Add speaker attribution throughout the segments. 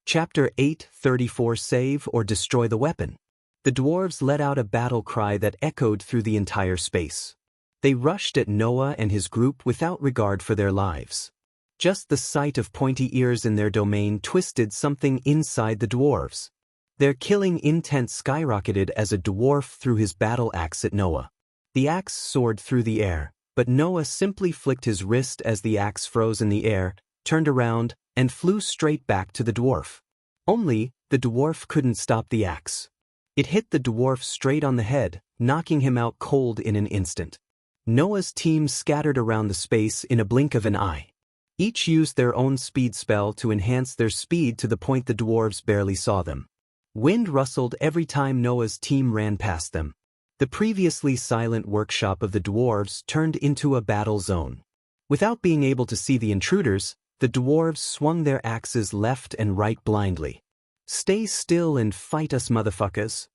Speaker 1: Chapter 8:34 Save or destroy the weapon. The dwarves let out a battle cry that echoed through the entire space. They rushed at Noah and his group without regard for their lives. Just the sight of pointy ears in their domain twisted something inside the dwarves. Their killing intent skyrocketed as a dwarf threw his battle axe at Noah. The axe soared through the air, but Noah simply flicked his wrist as the axe froze in the air, turned around, and flew straight back to the dwarf. Only, the dwarf couldn't stop the axe. It hit the dwarf straight on the head, knocking him out cold in an instant. Noah's team scattered around the space in a blink of an eye. Each used their own speed spell to enhance their speed to the point the dwarves barely saw them. Wind rustled every time Noah's team ran past them. The previously silent workshop of the dwarves turned into a battle zone. Without being able to see the intruders, the dwarves swung their axes left and right blindly. "Stay still and fight us, motherfuckers.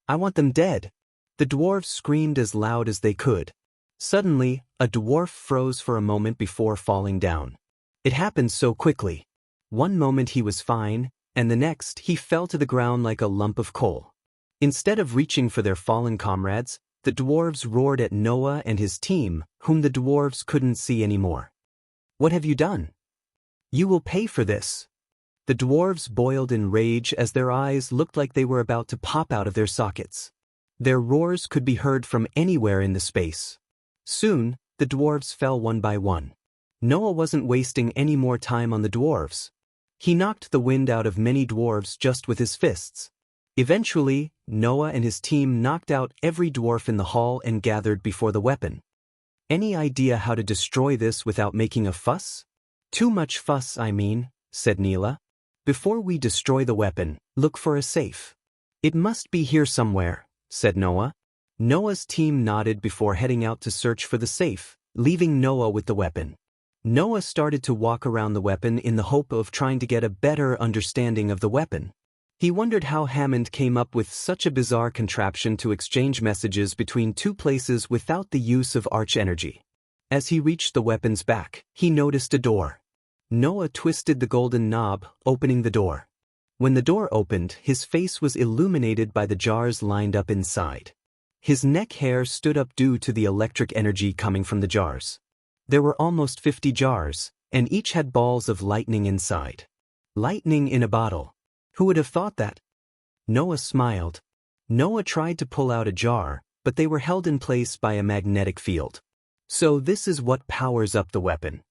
Speaker 1: I want them dead." The dwarves screamed as loud as they could. Suddenly, a dwarf froze for a moment before falling down. It happened so quickly. One moment he was fine, and the next he fell to the ground like a lump of coal. Instead of reaching for their fallen comrades, the dwarves roared at Noah and his team, whom the dwarves couldn't see anymore. "What have you done? You will pay for this." The dwarves boiled in rage as their eyes looked like they were about to pop out of their sockets. Their roars could be heard from anywhere in the space. Soon, the dwarves fell one by one. Noah wasn't wasting any more time on the dwarves. He knocked the wind out of many dwarves just with his fists. Eventually, Noah and his team knocked out every dwarf in the hall and gathered before the weapon. "Any idea how to destroy this without making a fuss?" "Too much fuss, I mean," said Neela. "Before we destroy the weapon, look for a safe." "It must be here somewhere," said Noah. Noah's team nodded before heading out to search for the safe, leaving Noah with the weapon. Noah started to walk around the weapon in the hope of trying to get a better understanding of the weapon. He wondered how Hammond came up with such a bizarre contraption to exchange messages between two places without the use of arch-energy. As he reached the weapon's back, he noticed a door. Noah twisted the golden knob, opening the door. When the door opened, his face was illuminated by the jars lined up inside. His neck hair stood up due to the electric energy coming from the jars. There were almost 50 jars, and each had balls of lightning inside. Lightning in a bottle. Who would have thought that? Noah smiled. Noah tried to pull out a jar, but they were held in place by a magnetic field. So this is what powers up the weapon.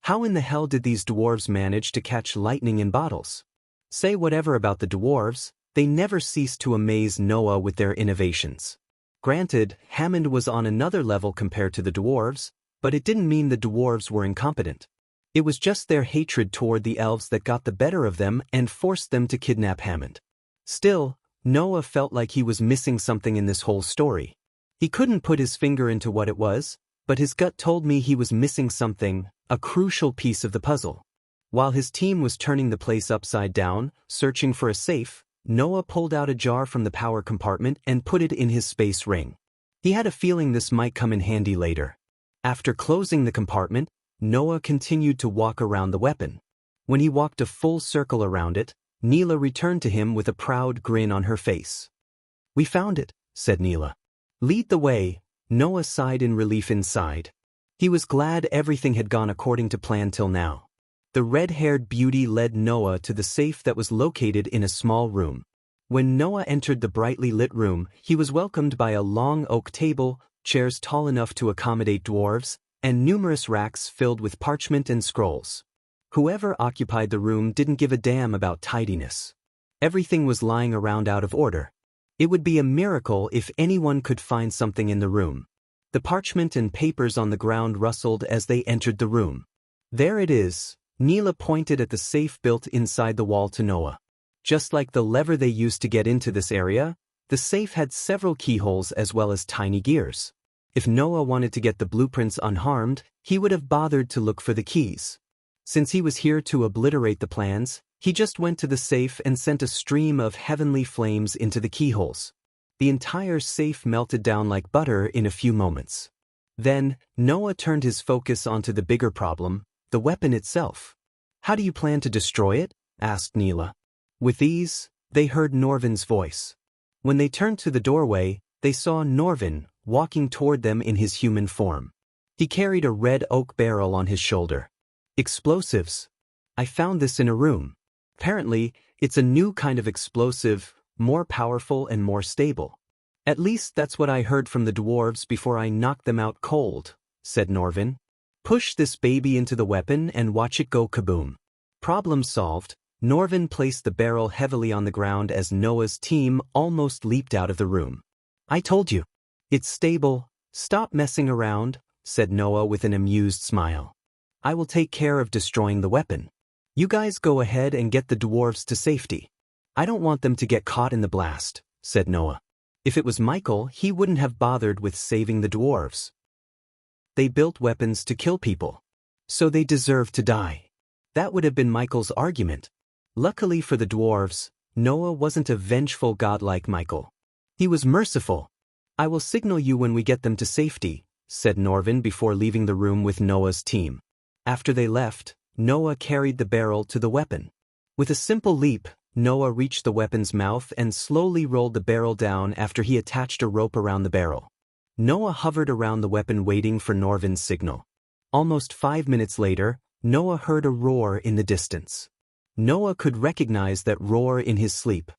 Speaker 1: How in the hell did these dwarves manage to catch lightning in bottles? Say whatever about the dwarves, they never ceased to amaze Noah with their innovations. Granted, Hammond was on another level compared to the dwarves, but it didn't mean the dwarves were incompetent. It was just their hatred toward the elves that got the better of them and forced them to kidnap Hammond. Still, Noah felt like he was missing something in this whole story. He couldn't put his finger into what it was, but his gut told me he was missing something, a crucial piece of the puzzle. While his team was turning the place upside down, searching for a safe, Noah pulled out a jar from the power compartment and put it in his space ring. He had a feeling this might come in handy later. After closing the compartment, Noah continued to walk around the weapon. When he walked a full circle around it, Neela returned to him with a proud grin on her face. "We found it," said Neela. "Lead the way." Noah sighed in relief inside. He was glad everything had gone according to plan till now. The red-haired beauty led Noah to the safe that was located in a small room. When Noah entered the brightly lit room, he was welcomed by a long oak table, chairs tall enough to accommodate dwarves, and numerous racks filled with parchment and scrolls. Whoever occupied the room didn't give a damn about tidiness. Everything was lying around out of order. It would be a miracle if anyone could find something in the room. The parchment and papers on the ground rustled as they entered the room. "There it is." Neela pointed at the safe built inside the wall to Noah. Just like the lever they used to get into this area, the safe had several keyholes as well as tiny gears. If Noah wanted to get the blueprints unharmed, he would have bothered to look for the keys. Since he was here to obliterate the plans, he just went to the safe and sent a stream of heavenly flames into the keyholes. The entire safe melted down like butter in a few moments. Then, Noah turned his focus onto the bigger problem, the weapon itself. "How do you plan to destroy it?" asked Neela. With ease, they heard Norvin's voice. When they turned to the doorway, they saw Norvin walking toward them in his human form. He carried a red oak barrel on his shoulder. Explosives. I found this in a room. Apparently, it's a new kind of explosive, more powerful and more stable. At least that's what I heard from the dwarves before I knocked them out cold, said Norvin. Push this baby into the weapon and watch it go kaboom. Problem solved. Norvin placed the barrel heavily on the ground as Noah's team almost leaped out of the room. I told you. It's stable. Stop messing around, said Noah with an amused smile. I will take care of destroying the weapon. You guys go ahead and get the dwarves to safety. I don't want them to get caught in the blast, said Noah. If it was Michael, he wouldn't have bothered with saving the dwarves. They built weapons to kill people. So they deserve to die. That would have been Michael's argument. Luckily for the dwarves, Noah wasn't a vengeful god like Michael. He was merciful. I will signal you when we get them to safety, said Norvin before leaving the room with Noah's team. After they left, Noah carried the barrel to the weapon. With a simple leap, Noah reached the weapon's mouth and slowly rolled the barrel down after he attached a rope around the barrel. Noah hovered around the weapon waiting for Norvin's signal. Almost 5 minutes later, Noah heard a roar in the distance. Noah could recognize that roar in his sleep.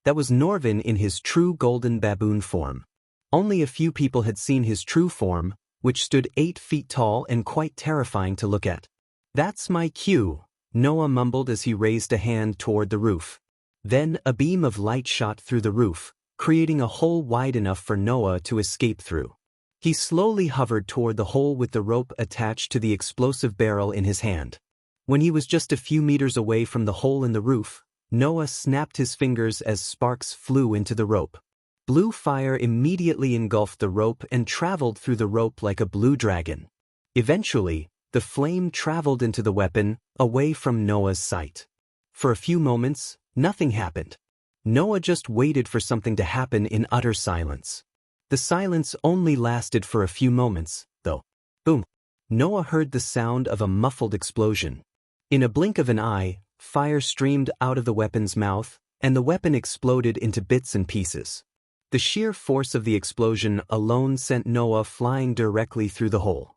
Speaker 1: That was Norvin in his true golden baboon form. Only a few people had seen his true form, which stood 8 feet tall and quite terrifying to look at. That's my cue, Noah mumbled as he raised a hand toward the roof. Then a beam of light shot through the roof, creating a hole wide enough for Noah to escape through. He slowly hovered toward the hole with the rope attached to the explosive barrel in his hand. When he was just a few meters away from the hole in the roof, Noah snapped his fingers as sparks flew into the rope. Blue fire immediately engulfed the rope and traveled through the rope like a blue dragon. Eventually, the flame traveled into the weapon, away from Noah's sight. For a few moments, nothing happened. Noah just waited for something to happen in utter silence. The silence only lasted for a few moments, though. Boom! Noah heard the sound of a muffled explosion. In a blink of an eye, fire streamed out of the weapon's mouth, and the weapon exploded into bits and pieces. The sheer force of the explosion alone sent Noah flying directly through the hole.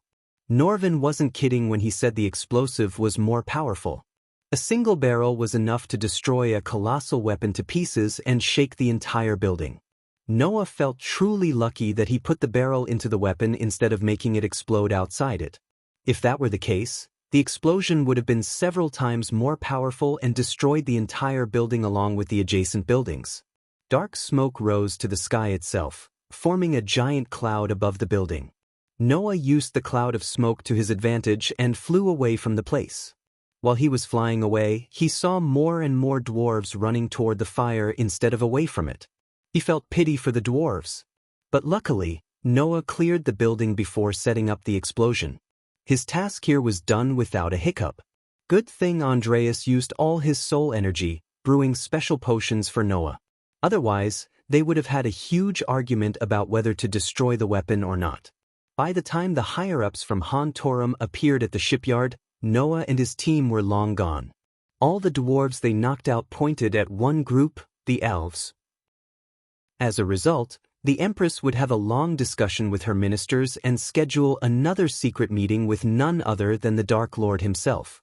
Speaker 1: Norvin wasn't kidding when he said the explosive was more powerful. A single barrel was enough to destroy a colossal weapon to pieces and shake the entire building. Noah felt truly lucky that he put the barrel into the weapon instead of making it explode outside it. If that were the case, the explosion would have been several times more powerful and destroyed the entire building along with the adjacent buildings. Dark smoke rose to the sky itself, forming a giant cloud above the building. Noah used the cloud of smoke to his advantage and flew away from the place. While he was flying away, he saw more and more dwarves running toward the fire instead of away from it. He felt pity for the dwarves. But luckily, Noah cleared the building before setting up the explosion. His task here was done without a hiccup. Good thing Andreas used all his soul energy, brewing special potions for Noah. Otherwise, they would have had a huge argument about whether to destroy the weapon or not. By the time the higher-ups from Hontorum appeared at the shipyard, Noah and his team were long gone. All the dwarves they knocked out pointed at one group, the elves. As a result, the Empress would have a long discussion with her ministers and schedule another secret meeting with none other than the Dark Lord himself.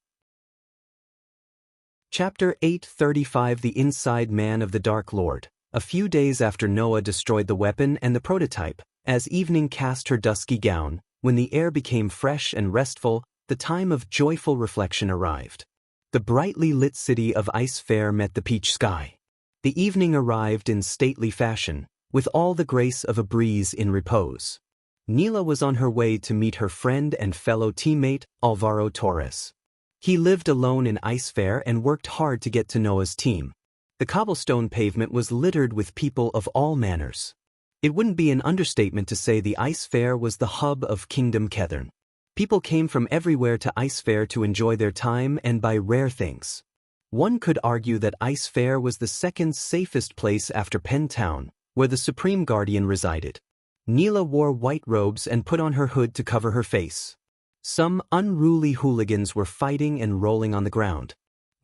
Speaker 1: Chapter 835 The Inside Man of the Dark Lord. A few days after Noah destroyed the weapon and the prototype, as evening cast her dusky gown, when the air became fresh and restful, the time of joyful reflection arrived. The brightly lit city of Ice Fair met the peach sky. The evening arrived in stately fashion, with all the grace of a breeze in repose. Neela was on her way to meet her friend and fellow teammate, Alvaro Torres. He lived alone in Ice Fair and worked hard to get to Noah's team. The cobblestone pavement was littered with people of all manners. It wouldn't be an understatement to say the Ice Fair was the hub of Kingdom Kethern. People came from everywhere to Ice Fair to enjoy their time and buy rare things. One could argue that Ice Fair was the second safest place after Penn Town, where the Supreme Guardian resided. Neela wore white robes and put on her hood to cover her face. Some unruly hooligans were fighting and rolling on the ground.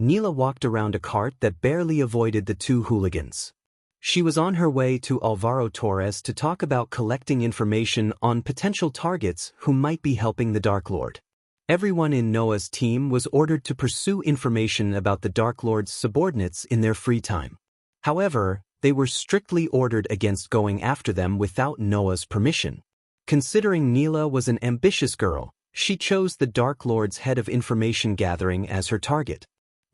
Speaker 1: Neela walked around a cart that barely avoided the two hooligans. She was on her way to Alvaro Torres to talk about collecting information on potential targets who might be helping the Dark Lord. Everyone in Noah's team was ordered to pursue information about the Dark Lord's subordinates in their free time. However, they were strictly ordered against going after them without Noah's permission. Considering Neela was an ambitious girl, she chose the Dark Lord's head of information gathering as her target.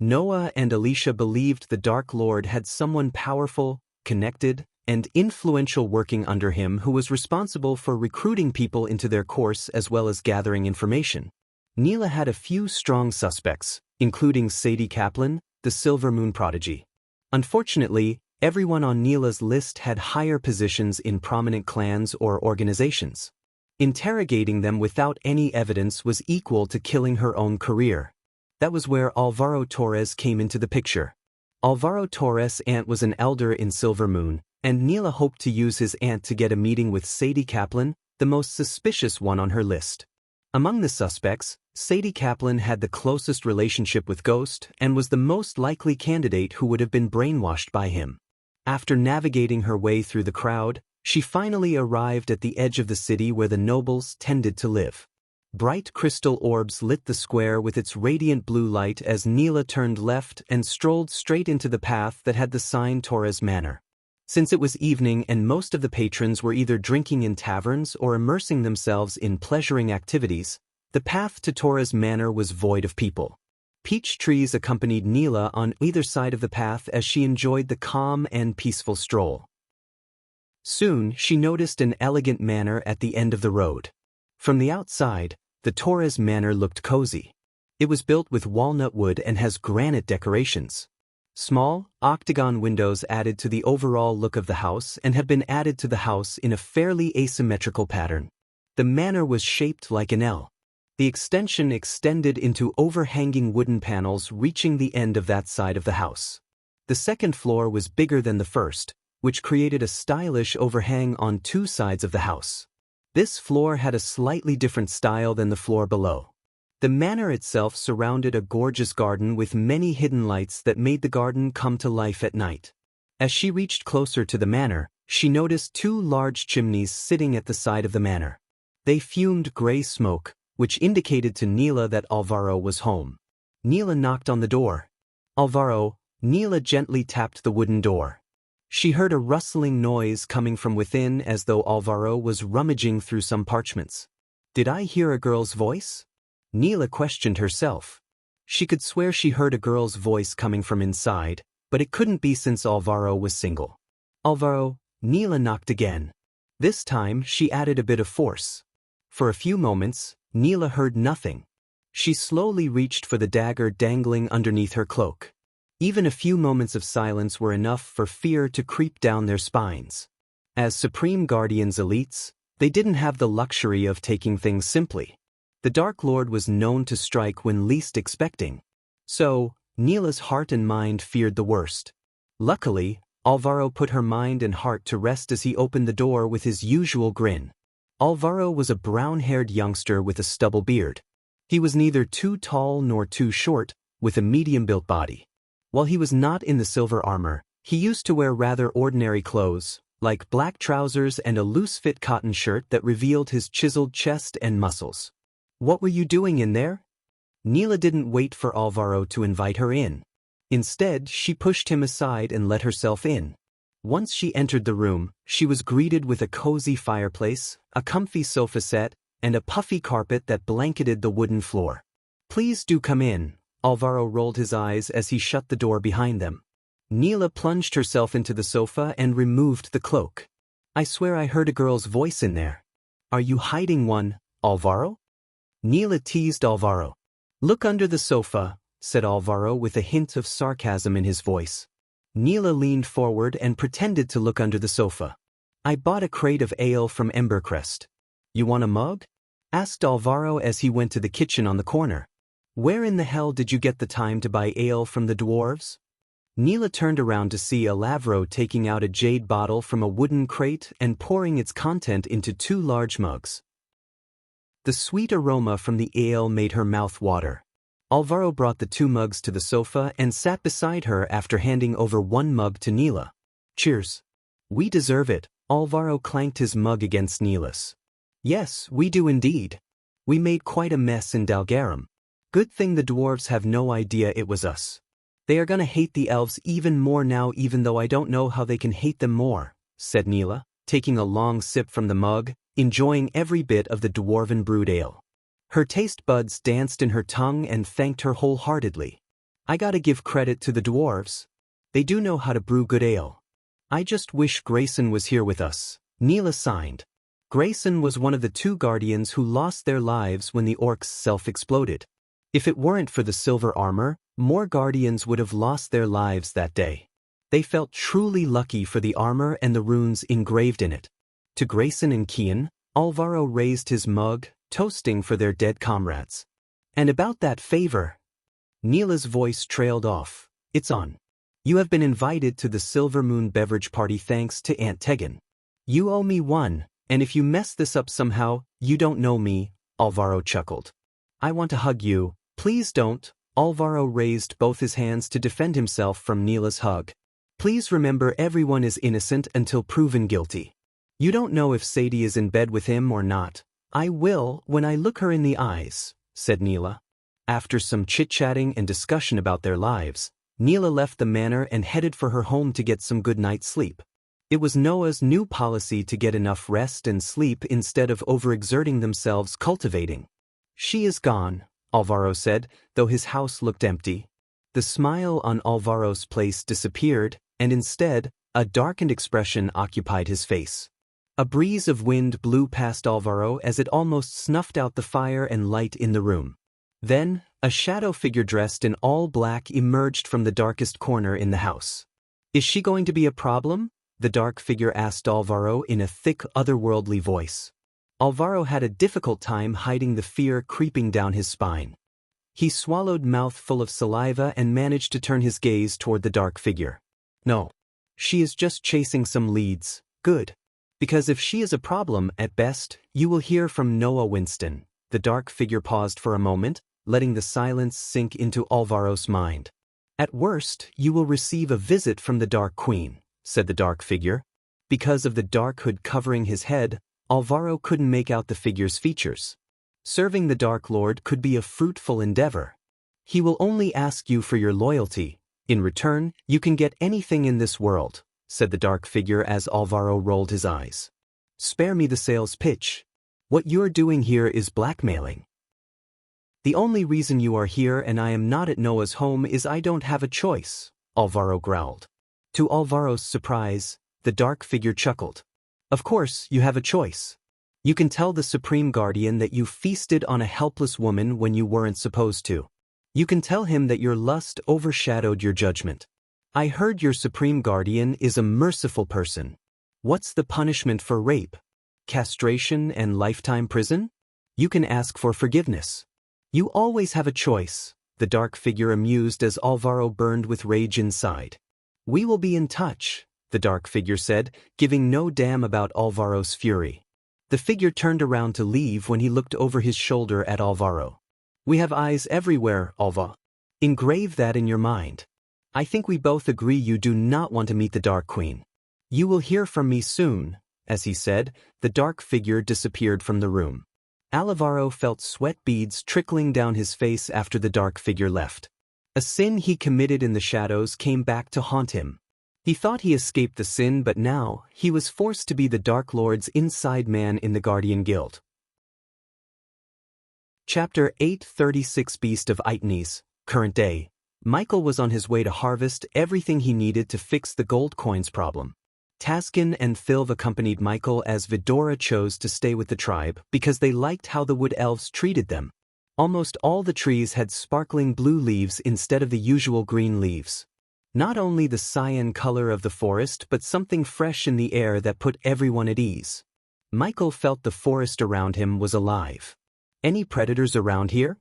Speaker 1: Noah and Alicia believed the Dark Lord had someone powerful, connected, and influential working under him who was responsible for recruiting people into their course as well as gathering information. Neela had a few strong suspects, including Sadie Kaplan, the Silver Moon prodigy. Unfortunately, everyone on Neela's list had higher positions in prominent clans or organizations. Interrogating them without any evidence was equal to killing her own career. That was where Alvaro Torres came into the picture. Alvaro Torres' aunt was an elder in Silver Moon, and Neela hoped to use his aunt to get a meeting with Sadie Kaplan, the most suspicious one on her list. Among the suspects, Sadie Kaplan had the closest relationship with Ghost and was the most likely candidate who would have been brainwashed by him. After navigating her way through the crowd, she finally arrived at the edge of the city where the nobles tended to live. Bright crystal orbs lit the square with its radiant blue light as Neela turned left and strolled straight into the path that had the sign Torres Manor. Since it was evening and most of the patrons were either drinking in taverns or immersing themselves in pleasuring activities, the path to Torres Manor was void of people. Peach trees accompanied Neela on either side of the path as she enjoyed the calm and peaceful stroll. Soon, she noticed an elegant manor at the end of the road. From the outside, the Torres Manor looked cozy. It was built with walnut wood and has granite decorations. Small, octagon windows added to the overall look of the house and have been added to the house in a fairly asymmetrical pattern. The manor was shaped like an L. The extension extended into overhanging wooden panels reaching the end of that side of the house. The second floor was bigger than the first, which created a stylish overhang on two sides of the house. This floor had a slightly different style than the floor below. The manor itself surrounded a gorgeous garden with many hidden lights that made the garden come to life at night. As she reached closer to the manor, she noticed two large chimneys sitting at the side of the manor. They fumed gray smoke, which indicated to Neela that Alvaro was home. Neela knocked on the door. Alvaro, Neela gently tapped the wooden door. She heard a rustling noise coming from within as though Alvaro was rummaging through some parchments. Did I hear a girl's voice? Neela questioned herself. She could swear she heard a girl's voice coming from inside, but it couldn't be since Alvaro was single. Alvaro, Neela knocked again. This time, she added a bit of force. For a few moments, Neela heard nothing. She slowly reached for the dagger dangling underneath her cloak. Even a few moments of silence were enough for fear to creep down their spines. As Supreme Guardians elites, they didn't have the luxury of taking things simply. The Dark Lord was known to strike when least expecting. So, Neela's heart and mind feared the worst. Luckily, Alvaro put her mind and heart to rest as he opened the door with his usual grin. Alvaro was a brown-haired youngster with a stubble beard. He was neither too tall nor too short, with a medium-built body. While he was not in the silver armor, he used to wear rather ordinary clothes, like black trousers and a loose-fit cotton shirt that revealed his chiseled chest and muscles. What were you doing in there? Neela didn't wait for Alvaro to invite her in. Instead, she pushed him aside and let herself in. Once she entered the room, she was greeted with a cozy fireplace, a comfy sofa set, and a puffy carpet that blanketed the wooden floor. Please do come in, Alvaro rolled his eyes as he shut the door behind them. Neela plunged herself into the sofa and removed the cloak. I swear I heard a girl's voice in there. Are you hiding one, Alvaro? Neela teased Alvaro. Look under the sofa, said Alvaro with a hint of sarcasm in his voice. Neela leaned forward and pretended to look under the sofa. I bought a crate of ale from Embercrest. You want a mug? Asked Alvaro as he went to the kitchen on the corner. Where in the hell did you get the time to buy ale from the dwarves? Neela turned around to see Alavro taking out a jade bottle from a wooden crate and pouring its content into two large mugs. The sweet aroma from the ale made her mouth water. Alvaro brought the 2 mugs to the sofa and sat beside her after handing over 1 mug to Neela. Cheers. We deserve it. Alvaro clanked his mug against Neela's. Yes, we do indeed. We made quite a mess in Dalgarum. Good thing the dwarves have no idea it was us. They are gonna hate the elves even more now, even though I don't know how they can hate them more, said Neela, taking a long sip from the mug, enjoying every bit of the dwarven brewed ale. Her taste buds danced in her tongue and thanked her wholeheartedly. I gotta give credit to the dwarves. They do know how to brew good ale. I just wish Grayson was here with us. Neela signed. Grayson was one of the 2 guardians who lost their lives when the orcs self-exploded. If it weren't for the silver armor, more guardians would have lost their lives that day. They felt truly lucky for the armor and the runes engraved in it. To Grayson and Kian, Alvaro raised his mug, toasting for their dead comrades. And about that favor. Neela's voice trailed off. It's on. You have been invited to the Silver Moon beverage party thanks to Aunt Tegan. You owe me one, and if you mess this up somehow, you don't know me, Alvaro chuckled. I want to hug you. Please don't. Alvaro raised both his hands to defend himself from Neela's hug. Please remember, everyone is innocent until proven guilty. You don't know if Sadie is in bed with him or not. I will when I look her in the eyes, said Neela. After some chit-chatting and discussion about their lives, Neela left the manor and headed for her home to get some good night's sleep. It was Noah's new policy to get enough rest and sleep instead of overexerting themselves cultivating. She is gone, Alvaro said, though his house looked empty. The smile on Alvaro's face disappeared, and instead, a darkened expression occupied his face. A breeze of wind blew past Alvaro as it almost snuffed out the fire and light in the room. Then, a shadow figure dressed in all black emerged from the darkest corner in the house. Is she going to be a problem? The dark figure asked Alvaro in a thick, otherworldly voice. Alvaro had a difficult time hiding the fear creeping down his spine. He swallowed mouthful of saliva and managed to turn his gaze toward the dark figure. No. She is just chasing some leads. Good. Because if she is a problem, at best, you will hear from Noah Winston. The dark figure paused for a moment, letting the silence sink into Alvaro's mind. At worst, you will receive a visit from the Dark Queen, said the dark figure. Because of the dark hood covering his head, Alvaro couldn't make out the figure's features. Serving the Dark Lord could be a fruitful endeavor. He will only ask you for your loyalty. In return, you can get anything in this world, said the dark figure as Alvaro rolled his eyes. Spare me the sales pitch. What you're doing here is blackmailing. The only reason you are here and I am not at Noah's home is I don't have a choice, Alvaro growled. To Alvaro's surprise, the dark figure chuckled. Of course, you have a choice. You can tell the Supreme Guardian that you feasted on a helpless woman when you weren't supposed to. You can tell him that your lust overshadowed your judgment. I heard your Supreme Guardian is a merciful person. What's the punishment for rape? Castration and lifetime prison? You can ask for forgiveness. You always have a choice, the dark figure amused as Alvaro burned with rage inside. We will be in touch, the dark figure said, giving no damn about Alvaro's fury. The figure turned around to leave when he looked over his shoulder at Alvaro. We have eyes everywhere, Alva. Engrave that in your mind. I think we both agree you do not want to meet the Dark Queen. You will hear from me soon. As he said, the dark figure disappeared from the room. Alvaro felt sweat beads trickling down his face after the dark figure left. A sin he committed in the shadows came back to haunt him. He thought he escaped the sin, but now he was forced to be the Dark Lord's inside man in the Guardian Guild. Chapter 836 Beast of Itnes, Current Day. Michael was on his way to harvest everything he needed to fix the gold coins problem. Taskin and Thilv accompanied Michael as Vidora chose to stay with the tribe because they liked how the wood elves treated them. Almost all the trees had sparkling blue leaves instead of the usual green leaves. Not only the cyan color of the forest but something fresh in the air that put everyone at ease. Michael felt the forest around him was alive. Any predators around here?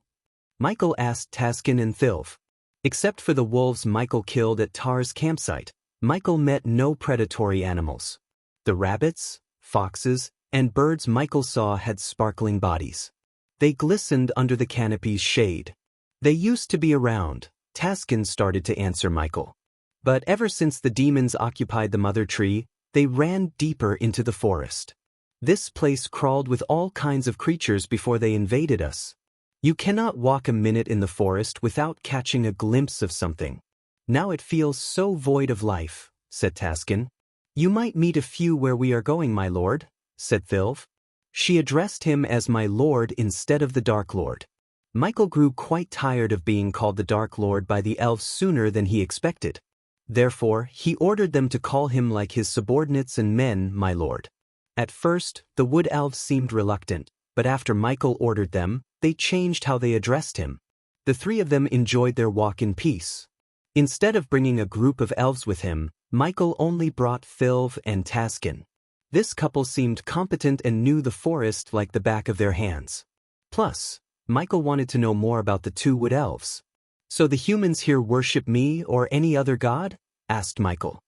Speaker 1: Michael asked Taskin and Thilv. Except for the wolves Michael killed at Tar's campsite, Michael met no predatory animals. The rabbits, foxes, and birds Michael saw had sparkling bodies. They glistened under the canopy's shade. They used to be around, Taskin started to answer Michael. But ever since the demons occupied the mother tree, they ran deeper into the forest. This place crawled with all kinds of creatures before they invaded us. You cannot walk a minute in the forest without catching a glimpse of something. Now it feels so void of life, said Taskin. You might meet a few where we are going, my lord, said Thilv. She addressed him as my lord instead of the Dark Lord. Michael grew quite tired of being called the Dark Lord by the elves sooner than he expected. Therefore, he ordered them to call him like his subordinates and men, my lord. At first, the wood elves seemed reluctant, but after Michael ordered them, they changed how they addressed him. The three of them enjoyed their walk in peace. Instead of bringing a group of elves with him, Michael only brought Thilv and Taskin. This couple seemed competent and knew the forest like the back of their hands. Plus, Michael wanted to know more about the two wood elves. So the humans here worship me or any other god? Asked Michael.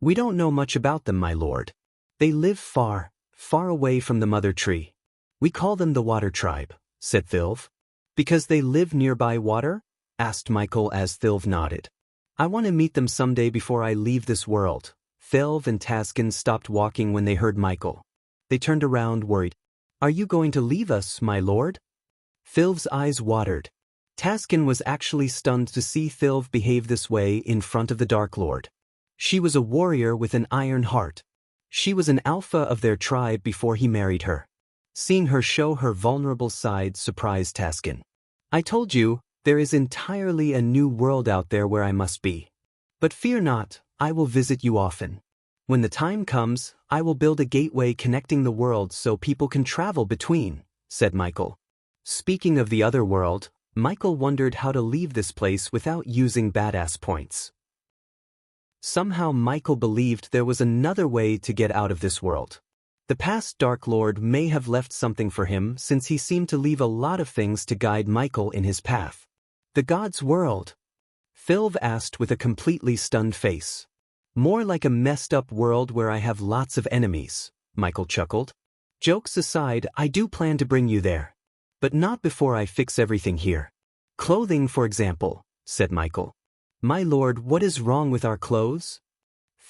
Speaker 1: We don't know much about them, my lord. They live far, far away from the mother tree. We call them the water tribe, said Thilv. Because they live nearby water? Asked Michael as Thilv nodded. I want to meet them someday before I leave this world. Thilv and Taskin stopped walking when they heard Michael. They turned around worried. Are you going to leave us, my lord? Thilv's eyes watered. Taskin was actually stunned to see Thilv behave this way in front of the Dark Lord. She was a warrior with an iron heart. She was an alpha of their tribe before he married her. Seeing her show her vulnerable side surprised Taskin. I told you, there is entirely a new world out there where I must be. But fear not, I will visit you often. When the time comes, I will build a gateway connecting the worlds so people can travel between, said Michael. Speaking of the other world, Michael wondered how to leave this place without using badass points. Somehow Michael believed there was another way to get out of this world. The past Dark Lord may have left something for him since he seemed to leave a lot of things to guide Michael in his path. The God's world? Thilv asked with a completely stunned face. More like a messed up world where I have lots of enemies, Michael chuckled. Jokes aside, I do plan to bring you there. But not before I fix everything here. Clothing, for example, said Michael. My lord, what is wrong with our clothes?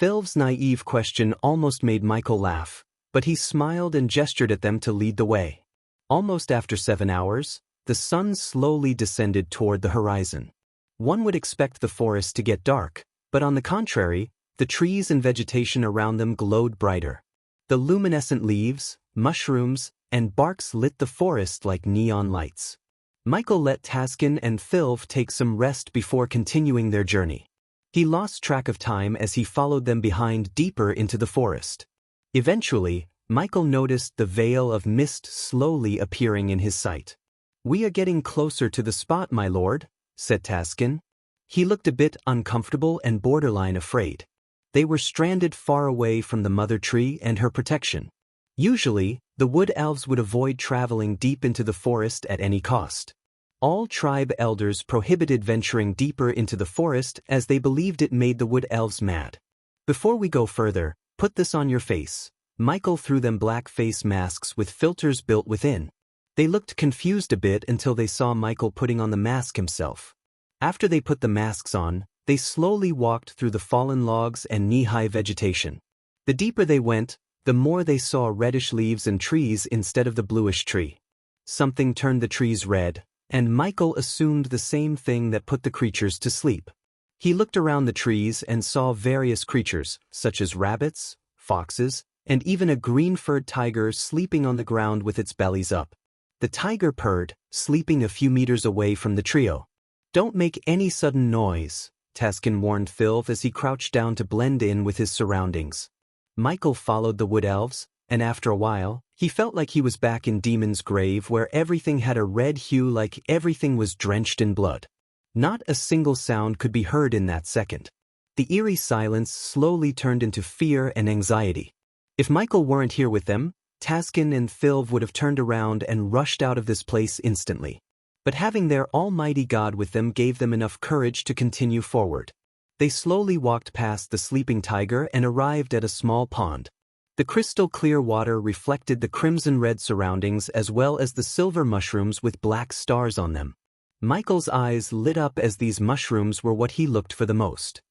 Speaker 1: Thilv's naive question almost made Michael laugh, but he smiled and gestured at them to lead the way. Almost after 7 hours, the sun slowly descended toward the horizon. One would expect the forest to get dark, but on the contrary, the trees and vegetation around them glowed brighter. The luminescent leaves, mushrooms, and barks lit the forest like neon lights. Michael let Taskin and Thilv take some rest before continuing their journey. He lost track of time as he followed them behind deeper into the forest. Eventually, Michael noticed the veil of mist slowly appearing in his sight. We are getting closer to the spot, my lord, said Taskin. He looked a bit uncomfortable and borderline afraid. They were stranded far away from the mother tree and her protection. Usually, the wood elves would avoid traveling deep into the forest at any cost. All tribe elders prohibited venturing deeper into the forest as they believed it made the wood elves mad. Before we go further, put this on your face. Michael threw them black face masks with filters built within. They looked confused a bit until they saw Michael putting on the mask himself. After they put the masks on, they slowly walked through the fallen logs and knee-high vegetation. The deeper they went, the more they saw reddish leaves and trees instead of the bluish tree. Something turned the trees red, and Michael assumed the same thing that put the creatures to sleep. He looked around the trees and saw various creatures, such as rabbits, foxes, and even a green-furred tiger sleeping on the ground with its bellies up. The tiger purred, sleeping a few meters away from the trio. Don't make any sudden noise, Taskin warned Thilv as he crouched down to blend in with his surroundings. Michael followed the wood elves, and after a while, he felt like he was back in Demon's Grave where everything had a red hue like everything was drenched in blood. Not a single sound could be heard in that second. The eerie silence slowly turned into fear and anxiety. If Michael weren't here with them, Taskin and Thilv would have turned around and rushed out of this place instantly. But having their almighty God with them gave them enough courage to continue forward. They slowly walked past the sleeping tiger and arrived at a small pond. The crystal-clear water reflected the crimson-red surroundings as well as the silver mushrooms with black stars on them. Michael's eyes lit up as these mushrooms were what he looked for the most.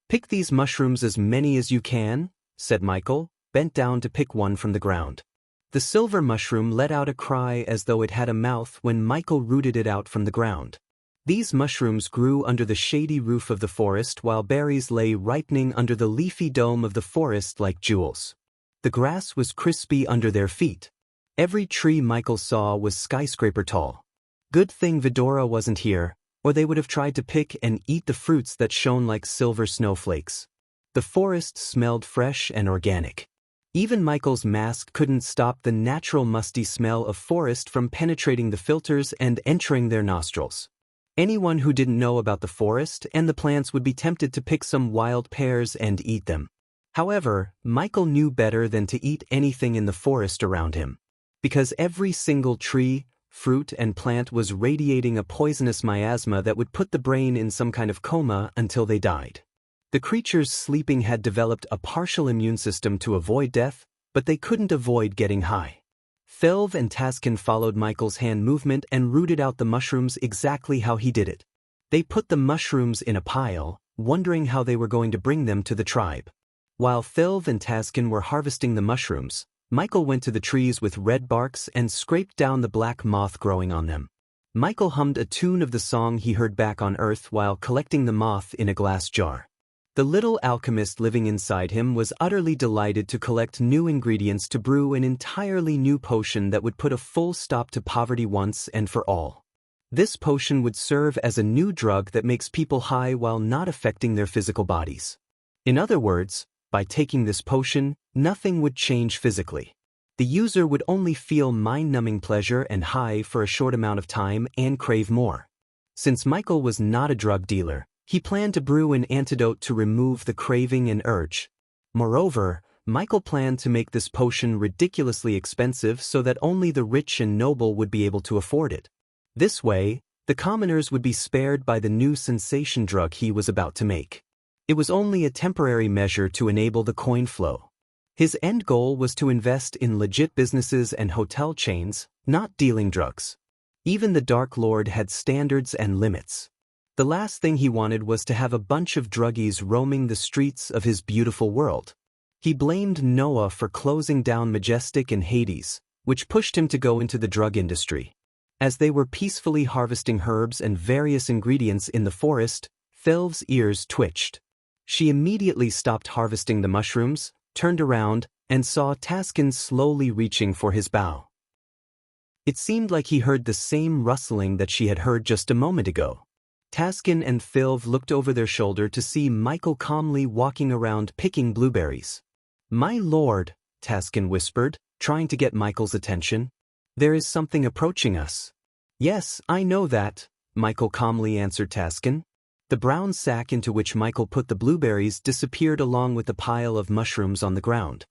Speaker 1: "Pick these mushrooms as many as you can," said Michael, bent down to pick one from the ground. The silver mushroom let out a cry as though it had a mouth when Michael rooted it out from the ground. These mushrooms grew under the shady roof of the forest while berries lay ripening under the leafy dome of the forest like jewels. The grass was crispy under their feet. Every tree Michael saw was skyscraper tall. Good thing Vidora wasn't here, or they would have tried to pick and eat the fruits that shone like silver snowflakes. The forest smelled fresh and organic. Even Michael's mask couldn't stop the natural musty smell of forest from penetrating the filters and entering their nostrils. Anyone who didn't know about the forest and the plants would be tempted to pick some wild pears and eat them. However, Michael knew better than to eat anything in the forest around him. Because every single tree, fruit, and plant was radiating a poisonous miasma that would put the brain in some kind of coma until they died. The creatures sleeping had developed a partial immune system to avoid death, but they couldn't avoid getting high. Thelv and Taskin followed Michael's hand movement and rooted out the mushrooms exactly how he did it. They put the mushrooms in a pile, wondering how they were going to bring them to the tribe. While Thelv and Taskin were harvesting the mushrooms, Michael went to the trees with red barks and scraped down the black moth growing on them. Michael hummed a tune of the song he heard back on Earth while collecting the moth in a glass jar. The little alchemist living inside him was utterly delighted to collect new ingredients to brew an entirely new potion that would put a full stop to poverty once and for all. This potion would serve as a new drug that makes people high while not affecting their physical bodies. In other words, by taking this potion, nothing would change physically. The user would only feel mind-numbing pleasure and high for a short amount of time and crave more. Since Michael was not a drug dealer, he planned to brew an antidote to remove the craving and urge. Moreover, Michael planned to make this potion ridiculously expensive so that only the rich and noble would be able to afford it. This way, the commoners would be spared by the new sensation drug he was about to make. It was only a temporary measure to enable the coin flow. His end goal was to invest in legit businesses and hotel chains, not dealing drugs. Even the Dark Lord had standards and limits. The last thing he wanted was to have a bunch of druggies roaming the streets of his beautiful world. He blamed Noah for closing down Majestic and Hades, which pushed him to go into the drug industry. As they were peacefully harvesting herbs and various ingredients in the forest, Thelv's ears twitched. She immediately stopped harvesting the mushrooms, turned around, and saw Taskin slowly reaching for his bow. It seemed like he heard the same rustling that she had heard just a moment ago. Taskin and Thelv looked over their shoulder to see Michael calmly walking around picking blueberries. "My lord," Taskin whispered, trying to get Michael's attention. "There is something approaching us." "Yes, I know that," Michael calmly answered Taskin. The brown sack into which Michael put the blueberries disappeared along with the pile of mushrooms on the ground.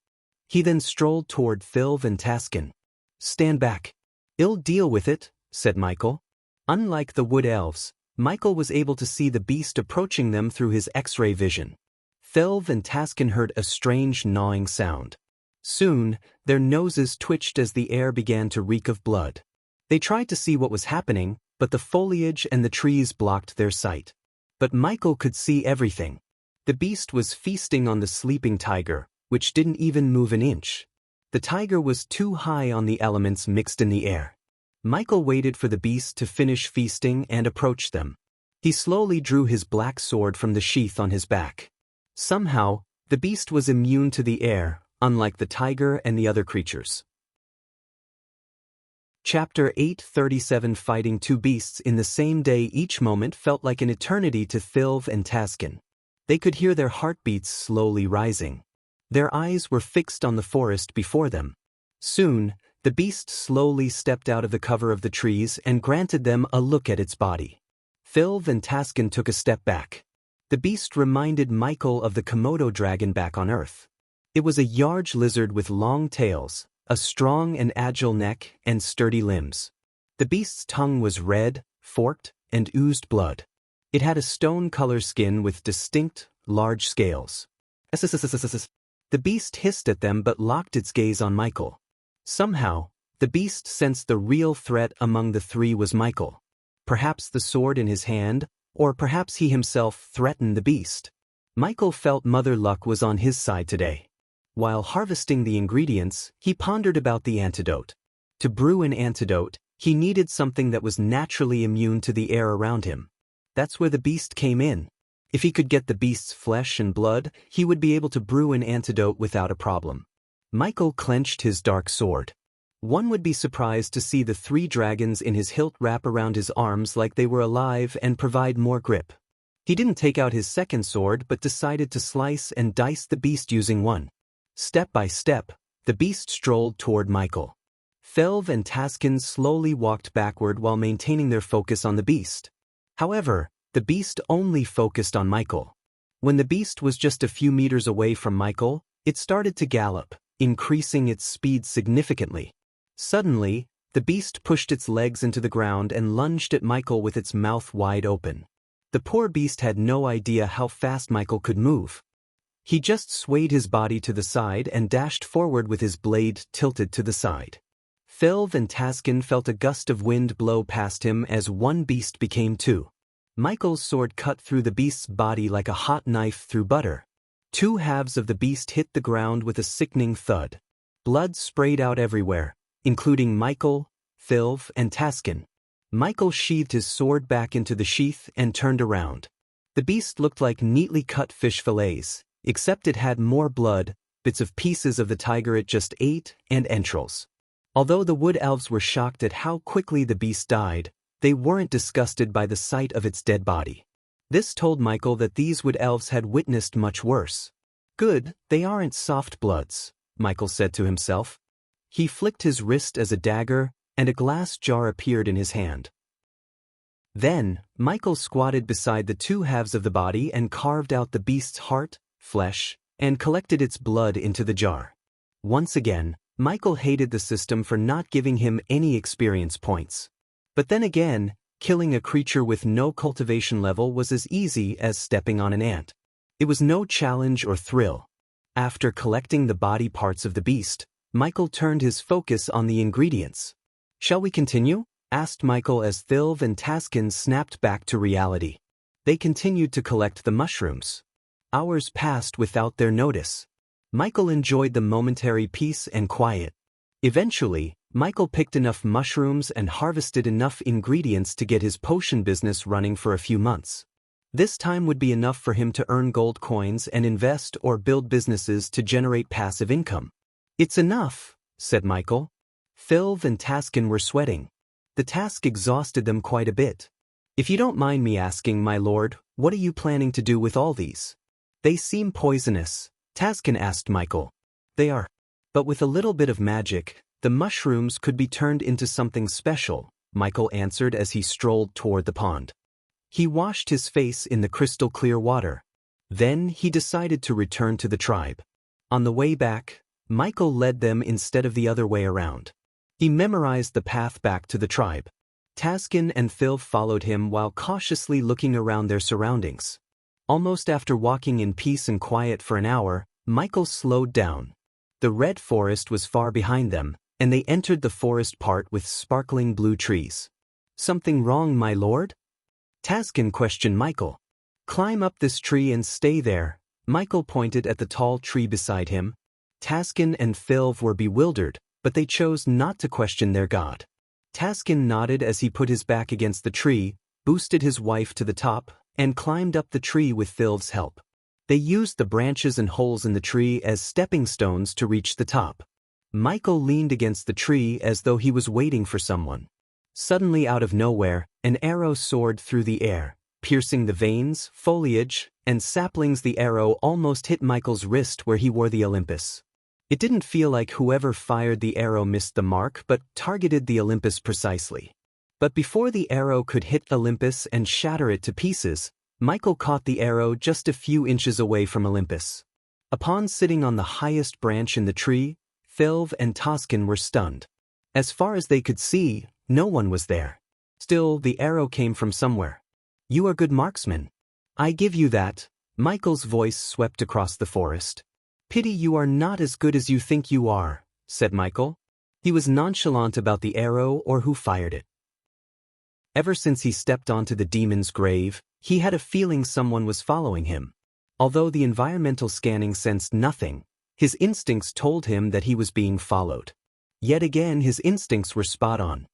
Speaker 1: He then strolled toward Thelv and Taskin. "Stand back. I'll deal with it," said Michael. Unlike the wood elves, Michael was able to see the beast approaching them through his X-ray vision. Thelv and Taskin heard a strange gnawing sound. Soon, their noses twitched as the air began to reek of blood. They tried to see what was happening, but the foliage and the trees blocked their sight. But Michael could see everything. The beast was feasting on the sleeping tiger, which didn't even move an inch. The tiger was too high on the elements mixed in the air. Michael waited for the beast to finish feasting and approached them. He slowly drew his black sword from the sheath on his back. Somehow, the beast was immune to the air, unlike the tiger and the other creatures. Chapter 837 Fighting two beasts in the same day. Each moment felt like an eternity to Thelv and Taskin. They could hear their heartbeats slowly rising. Their eyes were fixed on the forest before them. Soon, the beast slowly stepped out of the cover of the trees and granted them a look at its body. Thelv and Taskin took a step back. The beast reminded Michael of the Komodo dragon back on Earth. It was a large lizard with long tails, a strong and agile neck, and sturdy limbs. The beast's tongue was red, forked, and oozed blood. It had a stone-color skin with distinct, large scales. The beast hissed at them but locked its gaze on Michael. Somehow, the beast sensed the real threat among the three was Michael. Perhaps the sword in his hand, or perhaps he himself threatened the beast. Michael felt Mother Luck was on his side today. While harvesting the ingredients, he pondered about the antidote. To brew an antidote, he needed something that was naturally immune to the air around him. That's where the beast came in. If he could get the beast's flesh and blood, he would be able to brew an antidote without a problem. Michael clenched his dark sword. One would be surprised to see the 3 dragons in his hilt wrap around his arms like they were alive and provide more grip. He didn't take out his second sword but decided to slice and dice the beast using one. Step by step, the beast strolled toward Michael. Felv and Taskin slowly walked backward while maintaining their focus on the beast. However, the beast only focused on Michael. When the beast was just a few meters away from Michael, it started to gallop, increasing its speed significantly. Suddenly, the beast pushed its legs into the ground and lunged at Michael with its mouth wide open. The poor beast had no idea how fast Michael could move. He just swayed his body to the side and dashed forward with his blade tilted to the side. Felv and Taskin felt a gust of wind blow past him as one beast became 2. Michael's sword cut through the beast's body like a hot knife through butter. 2 halves of the beast hit the ground with a sickening thud. Blood sprayed out everywhere, including Michael, Felv, and Taskin. Michael sheathed his sword back into the sheath and turned around. The beast looked like neatly cut fish fillets, except it had more blood, bits of pieces of the tiger it just ate, and entrails. Although the wood elves were shocked at how quickly the beast died, they weren't disgusted by the sight of its dead body. This told Michael that these wood elves had witnessed much worse. Good, they aren't soft bloods, Michael said to himself. He flicked his wrist as a dagger, and a glass jar appeared in his hand. Then, Michael squatted beside the 2 halves of the body and carved out the beast's heart, flesh, and collected its blood into the jar. Once again, Michael hated the system for not giving him any experience points. But then again, killing a creature with no cultivation level was as easy as stepping on an ant. It was no challenge or thrill. After collecting the body parts of the beast, Michael turned his focus on the ingredients. "Shall we continue?" asked Michael as Felv and Taskin snapped back to reality. They continued to collect the mushrooms. Hours passed without their notice. Michael enjoyed the momentary peace and quiet. Eventually, Michael picked enough mushrooms and harvested enough ingredients to get his potion business running for a few months. This time would be enough for him to earn gold coins and invest or build businesses to generate passive income. "It's enough," said Michael. Felv and Taskin were sweating. The task exhausted them quite a bit. "If you don't mind me asking, my lord, what are you planning to do with all these?" "They seem poisonous," Taskin asked Michael. "They are. But with a little bit of magic, the mushrooms could be turned into something special," Michael answered as he strolled toward the pond. He washed his face in the crystal-clear water. Then he decided to return to the tribe. On the way back, Michael led them instead of the other way around. He memorized the path back to the tribe. Taskin and Phil followed him while cautiously looking around their surroundings. Almost after walking in peace and quiet for an hour, Michael slowed down. The red forest was far behind them, and they entered the forest part with sparkling blue trees. "Something wrong, my lord?" Taskin questioned Michael. "Climb up this tree and stay there." Michael pointed at the tall tree beside him. Taskin and Phil were bewildered, but they chose not to question their god. Taskin nodded as he put his back against the tree, boosted his wife to the top, and climbed up the tree with Phil's help. They used the branches and holes in the tree as stepping stones to reach the top. Michael leaned against the tree as though he was waiting for someone. Suddenly, out of nowhere, an arrow soared through the air, piercing the veins, foliage, and saplings. The arrow almost hit Michael's wrist where he wore the Olympus. It didn't feel like whoever fired the arrow missed the mark but targeted the Olympus precisely. But before the arrow could hit Olympus and shatter it to pieces, Michael caught the arrow just a few inches away from Olympus. Upon sitting on the highest branch in the tree, Felv and Taskin were stunned. As far as they could see, no one was there. Still, the arrow came from somewhere. "You are good marksmen. I give you that." Michael's voice swept across the forest. "Pity you are not as good as you think you are," said Michael. He was nonchalant about the arrow or who fired it. Ever since he stepped onto the demon's grave, he had a feeling someone was following him. Although the environmental scanning sensed nothing, his instincts told him that he was being followed. Yet again his instincts were spot on.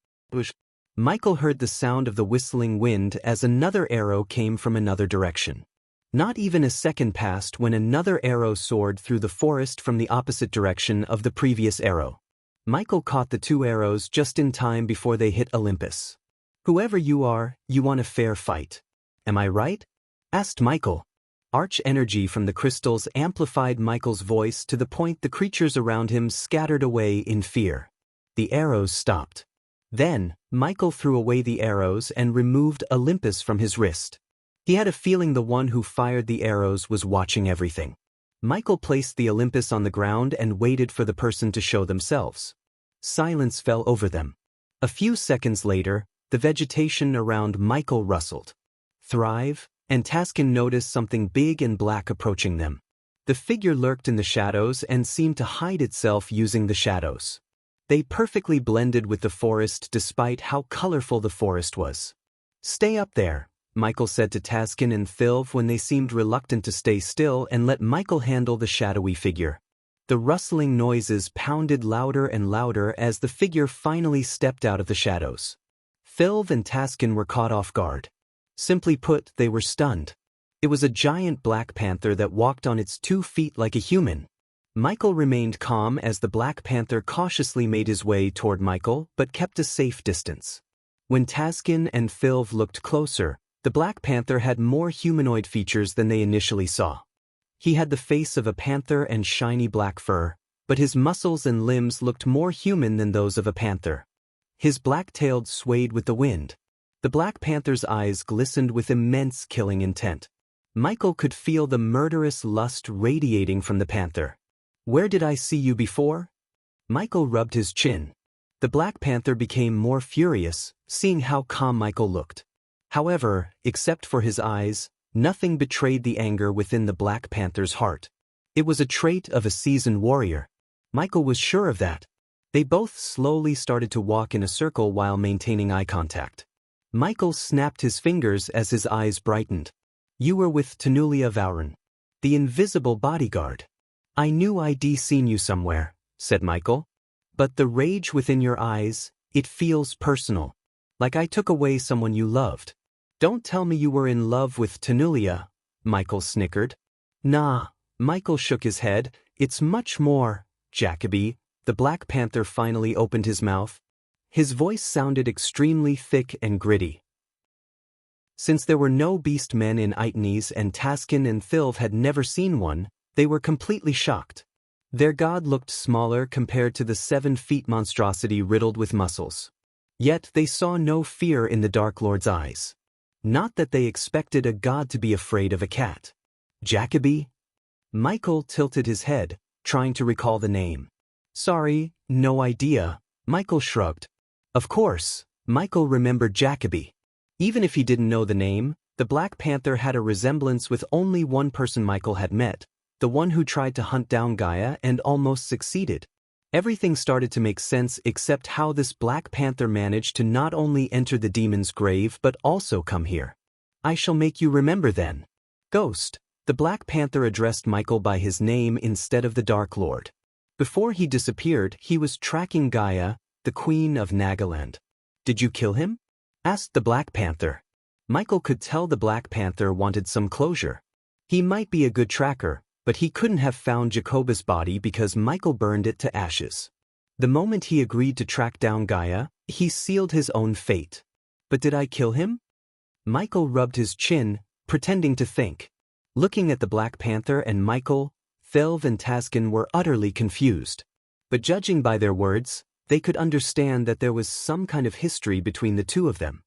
Speaker 1: Michael heard the sound of the whistling wind as another arrow came from another direction. Not even a second passed when another arrow soared through the forest from the opposite direction of the previous arrow. Michael caught the two arrows just in time before they hit Olympus. "Whoever you are, you want a fair fight. Am I right?" asked Michael. Arch energy from the crystals amplified Michael's voice to the point the creatures around him scattered away in fear. The arrows stopped. Then, Michael threw away the arrows and removed Olympus from his wrist. He had a feeling the one who fired the arrows was watching everything. Michael placed the Olympus on the ground and waited for the person to show themselves. Silence fell over them. A few seconds later, the vegetation around Michael rustled. Thrive, and Taskin noticed something big and black approaching them. The figure lurked in the shadows and seemed to hide itself using the shadows. They perfectly blended with the forest despite how colorful the forest was. "Stay up there," Michael said to Taskin and Thilv when they seemed reluctant to stay still and let Michael handle the shadowy figure. The rustling noises pounded louder and louder as the figure finally stepped out of the shadows. Thilv and Taskin were caught off guard. Simply put, they were stunned. It was a giant black panther that walked on its 2 feet like a human. Michael remained calm as the black panther cautiously made his way toward Michael but kept a safe distance. When Taskin and Thilv looked closer, the black panther had more humanoid features than they initially saw. He had the face of a panther and shiny black fur, but his muscles and limbs looked more human than those of a panther. His black tail swayed with the wind. The black panther's eyes glistened with immense killing intent. Michael could feel the murderous lust radiating from the panther. "Where did I see you before?" Michael rubbed his chin. The black panther became more furious, seeing how calm Michael looked. However, except for his eyes, nothing betrayed the anger within the black panther's heart. It was a trait of a seasoned warrior. Michael was sure of that. They both slowly started to walk in a circle while maintaining eye contact. Michael snapped his fingers as his eyes brightened. "You were with Tanulia Vauren, the invisible bodyguard. I knew I'd seen you somewhere," said Michael. "But the rage within your eyes, it feels personal. Like I took away someone you loved." "Don't tell me you were in love with Tanulia," Michael snickered. "Nah," Michael shook his head, "it's much more, Jacoby." The Black Panther finally opened his mouth. His voice sounded extremely thick and gritty. Since there were no beast men in Itnes and Taskin and Thilv had never seen one, they were completely shocked. Their god looked smaller compared to the 7-feet monstrosity riddled with muscles. Yet they saw no fear in the Dark Lord's eyes. Not that they expected a god to be afraid of a cat. "Jacoby?" Michael tilted his head, trying to recall the name. "Sorry, no idea," Michael shrugged. Of course, Michael remembered Jacoby. Even if he didn't know the name, the Black Panther had a resemblance with only one person Michael had met, the one who tried to hunt down Gaia and almost succeeded. Everything started to make sense except how this Black Panther managed to not only enter the demon's grave but also come here. "I shall make you remember then. Ghost." The Black Panther addressed Michael by his name instead of the Dark Lord. Before he disappeared, he was tracking Gaia, the Queen of Nagaland. "Did you kill him?" asked the Black Panther. Michael could tell the Black Panther wanted some closure. He might be a good tracker, but he couldn't have found Jacoba's body because Michael burned it to ashes. The moment he agreed to track down Gaia, he sealed his own fate. "But did I kill him?" Michael rubbed his chin, pretending to think. Looking at the Black Panther and Michael, Thilv and Taskin were utterly confused. But judging by their words, they could understand that there was some kind of history between the two of them.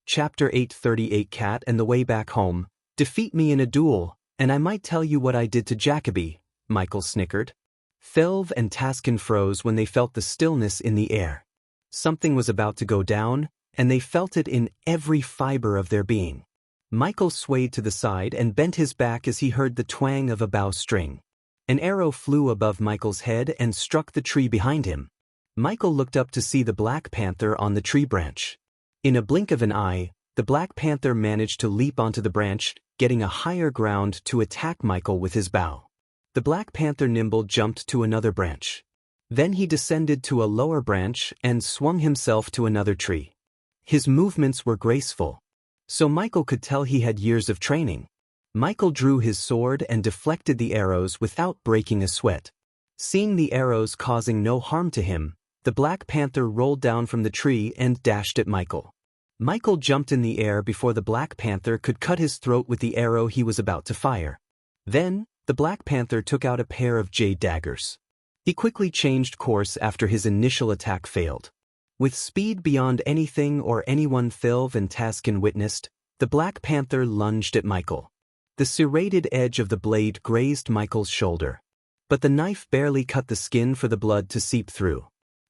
Speaker 1: Chapter 838 Cat and the Way Back Home. "Defeat me in a duel, and I might tell you what I did to Jacoby," Michael snickered. Thilv and Taskin froze when they felt the stillness in the air. Something was about to go down, and they felt it in every fiber of their being. Michael swayed to the side and bent his back as he heard the twang of a bow string. An arrow flew above Michael's head and struck the tree behind him. Michael looked up to see the Black Panther on the tree branch. In a blink of an eye, the Black Panther managed to leap onto the branch, getting a higher ground to attack Michael with his bow. The Black Panther nimble jumped to another branch. Then he descended to a lower branch and swung himself to another tree. His movements were graceful, so Michael could tell he had years of training. Michael drew his sword and deflected the arrows without breaking a sweat. Seeing the arrows causing no harm to him, the Black Panther rolled down from the tree and dashed at Michael. Michael jumped in the air before the Black Panther could cut his throat with the arrow he was about to fire. Then, the Black Panther took out a pair of jade daggers. He quickly changed course after his initial attack failed. With speed beyond anything or anyone Phil and Taskin witnessed, the Black Panther lunged at Michael. The serrated edge of the blade grazed Michael's shoulder, but the knife barely cut the skin for the blood to seep through.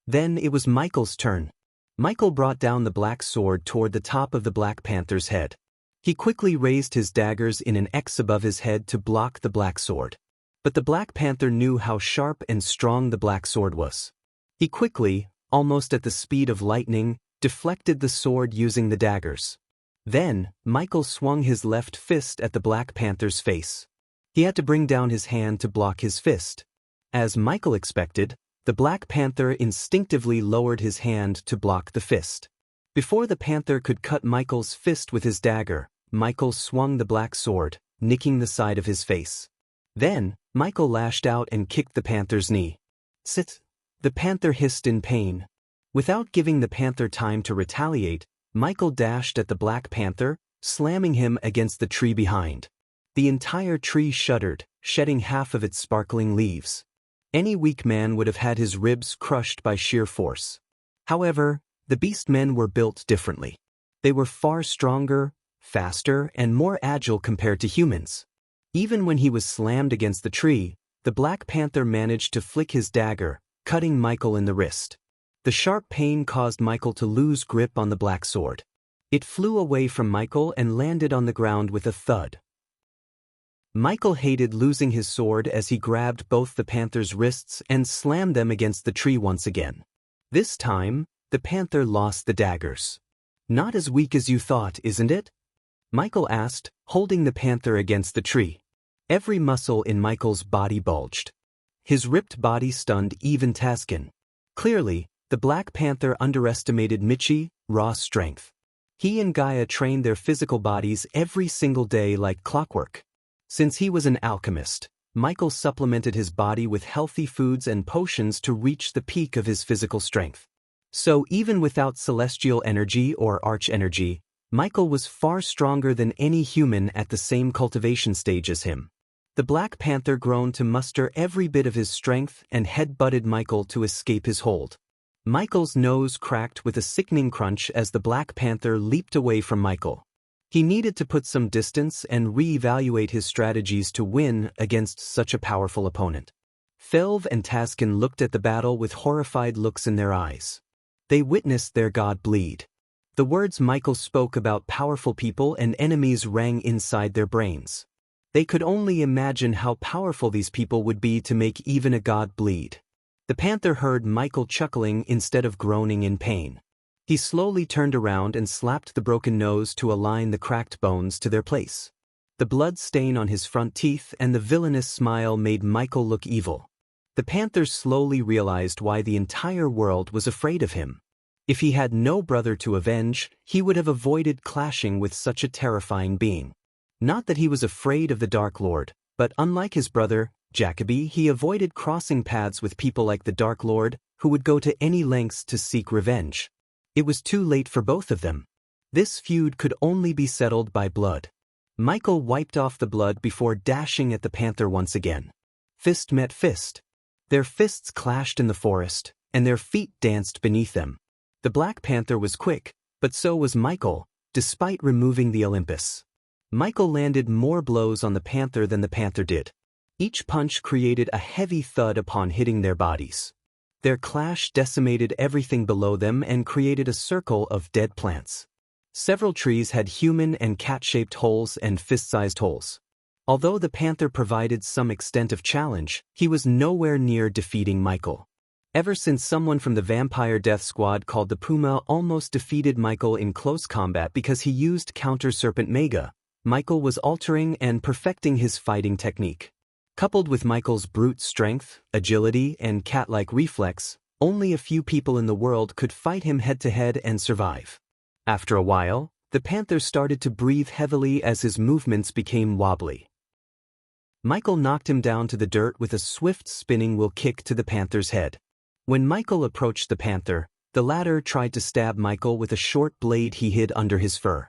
Speaker 1: Then it was Michael's turn. Michael brought down the black sword toward the top of the Black Panther's head. He quickly raised his daggers in an X above his head to block the black sword. But the Black Panther knew how sharp and strong the black sword was. He quickly, almost at the speed of lightning, deflected the sword using the daggers. Then, Michael swung his left fist at the Black Panther's face. He had to bring down his hand to block his fist. As Michael expected, the Black Panther instinctively lowered his hand to block the fist. Before the panther could cut Michael's fist with his dagger, Michael swung the black sword, nicking the side of his face. Then, Michael lashed out and kicked the panther's knee. "Sit!" The panther hissed in pain. Without giving the panther time to retaliate, Michael dashed at the Black Panther, slamming him against the tree behind. The entire tree shuddered, shedding half of its sparkling leaves. Any weak man would have had his ribs crushed by sheer force. However, the beast men were built differently. They were far stronger, faster, and more agile compared to humans. Even when he was slammed against the tree, the Black Panther managed to flick his dagger, cutting Michael in the wrist. The sharp pain caused Michael to lose grip on the black sword. It flew away from Michael and landed on the ground with a thud. Michael hated losing his sword as he grabbed both the panther's wrists and slammed them against the tree once again. This time, the panther lost the daggers. "Not as weak as you thought, isn't it?" Michael asked, holding the panther against the tree. Every muscle in Michael's body bulged. His ripped body stunned even Taskin. Clearly, the Black Panther underestimated Michi's raw strength. He and Gaia trained their physical bodies every single day like clockwork. Since he was an alchemist, Michael supplemented his body with healthy foods and potions to reach the peak of his physical strength. So even without celestial energy or arch energy, Michael was far stronger than any human at the same cultivation stage as him. The Black Panther groaned to muster every bit of his strength and head-butted Michael to escape his hold. Michael's nose cracked with a sickening crunch as the Black Panther leaped away from Michael. He needed to put some distance and re-evaluate his strategies to win against such a powerful opponent. Felv and Taskin looked at the battle with horrified looks in their eyes. They witnessed their god bleed. The words Michael spoke about powerful people and enemies rang inside their brains. They could only imagine how powerful these people would be to make even a god bleed. The panther heard Michael chuckling instead of groaning in pain. He slowly turned around and slapped the broken nose to align the cracked bones to their place. The blood stain on his front teeth and the villainous smile made Michael look evil. The panther slowly realized why the entire world was afraid of him. If he had no brother to avenge, he would have avoided clashing with such a terrifying being. Not that he was afraid of the Dark Lord, but unlike his brother, Jacoby, he avoided crossing paths with people like the Dark Lord, who would go to any lengths to seek revenge. It was too late for both of them. This feud could only be settled by blood. Michael wiped off the blood before dashing at the panther once again. Fist met fist. Their fists clashed in the forest, and their feet danced beneath them. The Black Panther was quick, but so was Michael, despite removing the Olympus. Michael landed more blows on the panther than the panther did. Each punch created a heavy thud upon hitting their bodies. Their clash decimated everything below them and created a circle of dead plants. Several trees had human and cat-shaped holes and fist-sized holes. Although the panther provided some extent of challenge, he was nowhere near defeating Michael. Ever since someone from the Vampire Death Squad called the Puma almost defeated Michael in close combat because he used Counter Serpent Mega, Michael was altering and perfecting his fighting technique. Coupled with Michael's brute strength, agility, and cat-like reflex, only a few people in the world could fight him head-to-head and survive. After a while, the panther started to breathe heavily as his movements became wobbly. Michael knocked him down to the dirt with a swift spinning wheel kick to the panther's head. When Michael approached the panther, the latter tried to stab Michael with a short blade he hid under his fur.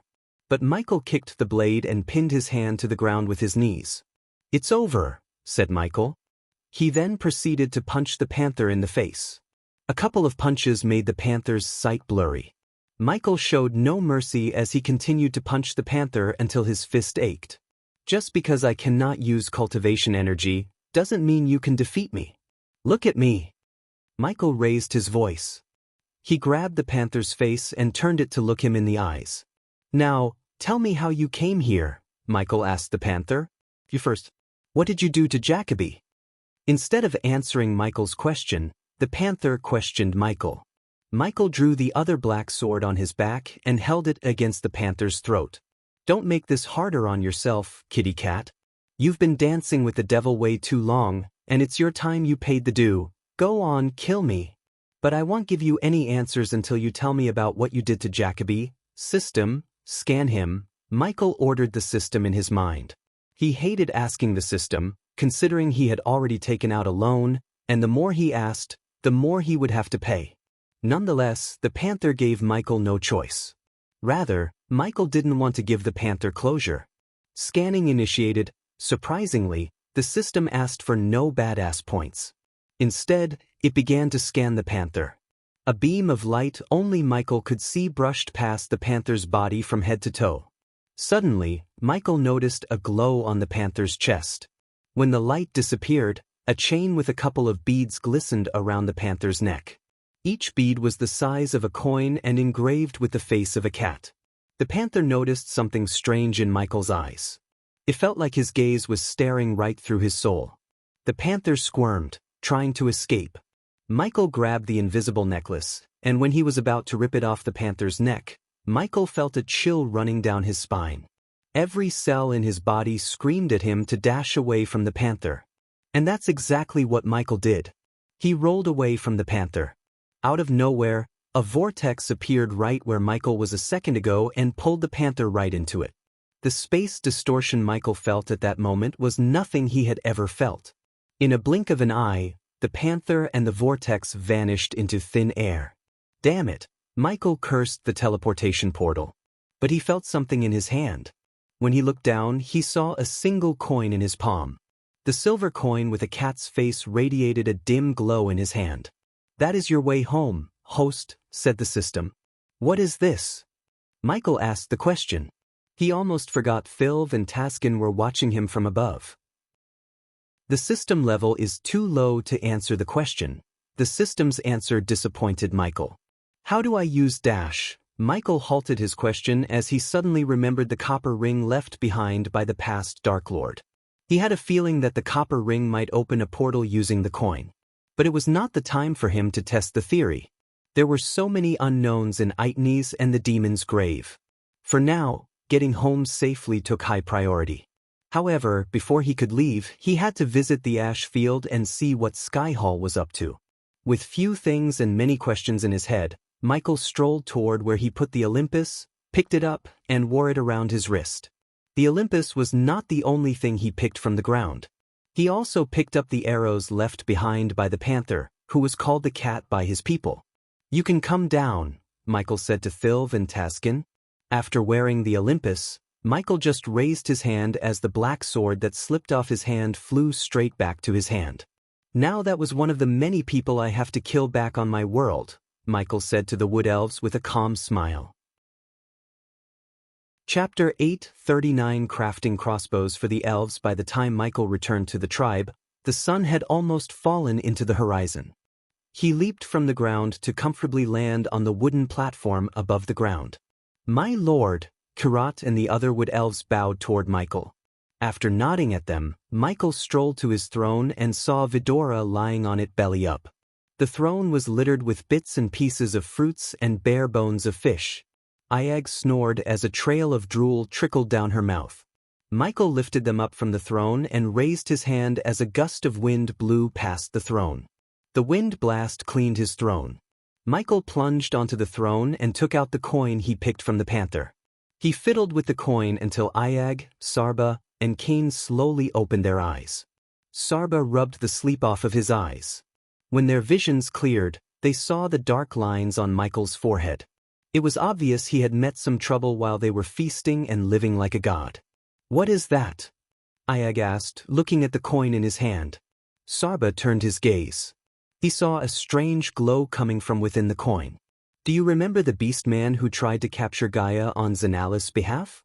Speaker 1: But Michael kicked the blade and pinned his hand to the ground with his knees. "It's over," said Michael. He then proceeded to punch the panther in the face. A couple of punches made the panther's sight blurry. Michael showed no mercy as he continued to punch the panther until his fist ached. "Just because I cannot use cultivation energy, doesn't mean you can defeat me. Look at me." Michael raised his voice. He grabbed the panther's face and turned it to look him in the eyes. "Now, tell me how you came here," Michael asked the panther. "You first. What did you do to Jacoby?" Instead of answering Michael's question, the panther questioned Michael. Michael drew the other black sword on his back and held it against the panther's throat. "Don't make this harder on yourself, kitty cat. You've been dancing with the devil way too long, and it's your time you paid the due. Go on, kill me. But I won't give you any answers until you tell me about what you did to Jacoby." "System, scan him," Michael ordered the system in his mind. He hated asking the system, considering he had already taken out a loan, and the more he asked, the more he would have to pay. Nonetheless, the panther gave Michael no choice. Rather, Michael didn't want to give the panther closure. Scanning initiated. Surprisingly, the system asked for no badass points. Instead, it began to scan the panther. A beam of light only Michael could see brushed past the panther's body from head to toe. Suddenly, Michael noticed a glow on the panther's chest. When the light disappeared, a chain with a couple of beads glistened around the panther's neck. Each bead was the size of a coin and engraved with the face of a cat. The panther noticed something strange in Michael's eyes. It felt like his gaze was staring right through his soul. The panther squirmed, trying to escape. Michael grabbed the invisible necklace, and when he was about to rip it off the panther's neck, Michael felt a chill running down his spine. Every cell in his body screamed at him to dash away from the panther. And that's exactly what Michael did. He rolled away from the panther. Out of nowhere, a vortex appeared right where Michael was a second ago and pulled the panther right into it. The space distortion Michael felt at that moment was nothing he had ever felt. In a blink of an eye, the panther and the vortex vanished into thin air. Damn it, Michael cursed the teleportation portal. But he felt something in his hand. When he looked down, he saw a single coin in his palm. The silver coin with a cat's face radiated a dim glow in his hand. "That is your way home, host," said the system. "What is this?" Michael asked the question. He almost forgot Phil and Taskin were watching him from above. The system level is too low to answer the question. The system's answer disappointed Michael. "How do I use dash?" Michael halted his question as he suddenly remembered the copper ring left behind by the past Dark Lord. He had a feeling that the copper ring might open a portal using the coin. But it was not the time for him to test the theory. There were so many unknowns in Itnes and the demon's grave. For now, getting home safely took high priority. However, before he could leave, he had to visit the ash field and see what Skyhall was up to. With few things and many questions in his head, Michael strolled toward where he put the Olympus, picked it up, and wore it around his wrist. The Olympus was not the only thing he picked from the ground. He also picked up the arrows left behind by the panther, who was called the cat by his people. "You can come down," Michael said to Phil and Taskin. After wearing the Olympus, Michael just raised his hand as the black sword that slipped off his hand flew straight back to his hand. "Now that was one of the many people I have to kill back on my world," Michael said to the wood elves with a calm smile. Chapter 8:39 Crafting crossbows for the elves. By the time Michael returned to the tribe, the sun had almost fallen into the horizon. He leaped from the ground to comfortably land on the wooden platform above the ground. "My lord," Kirat and the other wood elves bowed toward Michael. After nodding at them, Michael strolled to his throne and saw Vidora lying on it belly up. The throne was littered with bits and pieces of fruits and bare bones of fish. Ayag snored as a trail of drool trickled down her mouth. Michael lifted them up from the throne and raised his hand as a gust of wind blew past the throne. The wind blast cleaned his throne. Michael plunged onto the throne and took out the coin he picked from the panther. He fiddled with the coin until Ayag, Sarba, and Cain slowly opened their eyes. Sarba rubbed the sleep off of his eyes. When their visions cleared, they saw the dark lines on Michael's forehead. It was obvious he had met some trouble while they were feasting and living like a god. "What is that?" Ayag asked, looking at the coin in his hand. Sarba turned his gaze. He saw a strange glow coming from within the coin. "Do you remember the beast man who tried to capture Gaia on Zanala's behalf?"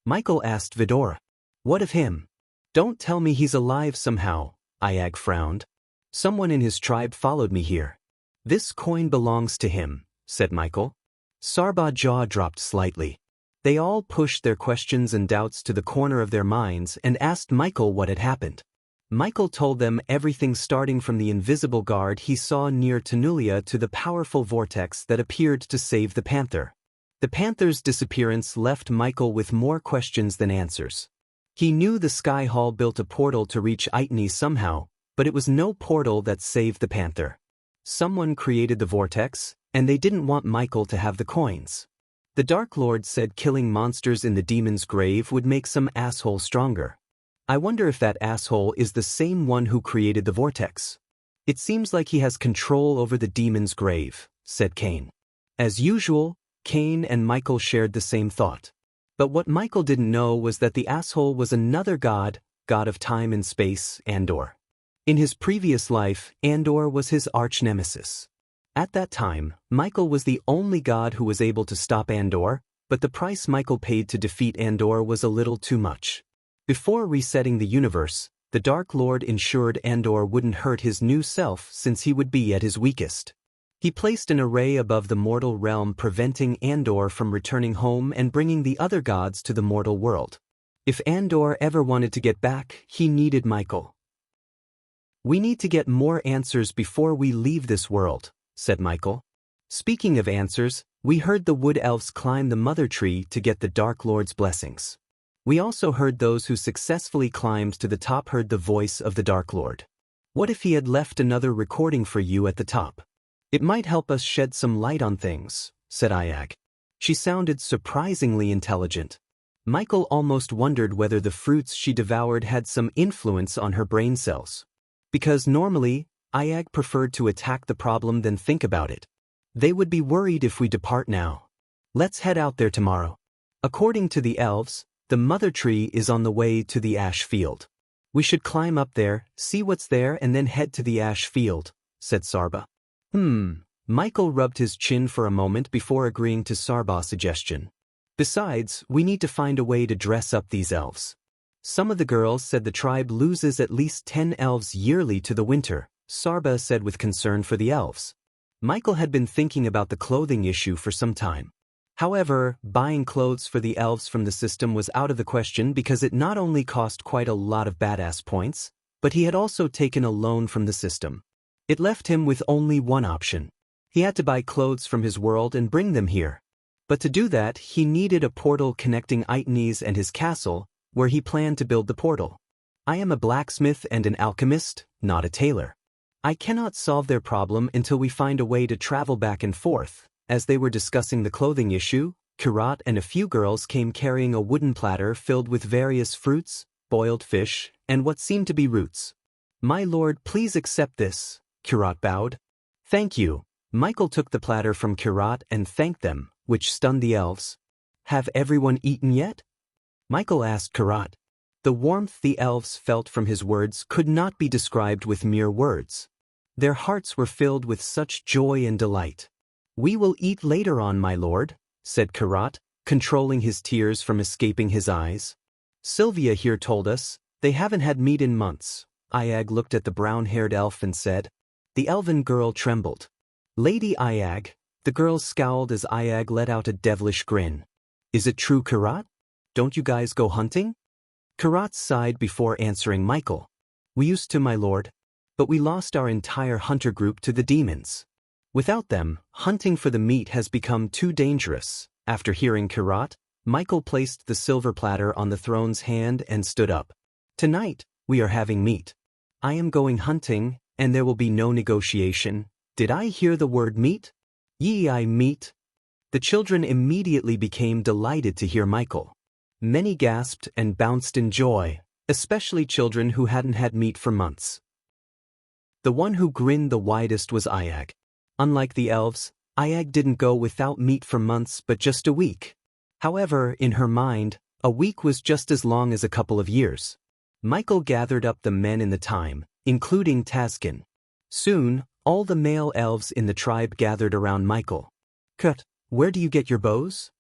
Speaker 1: Michael asked Vidora. "What of him?" "Don't tell me he's alive somehow," Ayag frowned. "Someone in his tribe followed me here." "This coin belongs to him," said Michael. Sarba's jaw dropped slightly. They all pushed their questions and doubts to the corner of their minds and asked Michael what had happened. Michael told them everything, starting from the invisible guard he saw near Tanulia to the powerful vortex that appeared to save the panther. The panther's disappearance left Michael with more questions than answers. He knew the Sky Hall built a portal to reach Itany somehow, but it was no portal that saved the panther. Someone created the vortex, and they didn't want Michael to have the coins. The Dark Lord said killing monsters in the demon's grave would make some asshole stronger. "I wonder if that asshole is the same one who created the vortex." "It seems like he has control over the demon's grave," said Cain. As usual, Cain and Michael shared the same thought. But what Michael didn't know was that the asshole was another god, god of time and space, Andor. In his previous life, Andor was his arch-nemesis. At that time, Michael was the only god who was able to stop Andor, but the price Michael paid to defeat Andor was a little too much. Before resetting the universe, the Dark Lord ensured Andor wouldn't hurt his new self since he would be at his weakest. He placed an array above the mortal realm, preventing Andor from returning home and bringing the other gods to the mortal world. If Andor ever wanted to get back, he needed Michael. "We need to get more answers before we leave this world," said Michael. "Speaking of answers, we heard the wood elves climb the mother tree to get the Dark Lord's blessings. We also heard those who successfully climbed to the top heard the voice of the Dark Lord. What if he had left another recording for you at the top? It might help us shed some light on things," said Ayag. She sounded surprisingly intelligent. Michael almost wondered whether the fruits she devoured had some influence on her brain cells. Because normally, Ayag preferred to attack the problem than think about it. "They would be worried if we depart now. Let's head out there tomorrow." According to the elves, the mother tree is on the way to the ash field. "We should climb up there, see what's there, and then head to the ash field," said Sarba. Michael rubbed his chin for a moment before agreeing to Sarba's suggestion. "Besides, we need to find a way to dress up these elves." Some of the girls said the tribe loses at least 10 elves yearly to the winter, Sarba said with concern for the elves. Michael had been thinking about the clothing issue for some time. However, buying clothes for the elves from the system was out of the question because it not only cost quite a lot of badass points, but he had also taken a loan from the system. It left him with only one option. He had to buy clothes from his world and bring them here. But to do that, he needed a portal connecting Itany's and his castle, where he planned to build the portal. "I am a blacksmith and an alchemist, not a tailor. I cannot solve their problem until we find a way to travel back and forth." As they were discussing the clothing issue, Kirat and a few girls came carrying a wooden platter filled with various fruits, boiled fish, and what seemed to be roots. "My lord, please accept this," Kirat bowed. "Thank you." Michael took the platter from Kirat and thanked them, which stunned the elves. "Have everyone eaten yet?" Michael asked Kirat. The warmth the elves felt from his words could not be described with mere words. Their hearts were filled with such joy and delight. "We will eat later on, my lord," said Kirat, controlling his tears from escaping his eyes. "Sylvia here told us they haven't had meat in months." Ayag looked at the brown-haired elf and said. The elven girl trembled. "Lady Ayag," the girl scowled as Ayag let out a devilish grin. "Is it true, Kirat? Don't you guys go hunting?" Kirat sighed before answering Michael. "We used to, my lord. but we lost our entire hunter group to the demons. Without them, hunting for the meat has become too dangerous. After hearing Kirat, Michael placed the silver platter on the throne's hand and stood up. Tonight, we are having meat. I am going hunting, and there will be no negotiation. Did I hear the word meat? Yee-I meat. The children immediately became delighted to hear Michael. Many gasped and bounced in joy, especially children who hadn't had meat for months. The one who grinned the widest was Ayag. Unlike the elves, Ayag didn't go without meat for months but just a week. However, in her mind, a week was just as long as a couple of years. Michael gathered up the men in the time, including Tazkin. Soon, all the male elves in the tribe gathered around Michael. "Cut, where do you get your bows?"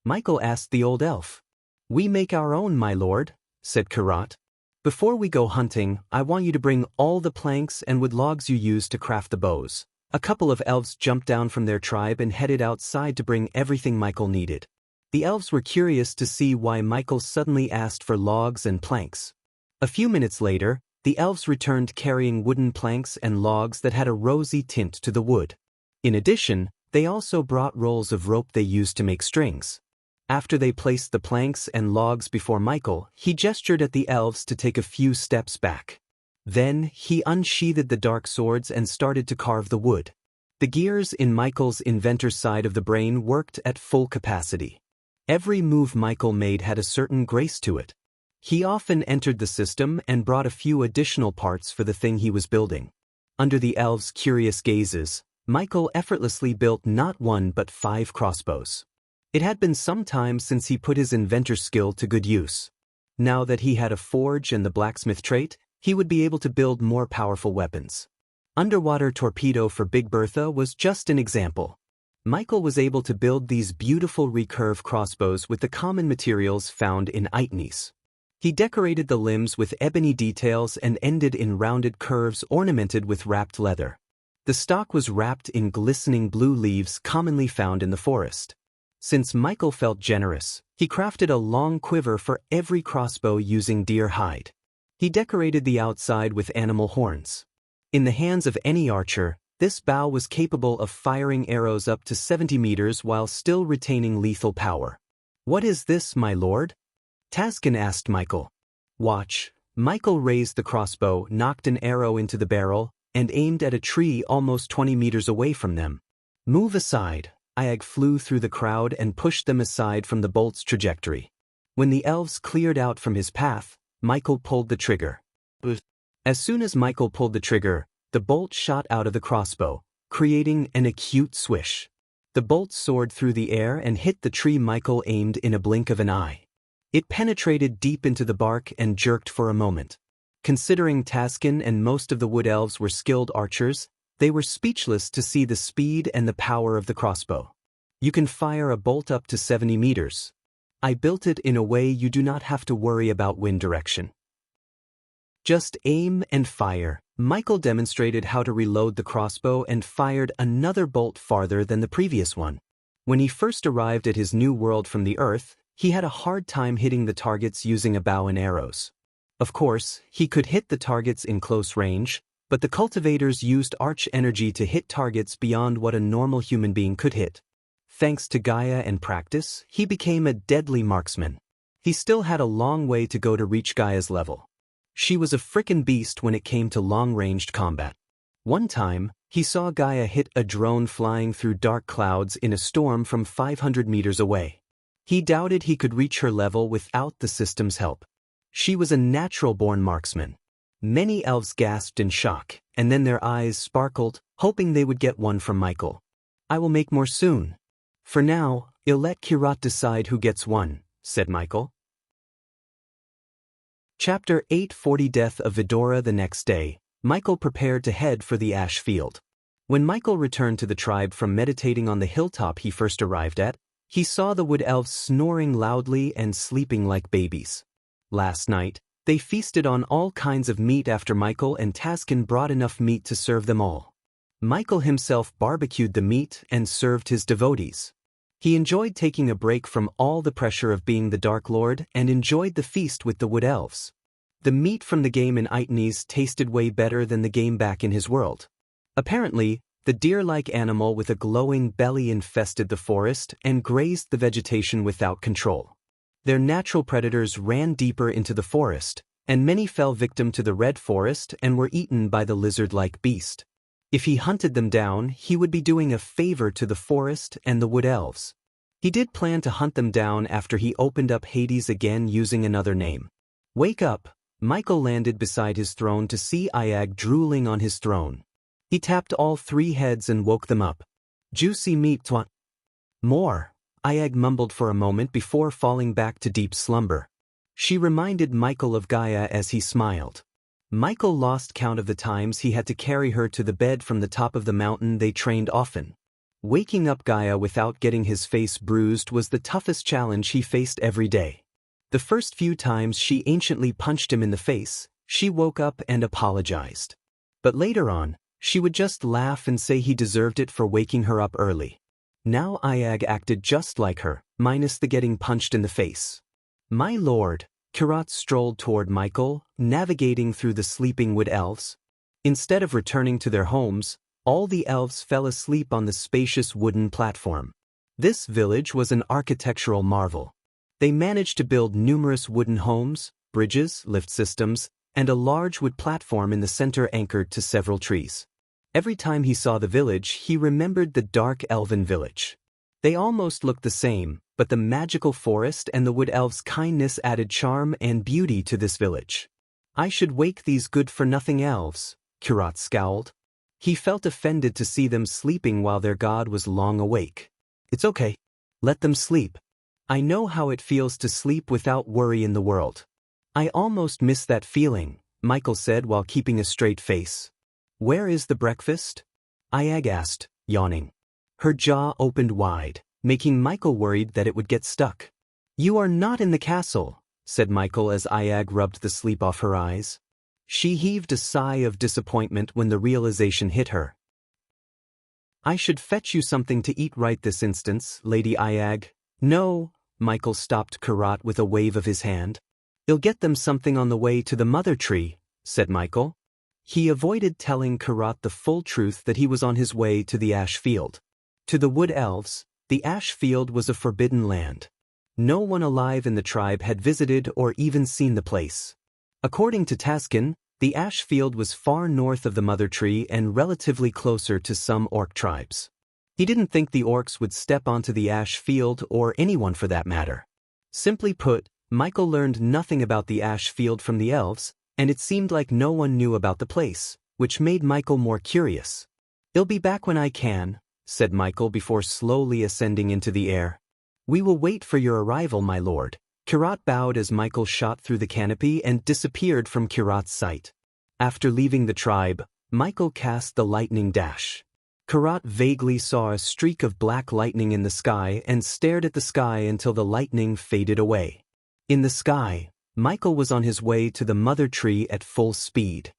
Speaker 1: Michael asked the old elf. "We make our own, my lord," said Kirat. "Before we go hunting, I want you to bring all the planks and wood logs you use to craft the bows." A couple of elves jumped down from their tribe and headed outside to bring everything Michael needed. The elves were curious to see why Michael suddenly asked for logs and planks. A few minutes later, the elves returned carrying wooden planks and logs that had a rosy tint to the wood. In addition, they also brought rolls of rope they used to make strings. After they placed the planks and logs before Michael, he gestured at the elves to take a few steps back. Then, he unsheathed the dark swords and started to carve the wood. The gears in Michael's inventor's side of the brain worked at full capacity. Every move Michael made had a certain grace to it. He often entered the system and brought a few additional parts for the thing he was building. Under the elves' curious gazes, Michael effortlessly built not one but 5 crossbows. It had been some time since he put his inventor's skill to good use. Now that he had a forge and the blacksmith trait, he would be able to build more powerful weapons. Underwater torpedo for Big Bertha was just an example. Michael was able to build these beautiful recurve crossbows with the common materials found in Itnes. He decorated the limbs with ebony details and ended in rounded curves ornamented with wrapped leather. The stock was wrapped in glistening blue leaves commonly found in the forest. Since Michael felt generous, he crafted a long quiver for every crossbow using deer hide. He decorated the outside with animal horns. In the hands of any archer, this bow was capable of firing arrows up to 70 meters while still retaining lethal power. "What is this, my lord?" Tazkin asked Michael. "Watch." Michael raised the crossbow, knocked an arrow into the barrel, and aimed at a tree almost 20 meters away from them. "Move aside." Ayag flew through the crowd and pushed them aside from the bolt's trajectory. When the elves cleared out from his path, Michael pulled the trigger. As soon as Michael pulled the trigger, the bolt shot out of the crossbow, creating an acute swish. The bolt soared through the air and hit the tree Michael aimed in a blink of an eye. It penetrated deep into the bark and jerked for a moment. Considering Tazkin and most of the wood elves were skilled archers, they were speechless to see the speed and the power of the crossbow. "You can fire a bolt up to 70 meters. I built it in a way you do not have to worry about wind direction. Just aim and fire." Michael demonstrated how to reload the crossbow and fired another bolt farther than the previous one. When he first arrived at his new world from the Earth, he had a hard time hitting the targets using a bow and arrows. Of course, he could hit the targets in close range, but the cultivators used arch energy to hit targets beyond what a normal human being could hit. Thanks to Gaia and practice, he became a deadly marksman. He still had a long way to go to reach Gaia's level. She was a frickin' beast when it came to long-ranged combat. One time, he saw Gaia hit a drone flying through dark clouds in a storm from 500 meters away. He doubted he could reach her level without the system's help. She was a natural-born marksman. Many elves gasped in shock, and then their eyes sparkled, hoping they would get one from Michael. "I will make more soon. For now, I'll let Kirat decide who gets one," said Michael. Chapter 840 Death of Vidora. The next day, Michael prepared to head for the ash field. When Michael returned to the tribe from meditating on the hilltop he first arrived at, he saw the wood elves snoring loudly and sleeping like babies. Last night, they feasted on all kinds of meat after Michael and Tazkin brought enough meat to serve them all. Michael himself barbecued the meat and served his devotees. He enjoyed taking a break from all the pressure of being the Dark Lord and enjoyed the feast with the wood elves. The meat from the game in Itnes tasted way better than the game back in his world. Apparently, the deer-like animal with a glowing belly infested the forest and grazed the vegetation without control. Their natural predators ran deeper into the forest, and many fell victim to the red forest and were eaten by the lizard-like beast. If he hunted them down, he would be doing a favor to the forest and the wood elves. He did plan to hunt them down after he opened up Hades again using another name. Wake up! Michael landed beside his throne to see Iag drooling on his throne. He tapped all 3 heads and woke them up. Juicy meat twat. More, Iag mumbled for a moment before falling back to deep slumber. She reminded Michael of Gaia as he smiled. Michael lost count of the times he had to carry her to the bed from the top of the mountain they trained often. Waking up Gaia without getting his face bruised was the toughest challenge he faced every day. The first few times she anciently punched him in the face, she woke up and apologized. But later on, she would just laugh and say he deserved it for waking her up early. Now Iag acted just like her, minus the getting punched in the face. My lord, Kirat strolled toward Michael, navigating through the sleeping wood elves. Instead of returning to their homes, all the elves fell asleep on the spacious wooden platform. This village was an architectural marvel. They managed to build numerous wooden homes, bridges, lift systems, and a large wood platform in the center anchored to several trees. Every time he saw the village, he remembered the dark elven village. They almost looked the same, but the magical forest and the wood elves' kindness added charm and beauty to this village. I should wake these good-for-nothing elves, Kirat scowled. He felt offended to see them sleeping while their god was long awake. It's okay. Let them sleep. I know how it feels to sleep without worry in the world. I almost miss that feeling, Michael said while keeping a straight face. Where is the breakfast? Iag asked, yawning. Her jaw opened wide, making Michael worried that it would get stuck. You are not in the castle, said Michael as Iag rubbed the sleep off her eyes. She heaved a sigh of disappointment when the realization hit her. I should fetch you something to eat right this instant, Lady Iag. No, Michael stopped Kirat with a wave of his hand. You'll get them something on the way to the mother tree, said Michael. He avoided telling Kirat the full truth that he was on his way to the ash field. To the wood elves, the ash field was a forbidden land. No one alive in the tribe had visited or even seen the place. According to Taskin, the ash field was far north of the mother tree and relatively closer to some orc tribes. He didn't think the orcs would step onto the ash field or anyone for that matter. Simply put, Michael learned nothing about the ash field from the elves, and it seemed like no one knew about the place, which made Michael more curious. I'll be back when I can, said Michael before slowly ascending into the air. We will wait for your arrival, my lord. Kirat bowed as Michael shot through the canopy and disappeared from Kirat's sight. After leaving the tribe, Michael cast the lightning dash. Kirat vaguely saw a streak of black lightning in the sky and stared at the sky until the lightning faded away. In the sky, Michael was on his way to the mother tree at full speed.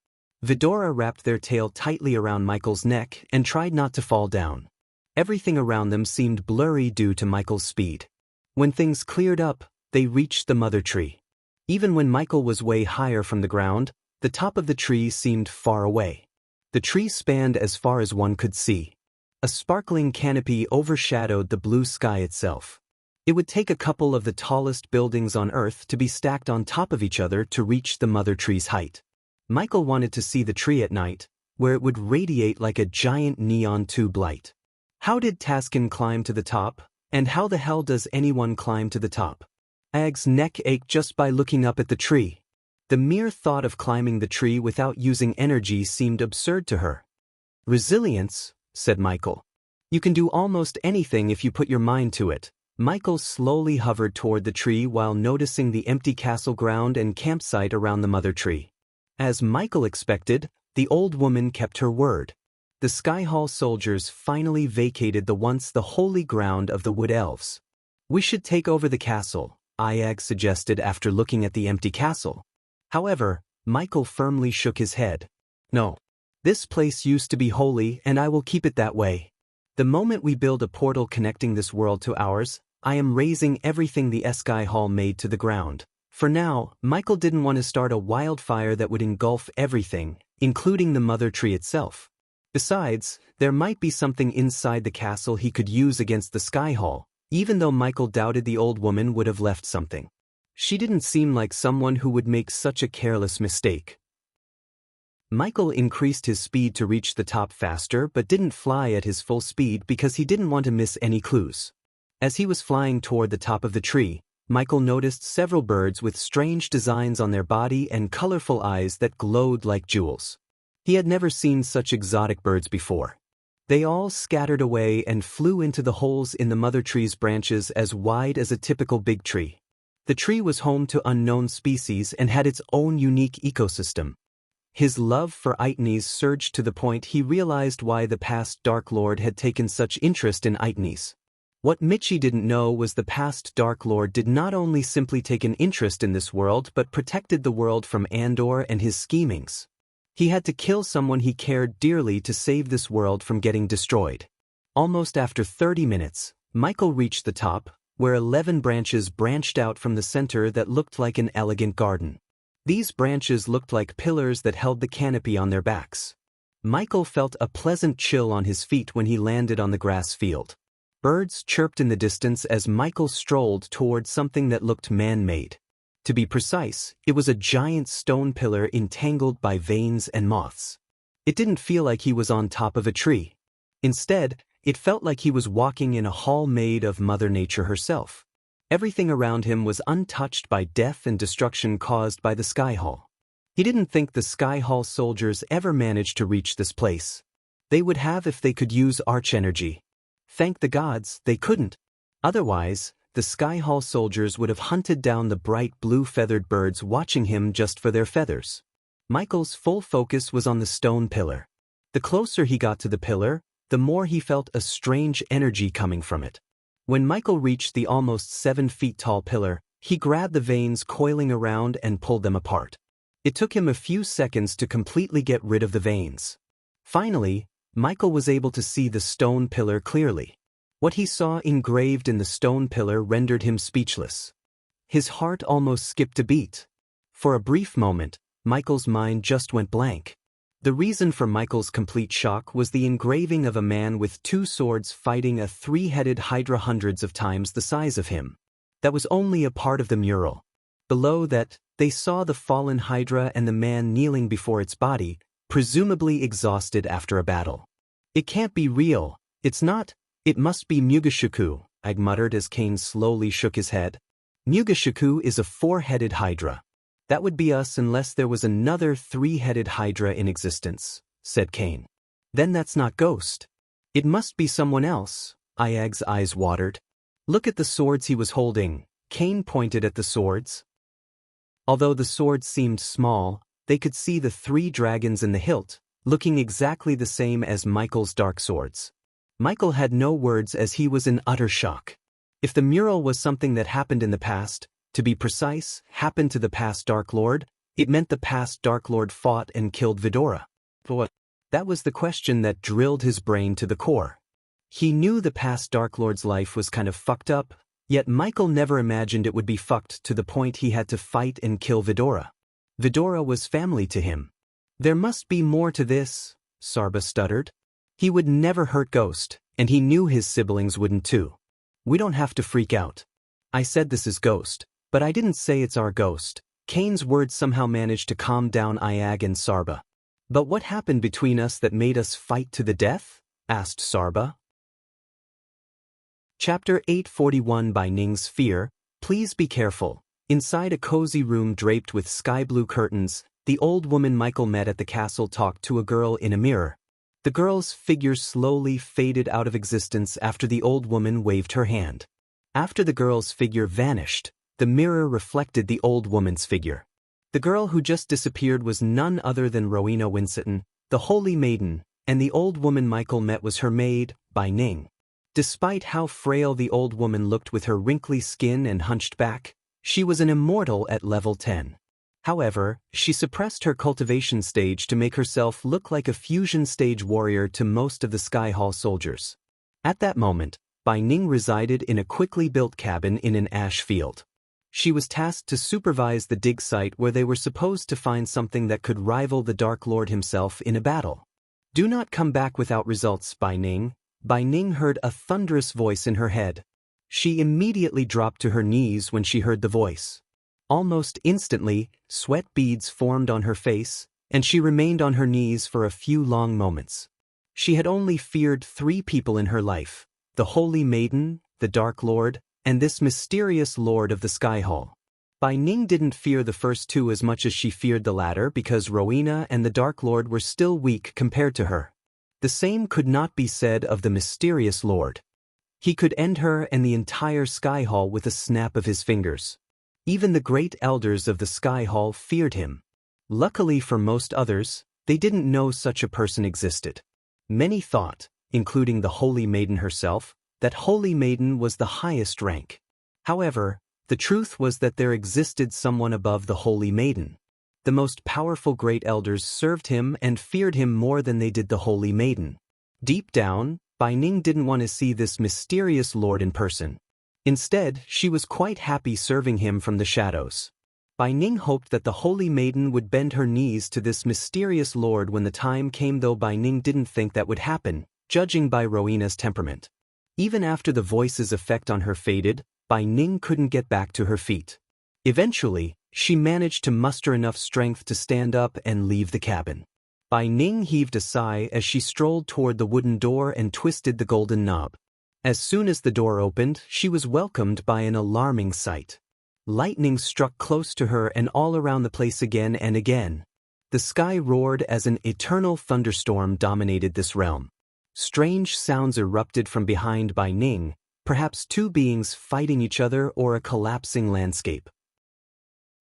Speaker 1: Vidora wrapped their tail tightly around Michael's neck and tried not to fall down. Everything around them seemed blurry due to Michael's speed. When things cleared up, they reached the mother tree. Even when Michael was way higher from the ground, the top of the tree seemed far away. The tree spanned as far as one could see. A sparkling canopy overshadowed the blue sky itself. It would take a couple of the tallest buildings on Earth to be stacked on top of each other to reach the mother tree's height. Michael wanted to see the tree at night, where it would radiate like a giant neon tube light. How did Taskin climb to the top, and how the hell does anyone climb to the top? Ag's neck ached just by looking up at the tree. The mere thought of climbing the tree without using energy seemed absurd to her. Resilience, said Michael. You can do almost anything if you put your mind to it. Michael slowly hovered toward the tree while noticing the empty castle ground and campsite around the mother tree. As Michael expected, the old woman kept her word. The Skyhall soldiers finally vacated the once the holy ground of the wood elves. We should take over the castle, Iag suggested after looking at the empty castle. However, Michael firmly shook his head. No. This place used to be holy and I will keep it that way. The moment we build a portal connecting this world to ours, I am razing everything the Skyhall made to the ground. For now, Michael didn't want to start a wildfire that would engulf everything, including the mother tree itself. Besides, there might be something inside the castle he could use against the Sky Hall, even though Michael doubted the old woman would have left something. She didn't seem like someone who would make such a careless mistake. Michael increased his speed to reach the top faster but didn't fly at his full speed because he didn't want to miss any clues. As he was flying toward the top of the tree, Michael noticed several birds with strange designs on their body and colorful eyes that glowed like jewels. He had never seen such exotic birds before. They all scattered away and flew into the holes in the mother tree's branches as wide as a typical big tree. The tree was home to unknown species and had its own unique ecosystem. His love for Aitnes surged to the point he realized why the past Dark Lord had taken such interest in Aitnes. What Michi didn't know was the past Dark Lord did not only simply take an interest in this world but protected the world from Andor and his schemings. He had to kill someone he cared dearly to save this world from getting destroyed. Almost after 30 minutes, Michael reached the top, where 11 branches branched out from the center that looked like an elegant garden. These branches looked like pillars that held the canopy on their backs. Michael felt a pleasant chill on his feet when he landed on the grass field. Birds chirped in the distance as Michael strolled toward something that looked man-made. To be precise, it was a giant stone pillar entangled by veins and moths. It didn't feel like he was on top of a tree. Instead, it felt like he was walking in a hall made of Mother Nature herself. Everything around him was untouched by death and destruction caused by the Sky Hall. He didn't think the Sky Hall soldiers ever managed to reach this place. They would have if they could use arch-energy. Thank the gods, they couldn't. Otherwise, the Sky Hall soldiers would have hunted down the bright blue-feathered birds watching him just for their feathers. Michael's full focus was on the stone pillar. The closer he got to the pillar, the more he felt a strange energy coming from it. When Michael reached the almost 7 feet tall pillar, he grabbed the veins coiling around and pulled them apart. It took him a few seconds to completely get rid of the veins. Finally, Michael was able to see the stone pillar clearly. What he saw engraved in the stone pillar rendered him speechless. His heart almost skipped a beat. For a brief moment, Michael's mind just went blank. The reason for Michael's complete shock was the engraving of a man with 2 swords fighting a 3-headed hydra hundreds of times the size of him. That was only a part of the mural. Below that, they saw the fallen hydra and the man kneeling before its body, presumably exhausted after a battle. It can't be real. It's not. It must be Mugashiku, Ag muttered as Kane slowly shook his head. Mugashiku is a 4-headed hydra. That would be us unless there was another 3-headed hydra in existence, said Kane. Then that's not Ghost. It must be someone else. Iag's eyes watered. Look at the swords he was holding. Kane pointed at the swords. Although the swords seemed small, they could see the 3 dragons in the hilt, looking exactly the same as Michael's dark swords. Michael had no words as he was in utter shock. If the mural was something that happened in the past, to be precise, happened to the past Dark Lord, it meant the past Dark Lord fought and killed Vidora. But what? That was the question that drilled his brain to the core. He knew the past Dark Lord's life was kind of fucked up, yet Michael never imagined it would be fucked to the point he had to fight and kill Vidora. Vidora was family to him. There must be more to this, Sarba stuttered. He would never hurt Ghost, and he knew his siblings wouldn't too. We don't have to freak out. I said this is Ghost, but I didn't say it's our Ghost. Kane's words somehow managed to calm down Iag and Sarba. But what happened between us that made us fight to the death? Asked Sarba. Chapter 841 by Ning's Fear. Please be careful. Inside a cozy room draped with sky-blue curtains, the old woman Michael met at the castle talked to a girl in a mirror. The girl's figure slowly faded out of existence after the old woman waved her hand. After the girl's figure vanished, the mirror reflected the old woman's figure. The girl who just disappeared was none other than Rowena Winston, the Holy Maiden, and the old woman Michael met was her maid, Bai Ning. Despite how frail the old woman looked with her wrinkly skin and hunched back, she was an immortal at level 10. However, she suppressed her cultivation stage to make herself look like a fusion stage warrior to most of the Sky Hall soldiers. At that moment, Bai Ning resided in a quickly built cabin in an ash field. She was tasked to supervise the dig site where they were supposed to find something that could rival the Dark Lord himself in a battle. "Do not come back without results, Bai Ning." Bai Ning heard a thunderous voice in her head. She immediately dropped to her knees when she heard the voice. Almost instantly, sweat beads formed on her face, and she remained on her knees for a few long moments. She had only feared 3 people in her life: the Holy Maiden, the Dark Lord, and this mysterious Lord of the Sky Hall. Bai Ning didn't fear the first 2 as much as she feared the latter because Rowena and the Dark Lord were still weak compared to her. The same could not be said of the mysterious Lord. He could end her and the entire Sky Hall with a snap of his fingers. Even the great elders of the Sky Hall feared him. Luckily for most others, they didn't know such a person existed. Many thought, including the Holy Maiden herself, that Holy Maiden was the highest rank. However, the truth was that there existed someone above the Holy Maiden. The most powerful great elders served him and feared him more than they did the Holy Maiden. Deep down, Bai Ning didn't want to see this mysterious lord in person. Instead, she was quite happy serving him from the shadows. Bai Ning hoped that the Holy Maiden would bend her knees to this mysterious lord when the time came, though Bai Ning didn't think that would happen, judging by Rowena's temperament. Even after the voice's effect on her faded, Bai Ning couldn't get back to her feet. Eventually, she managed to muster enough strength to stand up and leave the cabin. Bai Ning heaved a sigh as she strolled toward the wooden door and twisted the golden knob. As soon as the door opened, she was welcomed by an alarming sight. Lightning struck close to her and all around the place again and again. The sky roared as an eternal thunderstorm dominated this realm. Strange sounds erupted from behind Bai Ning, perhaps 2 beings fighting each other or a collapsing landscape.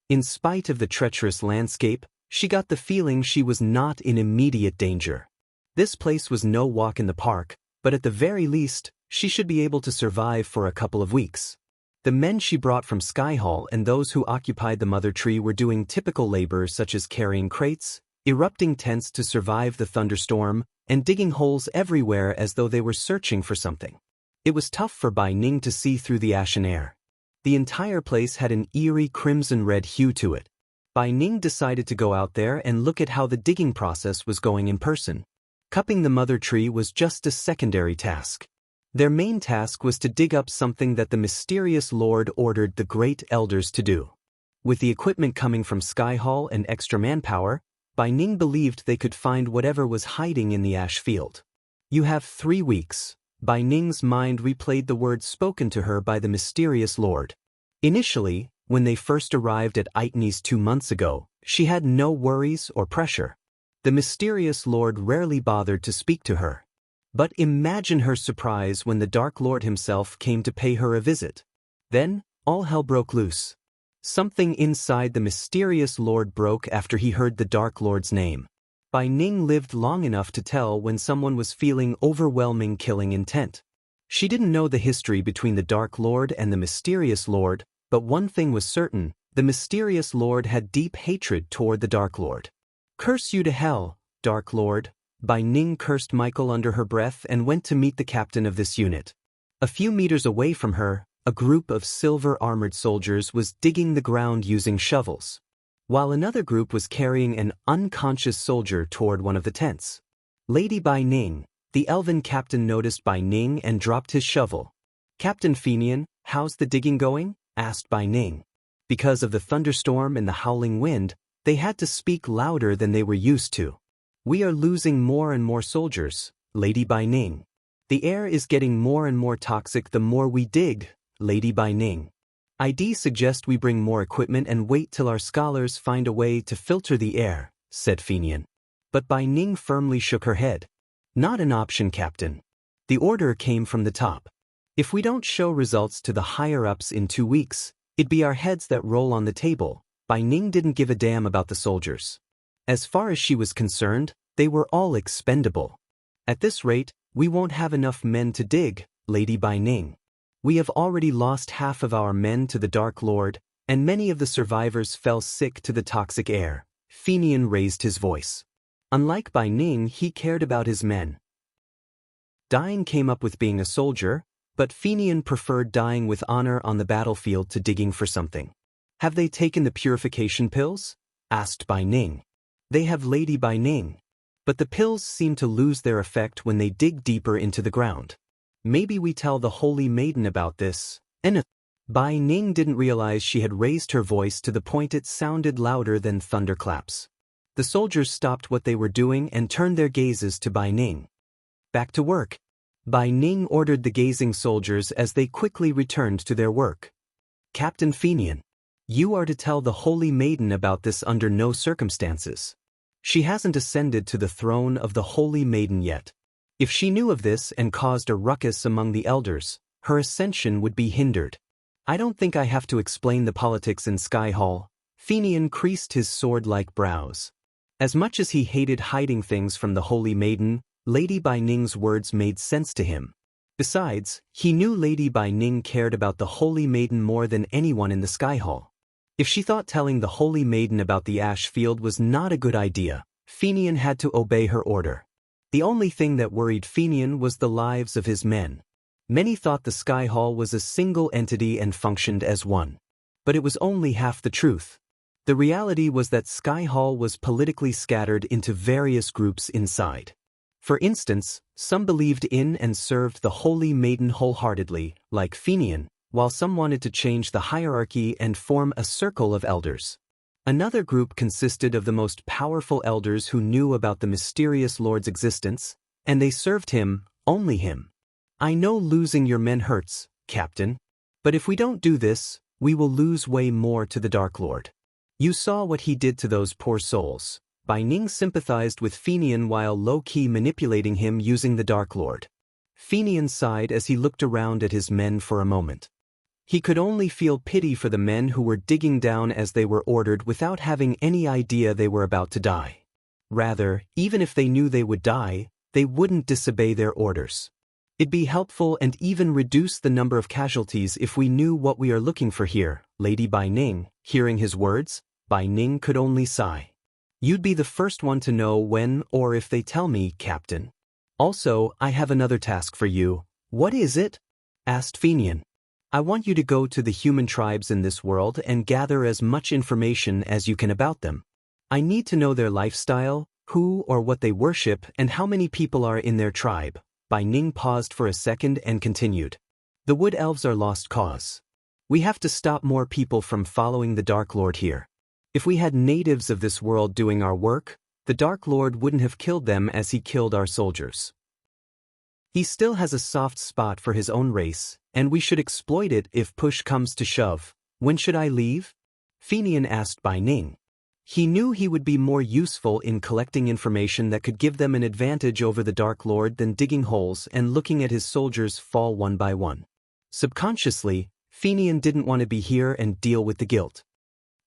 Speaker 1: In spite of the treacherous landscape, she got the feeling she was not in immediate danger. This place was no walk in the park, but at the very least, she should be able to survive for a couple of weeks. The men she brought from Sky Hall and those who occupied the mother tree were doing typical labor such as carrying crates, erupting tents to survive the thunderstorm, and digging holes everywhere as though they were searching for something. It was tough for Bai Ning to see through the ashen air. The entire place had an eerie crimson-red hue to it. Bai Ning decided to go out there and look at how the digging process was going in person. Cupping the mother tree was just a secondary task. Their main task was to dig up something that the mysterious Lord ordered the great elders to do. With the equipment coming from Sky Hall and extra manpower, Bai Ning believed they could find whatever was hiding in the ash field. "You have 3 weeks." Bai Ning's mind replayed the words spoken to her by the mysterious Lord. Initially, when they first arrived at Itnes 2 months ago, she had no worries or pressure. The mysterious Lord rarely bothered to speak to her. But imagine her surprise when the Dark Lord himself came to pay her a visit. Then, all hell broke loose. Something inside the mysterious Lord broke after he heard the Dark Lord's name. Bai Ning lived long enough to tell when someone was feeling overwhelming killing intent. She didn't know the history between the Dark Lord and the mysterious Lord, but one thing was certain: the mysterious Lord had deep hatred toward the Dark Lord. "Curse you to hell, Dark Lord." Bai Ning cursed Michael under her breath and went to meet the captain of this unit. A few meters away from her, a group of silver-armored soldiers was digging the ground using shovels, while another group was carrying an unconscious soldier toward one of the tents. Lady Bai Ning, the elven captain, noticed Bai Ning and dropped his shovel. "Captain Fenian, how's the digging going?" asked Bai Ning. Because of the thunderstorm and the howling wind, they had to speak louder than they were used to. "We are losing more and more soldiers, Lady Bai Ning. The air is getting more and more toxic the more we dig, Lady Bai Ning. I'd suggest we bring more equipment and wait till our scholars find a way to filter the air," said Fenian. But Bai Ning firmly shook her head. "Not an option, Captain. The order came from the top. If we don't show results to the higher-ups in 2 weeks, it'd be our heads that roll on the table." Bai Ning didn't give a damn about the soldiers. As far as she was concerned, they were all expendable. "At this rate, we won't have enough men to dig, Lady Bai Ning. We have already lost half of our men to the Dark Lord, and many of the survivors fell sick to the toxic air." Fenian raised his voice. Unlike Bai Ning, he cared about his men. Dying came up with being a soldier, but Fenian preferred dying with honor on the battlefield to digging for something. Have they taken the purification pills? Asked Bai Ning. They have, Lady Bai Ning. But the pills seem to lose their effect when they dig deeper into the ground. Maybe we tell the Holy Maiden about this, and Bai Ning didn't realize she had raised her voice to the point it sounded louder than thunderclaps. The soldiers stopped what they were doing and turned their gazes to Bai Ning. Back to work. Bai Ning ordered the gazing soldiers as they quickly returned to their work. Captain Fenian, you are to tell the Holy Maiden about this under no circumstances. She hasn't ascended to the throne of the Holy Maiden yet. If she knew of this and caused a ruckus among the elders, her ascension would be hindered. I don't think I have to explain the politics in Sky Hall. Fenian creased his sword-like brows. As much as he hated hiding things from the Holy Maiden, Lady Bai Ning's words made sense to him. Besides, he knew Lady Bai Ning cared about the Holy Maiden more than anyone in the Sky Hall. If she thought telling the Holy Maiden about the ash field was not a good idea, Fenian had to obey her order. The only thing that worried Fenian was the lives of his men. Many thought the Sky Hall was a single entity and functioned as one. But it was only half the truth. The reality was that Sky Hall was politically scattered into various groups inside. For instance, some believed in and served the Holy Maiden wholeheartedly, like Fenian, while some wanted to change the hierarchy and form a circle of elders. Another group consisted of the most powerful elders who knew about the mysterious Lord's existence, and they served him, only him. I know losing your men hurts, Captain. But if we don't do this, we will lose way more to the Dark Lord. You saw what he did to those poor souls. Bai Ning sympathized with Fenian while low-key manipulating him using the Dark Lord. Fenian sighed as he looked around at his men for a moment. He could only feel pity for the men who were digging down as they were ordered without having any idea they were about to die. Rather, even if they knew they would die, they wouldn't disobey their orders. It'd be helpful and even reduce the number of casualties if we knew what we are looking for here, Lady Bai Ning. Hearing his words, Bai Ning could only sigh. You'd be the first one to know when or if they tell me, Captain. Also, I have another task for you. What is it? Asked Fenian. I want you to go to the human tribes in this world and gather as much information as you can about them. I need to know their lifestyle, who or what they worship, and how many people are in their tribe. Bai Ning paused for a second and continued. The Wood Elves are lost cause. We have to stop more people from following the Dark Lord here. If we had natives of this world doing our work, the Dark Lord wouldn't have killed them as he killed our soldiers. He still has a soft spot for his own race, and we should exploit it if push comes to shove. When should I leave? Fenian asked Bai Ning. He knew he would be more useful in collecting information that could give them an advantage over the Dark Lord than digging holes and looking at his soldiers fall one by one. Subconsciously, Fenian didn't want to be here and deal with the guilt.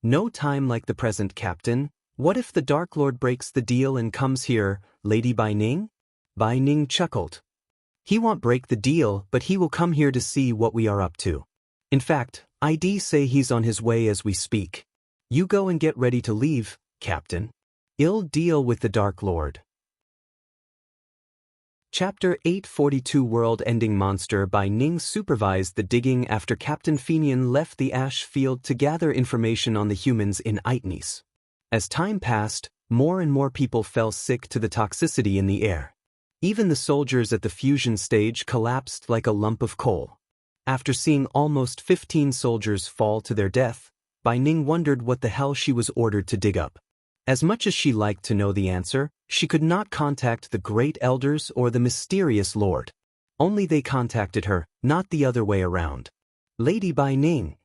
Speaker 1: No time like the present, Captain. What if the Dark Lord breaks the deal and comes here, Lady Bai Ning? Bai Ning chuckled. He won't break the deal, but he will come here to see what we are up to. In fact, I'd say he's on his way as we speak. You go and get ready to leave, Captain. Ill deal with the Dark Lord. Chapter 842 World-Ending Monster. Bai Ning supervised the digging after Captain Fenian left the ash field to gather information on the humans in Itnis. As time passed, more and more people fell sick to the toxicity in the air. Even the soldiers at the fusion stage collapsed like a lump of coal. After seeing almost 15 soldiers fall to their death, Bai Ning wondered what the hell she was ordered to dig up. As much as she liked to know the answer, she could not contact the great elders or the mysterious lord. Only they contacted her, not the other way around. Lady Bai Ning.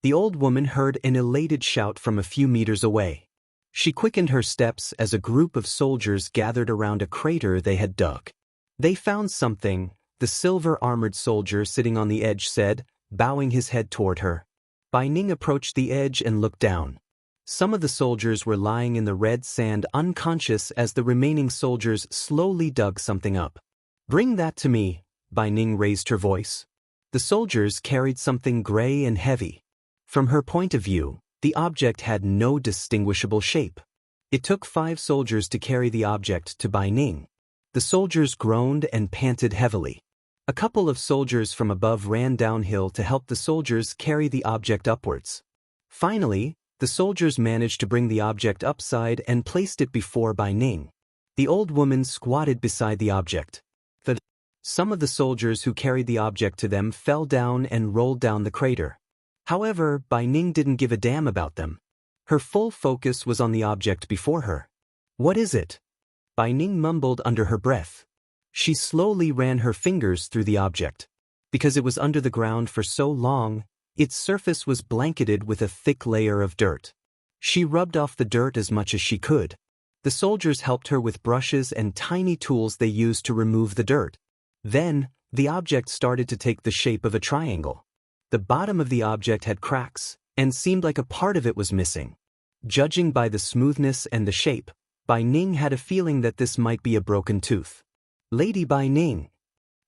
Speaker 1: The old woman heard an elated shout from a few meters away. She quickened her steps as a group of soldiers gathered around a crater they had dug. They found something, the silver-armored soldier sitting on the edge said, bowing his head toward her. Bai Ning approached the edge and looked down. Some of the soldiers were lying in the red sand unconscious as the remaining soldiers slowly dug something up. Bring that to me, Bai Ning raised her voice. The soldiers carried something gray and heavy. From her point of view, the object had no distinguishable shape. It took 5 soldiers to carry the object to Bai Ning. The soldiers groaned and panted heavily. A couple of soldiers from above ran downhill to help the soldiers carry the object upwards. Finally, the soldiers managed to bring the object upside and placed it before Bai Ning. The old woman squatted beside the object. Some of the soldiers who carried the object to them fell down and rolled down the crater. However, Bai Ning didn't give a damn about them. Her full focus was on the object before her. "What is it?" Bai Ning mumbled under her breath. She slowly ran her fingers through the object. Because it was under the ground for so long, its surface was blanketed with a thick layer of dirt. She rubbed off the dirt as much as she could. The soldiers helped her with brushes and tiny tools they used to remove the dirt. Then, the object started to take the shape of a triangle. The bottom of the object had cracks, and seemed like a part of it was missing. Judging by the smoothness and the shape, Bai Ning had a feeling that this might be a broken tooth. "Lady Bai Ning."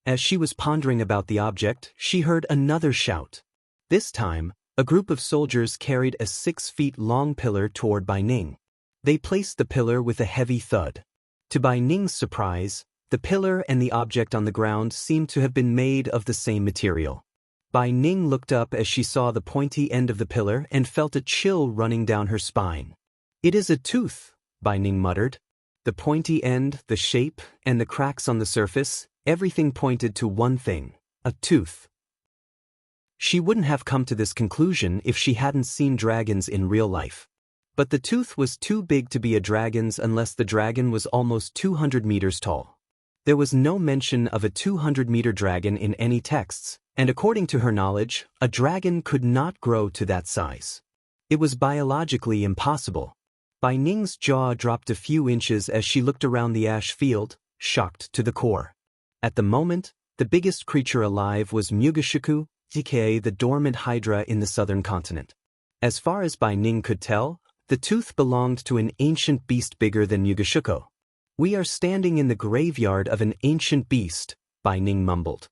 Speaker 1: As she was pondering about the object, she heard another shout. This time, a group of soldiers carried a 6-feet-long pillar toward Bai Ning. They placed the pillar with a heavy thud. To Bai Ning's surprise, the pillar and the object on the ground seemed to have been made of the same material. Bai Ning looked up as she saw the pointy end of the pillar and felt a chill running down her spine. "It is a tooth," Bai Ning muttered. The pointy end, the shape, and the cracks on the surface, everything pointed to one thing: a tooth. She wouldn't have come to this conclusion if she hadn't seen dragons in real life. But the tooth was too big to be a dragon's unless the dragon was almost 200 meters tall. There was no mention of a 200-meter dragon in any texts, and according to her knowledge, a dragon could not grow to that size. It was biologically impossible. Bai Ning's jaw dropped a few inches as she looked around the ash field, shocked to the core. At the moment, the biggest creature alive was Mugashiku, aka the dormant hydra in the southern continent. As far as Bai Ning could tell, the tooth belonged to an ancient beast bigger than Mugashiku. "We are standing in the graveyard of an ancient beast," Bai Ning mumbled.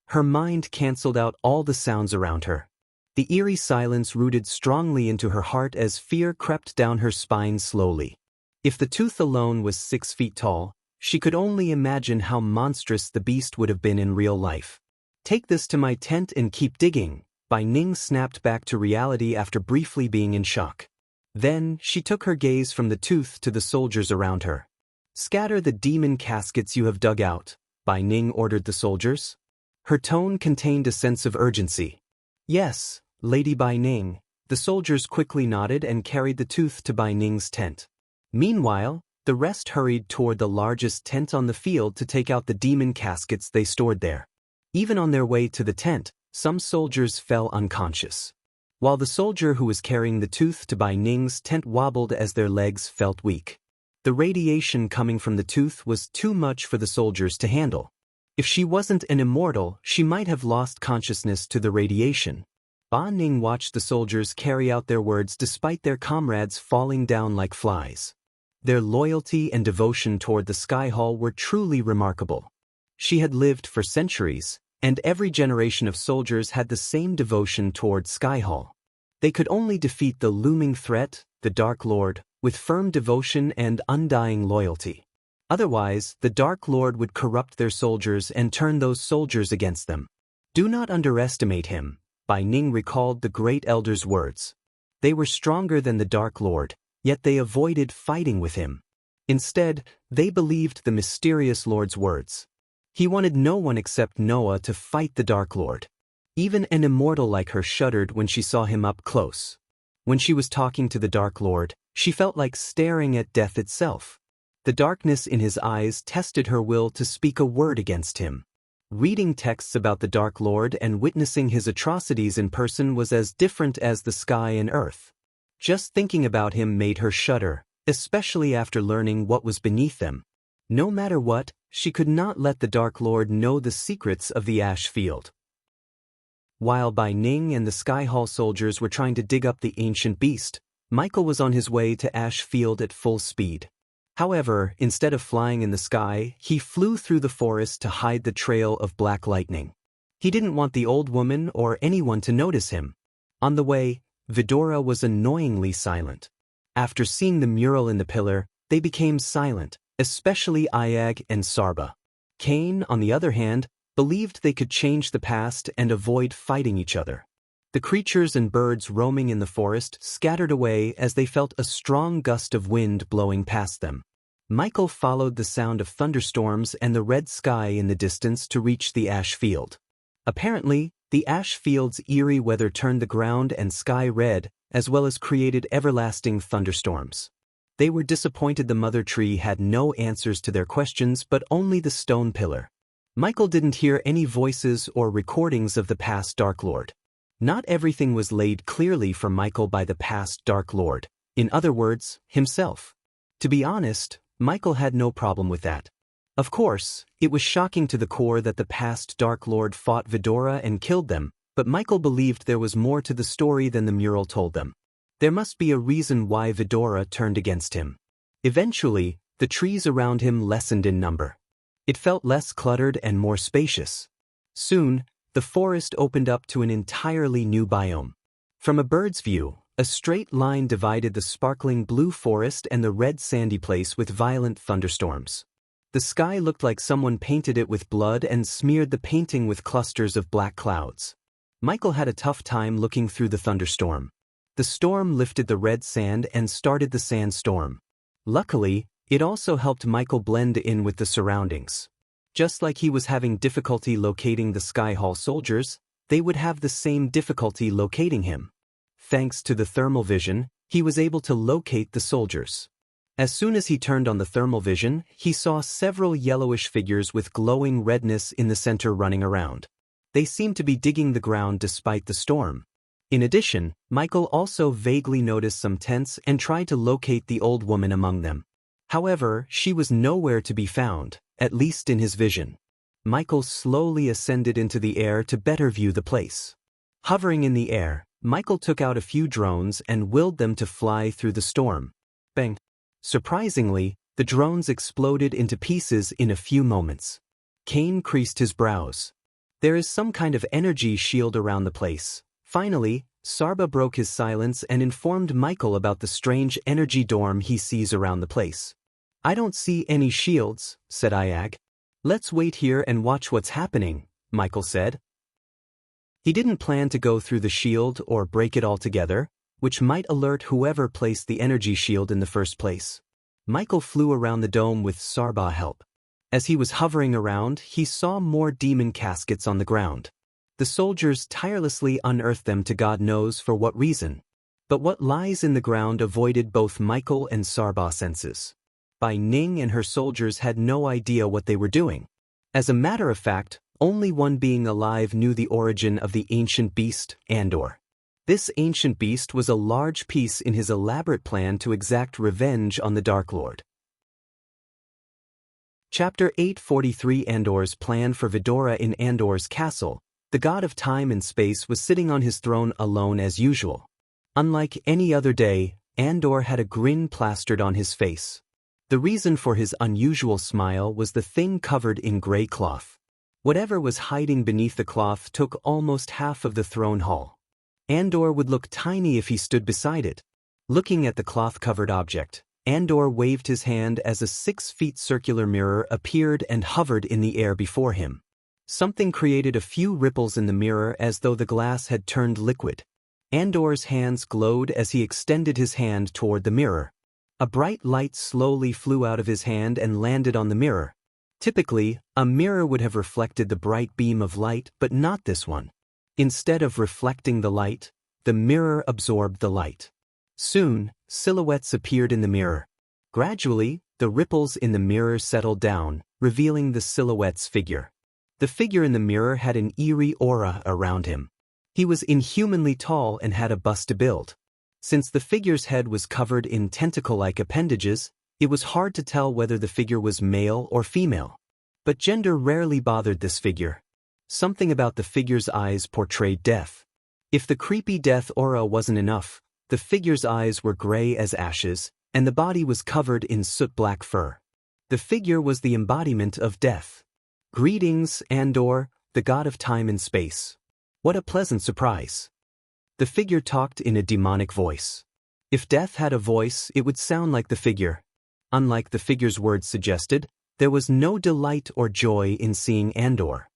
Speaker 1: Her mind cancelled out all the sounds around her. The eerie silence rooted strongly into her heart as fear crept down her spine slowly. If the tooth alone was 6 feet tall, she could only imagine how monstrous the beast would have been in real life. "Take this to my tent and keep digging," Bai Ning snapped back to reality after briefly being in shock. Then, she took her gaze from the tooth to the soldiers around her. "Scatter the demon caskets you have dug out," Bai Ning ordered the soldiers. Her tone contained a sense of urgency. "Yes, Lady Bai Ning." The soldiers quickly nodded and carried the tooth to Bai Ning's tent. Meanwhile, the rest hurried toward the largest tent on the field to take out the demon caskets they stored there. Even on their way to the tent, some soldiers fell unconscious. While the soldier who was carrying the tooth to Bai Ning's tent wobbled as their legs felt weak. The radiation coming from the tooth was too much for the soldiers to handle. If she wasn't an immortal, she might have lost consciousness to the radiation. Bai Ning watched the soldiers carry out their words despite their comrades falling down like flies. Their loyalty and devotion toward the Sky Hall were truly remarkable. She had lived for centuries, and every generation of soldiers had the same devotion toward Sky Hall. They could only defeat the looming threat, the Dark Lord, with firm devotion and undying loyalty. Otherwise, the Dark Lord would corrupt their soldiers and turn those soldiers against them. "Do not underestimate him," Bai Ning recalled the great elder's words. They were stronger than the Dark Lord, yet they avoided fighting with him. Instead, they believed the mysterious Lord's words. He wanted no one except Noah to fight the Dark Lord. Even an immortal like her shuddered when she saw him up close. When she was talking to the Dark Lord, she felt like staring at death itself. The darkness in his eyes tested her will to speak a word against him. Reading texts about the Dark Lord and witnessing his atrocities in person was as different as the sky and earth. Just thinking about him made her shudder, especially after learning what was beneath them. No matter what, she could not let the Dark Lord know the secrets of the ash field. While Bai Ning and the Sky Hall soldiers were trying to dig up the ancient beast, Michael was on his way to Ash Field at full speed. However, instead of flying in the sky, he flew through the forest to hide the trail of black lightning. He didn't want the old woman or anyone to notice him. On the way, Vidora was annoyingly silent. After seeing the mural in the pillar, they became silent, especially Ayag and Sarba. Cain, on the other hand, believed they could change the past and avoid fighting each other. The creatures and birds roaming in the forest scattered away as they felt a strong gust of wind blowing past them. Michael followed the sound of thunderstorms and the red sky in the distance to reach the ash field. Apparently, the ash field's eerie weather turned the ground and sky red, as well as created everlasting thunderstorms. They were disappointed the mother tree had no answers to their questions but only the stone pillar. Michael didn't hear any voices or recordings of the past Dark Lord. Not everything was laid clearly for Michael by the past Dark Lord, in other words, himself. To be honest, Michael had no problem with that. Of course, it was shocking to the core that the past Dark Lord fought Vidora and killed them, but Michael believed there was more to the story than the mural told them. There must be a reason why Vidora turned against him. Eventually, the trees around him lessened in number. It felt less cluttered and more spacious. Soon, the forest opened up to an entirely new biome. From a bird's view, a straight line divided the sparkling blue forest and the red sandy place with violent thunderstorms. The sky looked like someone painted it with blood and smeared the painting with clusters of black clouds. Michael had a tough time looking through the thunderstorm. The storm lifted the red sand and started the sandstorm. Luckily, it also helped Michael blend in with the surroundings. Just like he was having difficulty locating the Sky Hall soldiers, they would have the same difficulty locating him. Thanks to the thermal vision, he was able to locate the soldiers. As soon as he turned on the thermal vision, he saw several yellowish figures with glowing redness in the center running around. They seemed to be digging the ground despite the storm. In addition, Michael also vaguely noticed some tents and tried to locate the old woman among them. However, she was nowhere to be found, at least in his vision. Michael slowly ascended into the air to better view the place. Hovering in the air, Michael took out a few drones and willed them to fly through the storm. Bang! Surprisingly, the drones exploded into pieces in a few moments. Kane creased his brows. There is some kind of energy shield around the place. Finally, Sarba broke his silence and informed Michael about the strange energy dorm he sees around the place. I don't see any shields, said Iag. Let's wait here and watch what's happening, Michael said. He didn't plan to go through the shield or break it altogether, which might alert whoever placed the energy shield in the first place. Michael flew around the dome with Sarba's help. As he was hovering around, he saw more demon caskets on the ground. The soldiers tirelessly unearthed them to God knows for what reason. But what lies in the ground avoided both Michael and Sarba's senses. Bai Ning and her soldiers had no idea what they were doing. As a matter of fact, only one being alive knew the origin of the ancient beast, Andor. This ancient beast was a large piece in his elaborate plan to exact revenge on the Dark Lord. Chapter 843 Andor's plan for Vidora. In Andor's castle, the god of time and space was sitting on his throne alone as usual. Unlike any other day, Andor had a grin plastered on his face. The reason for his unusual smile was the thing covered in gray cloth. Whatever was hiding beneath the cloth took almost half of the throne hall. Andor would look tiny if he stood beside it. Looking at the cloth-covered object, Andor waved his hand as a 6-foot circular mirror appeared and hovered in the air before him. Something created a few ripples in the mirror as though the glass had turned liquid. Andor's hands glowed as he extended his hand toward the mirror. A bright light slowly flew out of his hand and landed on the mirror. Typically, a mirror would have reflected the bright beam of light, but not this one. Instead of reflecting the light, the mirror absorbed the light. Soon, silhouettes appeared in the mirror. Gradually, the ripples in the mirror settled down, revealing the silhouette's figure. The figure in the mirror had an eerie aura around him. He was inhumanly tall and had a bust to build. Since the figure's head was covered in tentacle-like appendages, it was hard to tell whether the figure was male or female. But gender rarely bothered this figure. Something about the figure's eyes portrayed death. If the creepy death aura wasn't enough, the figure's eyes were gray as ashes, and the body was covered in soot-black fur. The figure was the embodiment of death. Greetings, Andor, the god of time and space. What a pleasant surprise. The figure talked in a demonic voice. If death had a voice, it would sound like the figure. Unlike the figure's words suggested, there was no delight or joy in seeing Andor.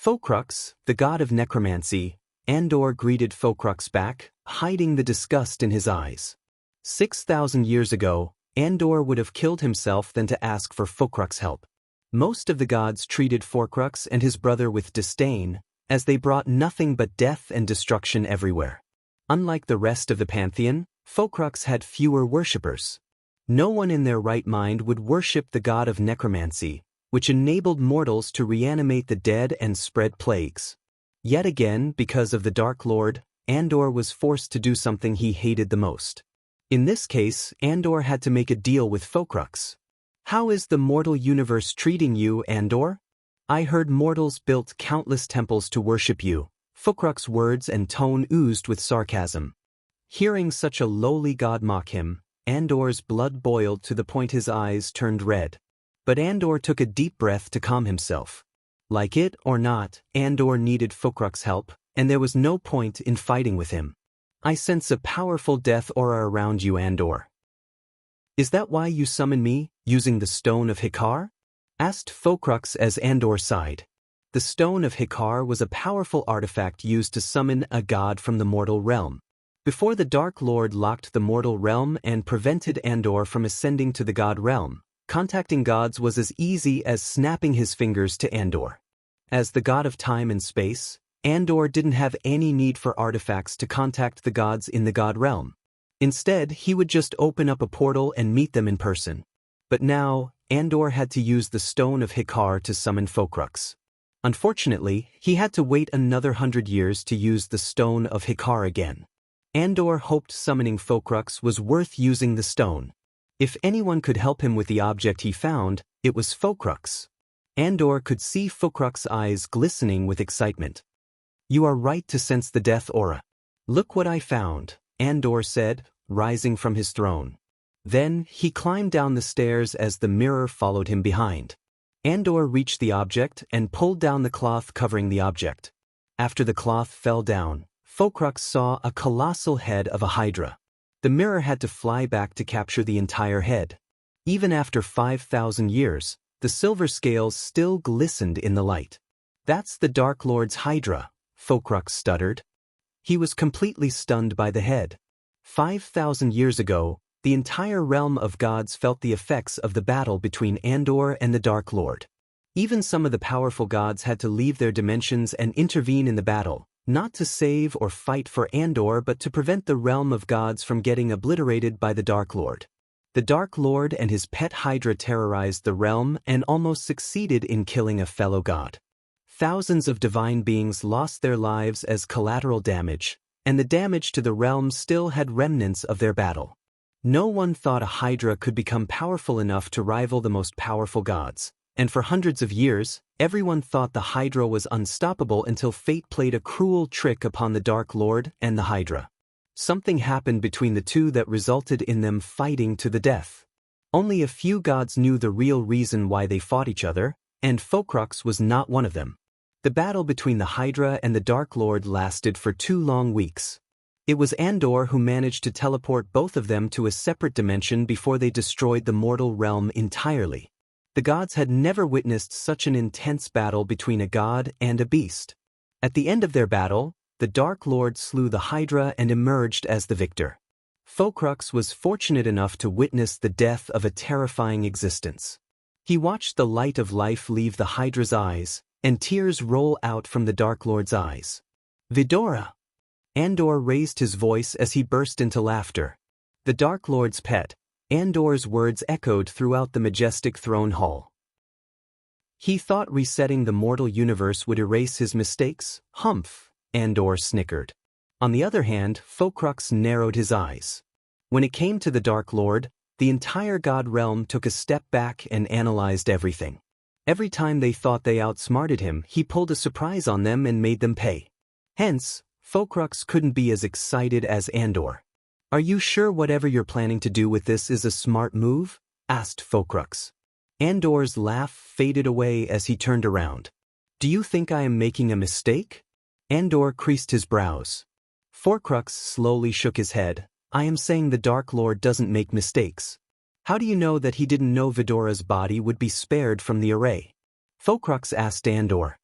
Speaker 1: Focrux, the god of necromancy, Andor greeted Focrux back, hiding the disgust in his eyes. 6,000 years ago, Andor would have killed himself than to ask for Focrux' help. Most of the gods treated Focrux and his brother with disdain, as they brought nothing but death and destruction everywhere. Unlike the rest of the pantheon, Focrux had fewer worshippers. No one in their right mind would worship the god of necromancy, which enabled mortals to reanimate the dead and spread plagues. Yet again, because of the Dark Lord, Andor was forced to do something he hated the most. In this case, Andor had to make a deal with Focrux. "How is the mortal universe treating you, Andor? I heard mortals built countless temples to worship you." Focrux' words and tone oozed with sarcasm. Hearing such a lowly god mock him, Andor's blood boiled to the point his eyes turned red. But Andor took a deep breath to calm himself. Like it or not, Andor needed Focrux' help, and there was no point in fighting with him. "I sense a powerful death aura around you, Andor. Is that why you summon me, using the Stone of Hikar?" asked Focrux as Andor sighed. The Stone of Hikar was a powerful artifact used to summon a god from the mortal realm. Before the Dark Lord locked the mortal realm and prevented Andor from ascending to the god realm, contacting gods was as easy as snapping his fingers to Andor. As the god of time and space, Andor didn't have any need for artifacts to contact the gods in the god realm. Instead, he would just open up a portal and meet them in person. But now, Andor had to use the Stone of Hikar to summon Focrux. Unfortunately, he had to wait another 100 years to use the Stone of Hikar again. Andor hoped summoning Focrux was worth using the stone. If anyone could help him with the object he found, it was Focrux. Andor could see Focrux' eyes glistening with excitement. "You are right to sense the death aura. Look what I found," Andor said, rising from his throne. Then, he climbed down the stairs as the mirror followed him behind. Andor reached the object and pulled down the cloth covering the object. After the cloth fell down, Focrux saw a colossal head of a hydra. The mirror had to fly back to capture the entire head. Even after 5,000 years, the silver scales still glistened in the light. "That's the Dark Lord's hydra," Focrux stuttered. He was completely stunned by the head. 5,000 years ago, the entire realm of gods felt the effects of the battle between Andor and the Dark Lord. Even some of the powerful gods had to leave their dimensions and intervene in the battle, not to save or fight for Andor but to prevent the realm of gods from getting obliterated by the Dark Lord. The Dark Lord and his pet Hydra terrorized the realm and almost succeeded in killing a fellow god. Thousands of divine beings lost their lives as collateral damage, and the damage to the realm still had remnants of their battle. No one thought a Hydra could become powerful enough to rival the most powerful gods, and for hundreds of years, everyone thought the Hydra was unstoppable until fate played a cruel trick upon the Dark Lord and the Hydra. Something happened between the two that resulted in them fighting to the death. Only a few gods knew the real reason why they fought each other, and Focrux was not one of them. The battle between the Hydra and the Dark Lord lasted for 2 long weeks. It was Andor who managed to teleport both of them to a separate dimension before they destroyed the mortal realm entirely. The gods had never witnessed such an intense battle between a god and a beast. At the end of their battle, the Dark Lord slew the Hydra and emerged as the victor. Focrux was fortunate enough to witness the death of a terrifying existence. He watched the light of life leave the Hydra's eyes, and tears roll out from the Dark Lord's eyes. "Vidora!" Andor raised his voice as he burst into laughter. The Dark Lord's pet, Andor's words echoed throughout the majestic throne hall. "He thought resetting the mortal universe would erase his mistakes? Humph," Andor snickered. On the other hand, Focrux narrowed his eyes. When it came to the Dark Lord, the entire god realm took a step back and analyzed everything. Every time they thought they outsmarted him, he pulled a surprise on them and made them pay. Hence, Focrux couldn't be as excited as Andor. "Are you sure whatever you're planning to do with this is a smart move?" asked Focrux. Andor's laugh faded away as he turned around. "Do you think I am making a mistake?" Andor creased his brows. Focrux slowly shook his head. "I am saying the Dark Lord doesn't make mistakes. How do you know that he didn't know Vidora's body would be spared from the array?" Focrux asked Andor.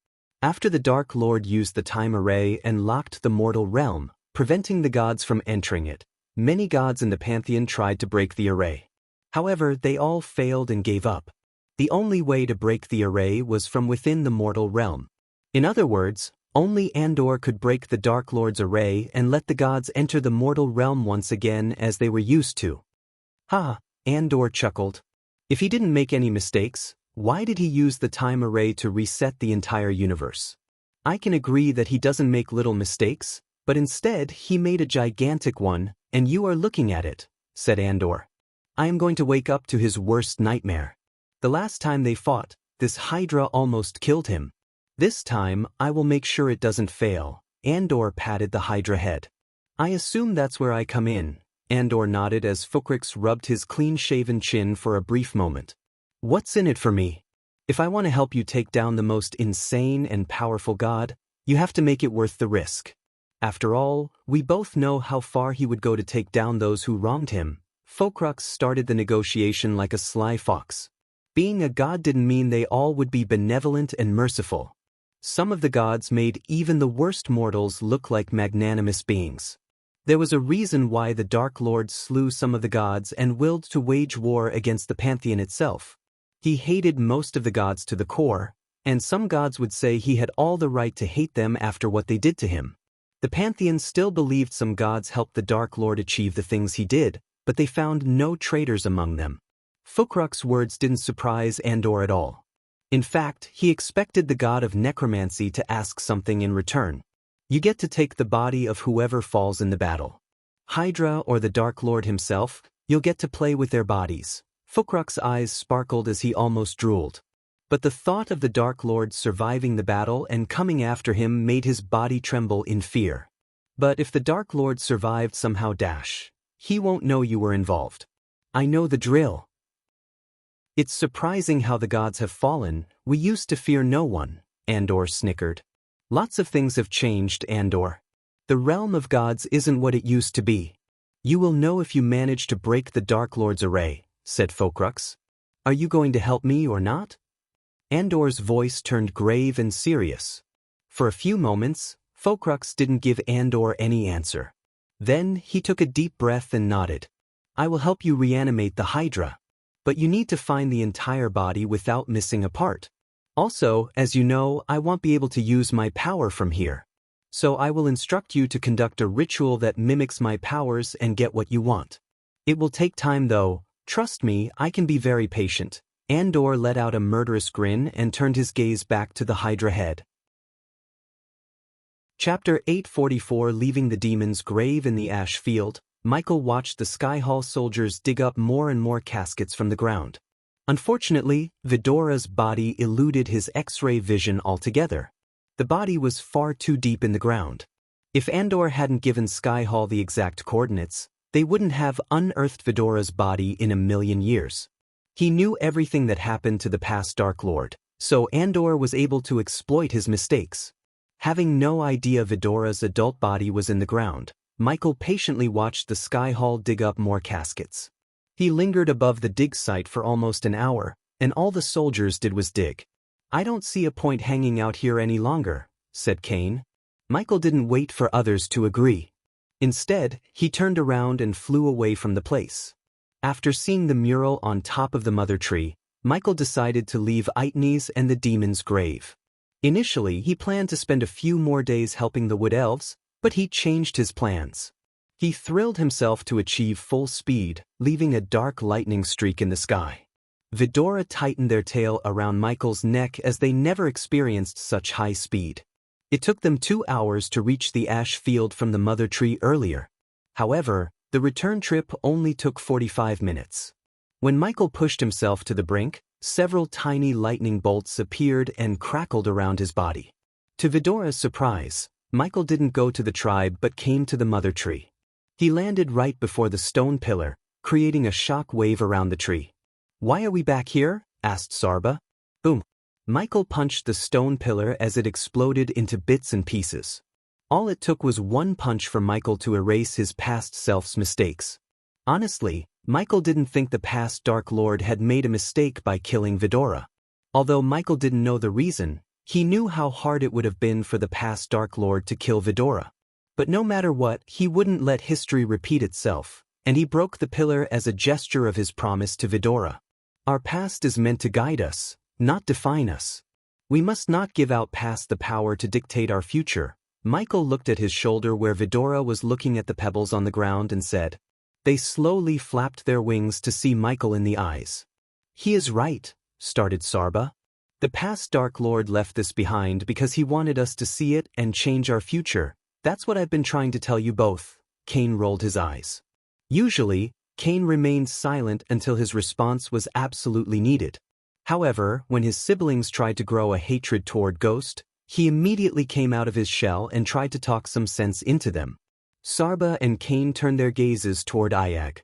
Speaker 1: After the Dark Lord used the time array and locked the mortal realm, preventing the gods from entering it, many gods in the pantheon tried to break the array. However, they all failed and gave up. The only way to break the array was from within the mortal realm. In other words, only Andor could break the Dark Lord's array and let the gods enter the mortal realm once again as they were used to. Ha, Andor chuckled. If he didn't make any mistakes, why did he use the time array to reset the entire universe? I can agree that he doesn't make little mistakes, but instead he made a gigantic one, and you are looking at it, said Andor. I am going to wake up to his worst nightmare. The last time they fought, this Hydra almost killed him. This time, I will make sure it doesn't fail. Andor patted the Hydra head. I assume that's where I come in. Andor nodded as Fukrix rubbed his clean-shaven chin for a brief moment. What's in it for me? If I want to help you take down the most insane and powerful god, you have to make it worth the risk. After all, we both know how far he would go to take down those who wronged him. Fukrix started the negotiation like a sly fox. Being a god didn't mean they all would be benevolent and merciful. Some of the gods made even the worst mortals look like magnanimous beings. There was a reason why the Dark Lord slew some of the gods and willed to wage war against the pantheon itself. He hated most of the gods to the core, and some gods would say he had all the right to hate them after what they did to him. The pantheon still believed some gods helped the Dark Lord achieve the things he did, but they found no traitors among them. Fukrix's words didn't surprise Andor at all. In fact, he expected the god of necromancy to ask something in return. You get to take the body of whoever falls in the battle. Hydra or the Dark Lord himself, you'll get to play with their bodies. Fukrix's eyes sparkled as he almost drooled. But the thought of the Dark Lord surviving the battle and coming after him made his body tremble in fear. But if the Dark Lord survived somehow, he won't know you were involved. I know the drill. It's surprising how the gods have fallen. We used to fear no one, Andor snickered. Lots of things have changed, Andor. The realm of gods isn't what it used to be. You will know if you manage to break the Dark Lord's array, said Fukrix. Are you going to help me or not? Andor's voice turned grave and serious. For a few moments, Fukrix didn't give Andor any answer. Then he took a deep breath and nodded. I will help you reanimate the Hydra. But you need to find the entire body without missing a part. Also, as you know, I won't be able to use my power from here. So I will instruct you to conduct a ritual that mimics my powers and get what you want. It will take time though. Trust me, I can be very patient. Andor let out a murderous grin and turned his gaze back to the Hydra head. Chapter 844. Leaving the demon's grave in the ash field, Michael watched the Skyhall soldiers dig up more and more caskets from the ground. Unfortunately, Vidora's body eluded his X-ray vision altogether. The body was far too deep in the ground. If Andor hadn't given Skyhall the exact coordinates, they wouldn't have unearthed Vidora's body in a million years. He knew everything that happened to the past Dark Lord, so Andor was able to exploit his mistakes. Having no idea Vidora's adult body was in the ground, Michael patiently watched the Skyhall dig up more caskets. He lingered above the dig site for almost an hour, and all the soldiers did was dig. I don't see a point hanging out here any longer, said Kane. Michael didn't wait for others to agree. Instead, he turned around and flew away from the place. After seeing the mural on top of the mother tree, Michael decided to leave Aitnes and the demon's grave. Initially, he planned to spend a few more days helping the Wood Elves, but he changed his plans. He thrilled himself to achieve full speed, leaving a dark lightning streak in the sky. Vidora tightened their tail around Michael's neck as they never experienced such high speed. It took them 2 hours to reach the ash field from the mother tree earlier. However, the return trip only took 45 minutes. When Michael pushed himself to the brink, several tiny lightning bolts appeared and crackled around his body. To Vidora's surprise, Michael didn't go to the tribe but came to the mother tree. He landed right before the stone pillar, creating a shock wave around the tree. Why are we back here? Asked Sarba. Boom. Michael punched the stone pillar as it exploded into bits and pieces. All it took was one punch for Michael to erase his past self's mistakes. Honestly, Michael didn't think the past Dark Lord had made a mistake by killing Vidora. Although Michael didn't know the reason, He knew how hard it would have been for the past Dark Lord to kill Vidora. But no matter what, he wouldn't let history repeat itself, and he broke the pillar as a gesture of his promise to Vidora. Our past is meant to guide us, not define us. We must not give out past the power to dictate our future. Michael looked at his shoulder where Vidora was looking at the pebbles on the ground and said. They slowly flapped their wings to see Michael in the eyes. He is right, started Sarba. The past Dark Lord left this behind because he wanted us to see it and change our future. That's what I've been trying to tell you both. Cain rolled his eyes. Usually, Cain remained silent until his response was absolutely needed. However, when his siblings tried to grow a hatred toward Ghost, he immediately came out of his shell and tried to talk some sense into them. Sarba and Cain turned their gazes toward Ayag.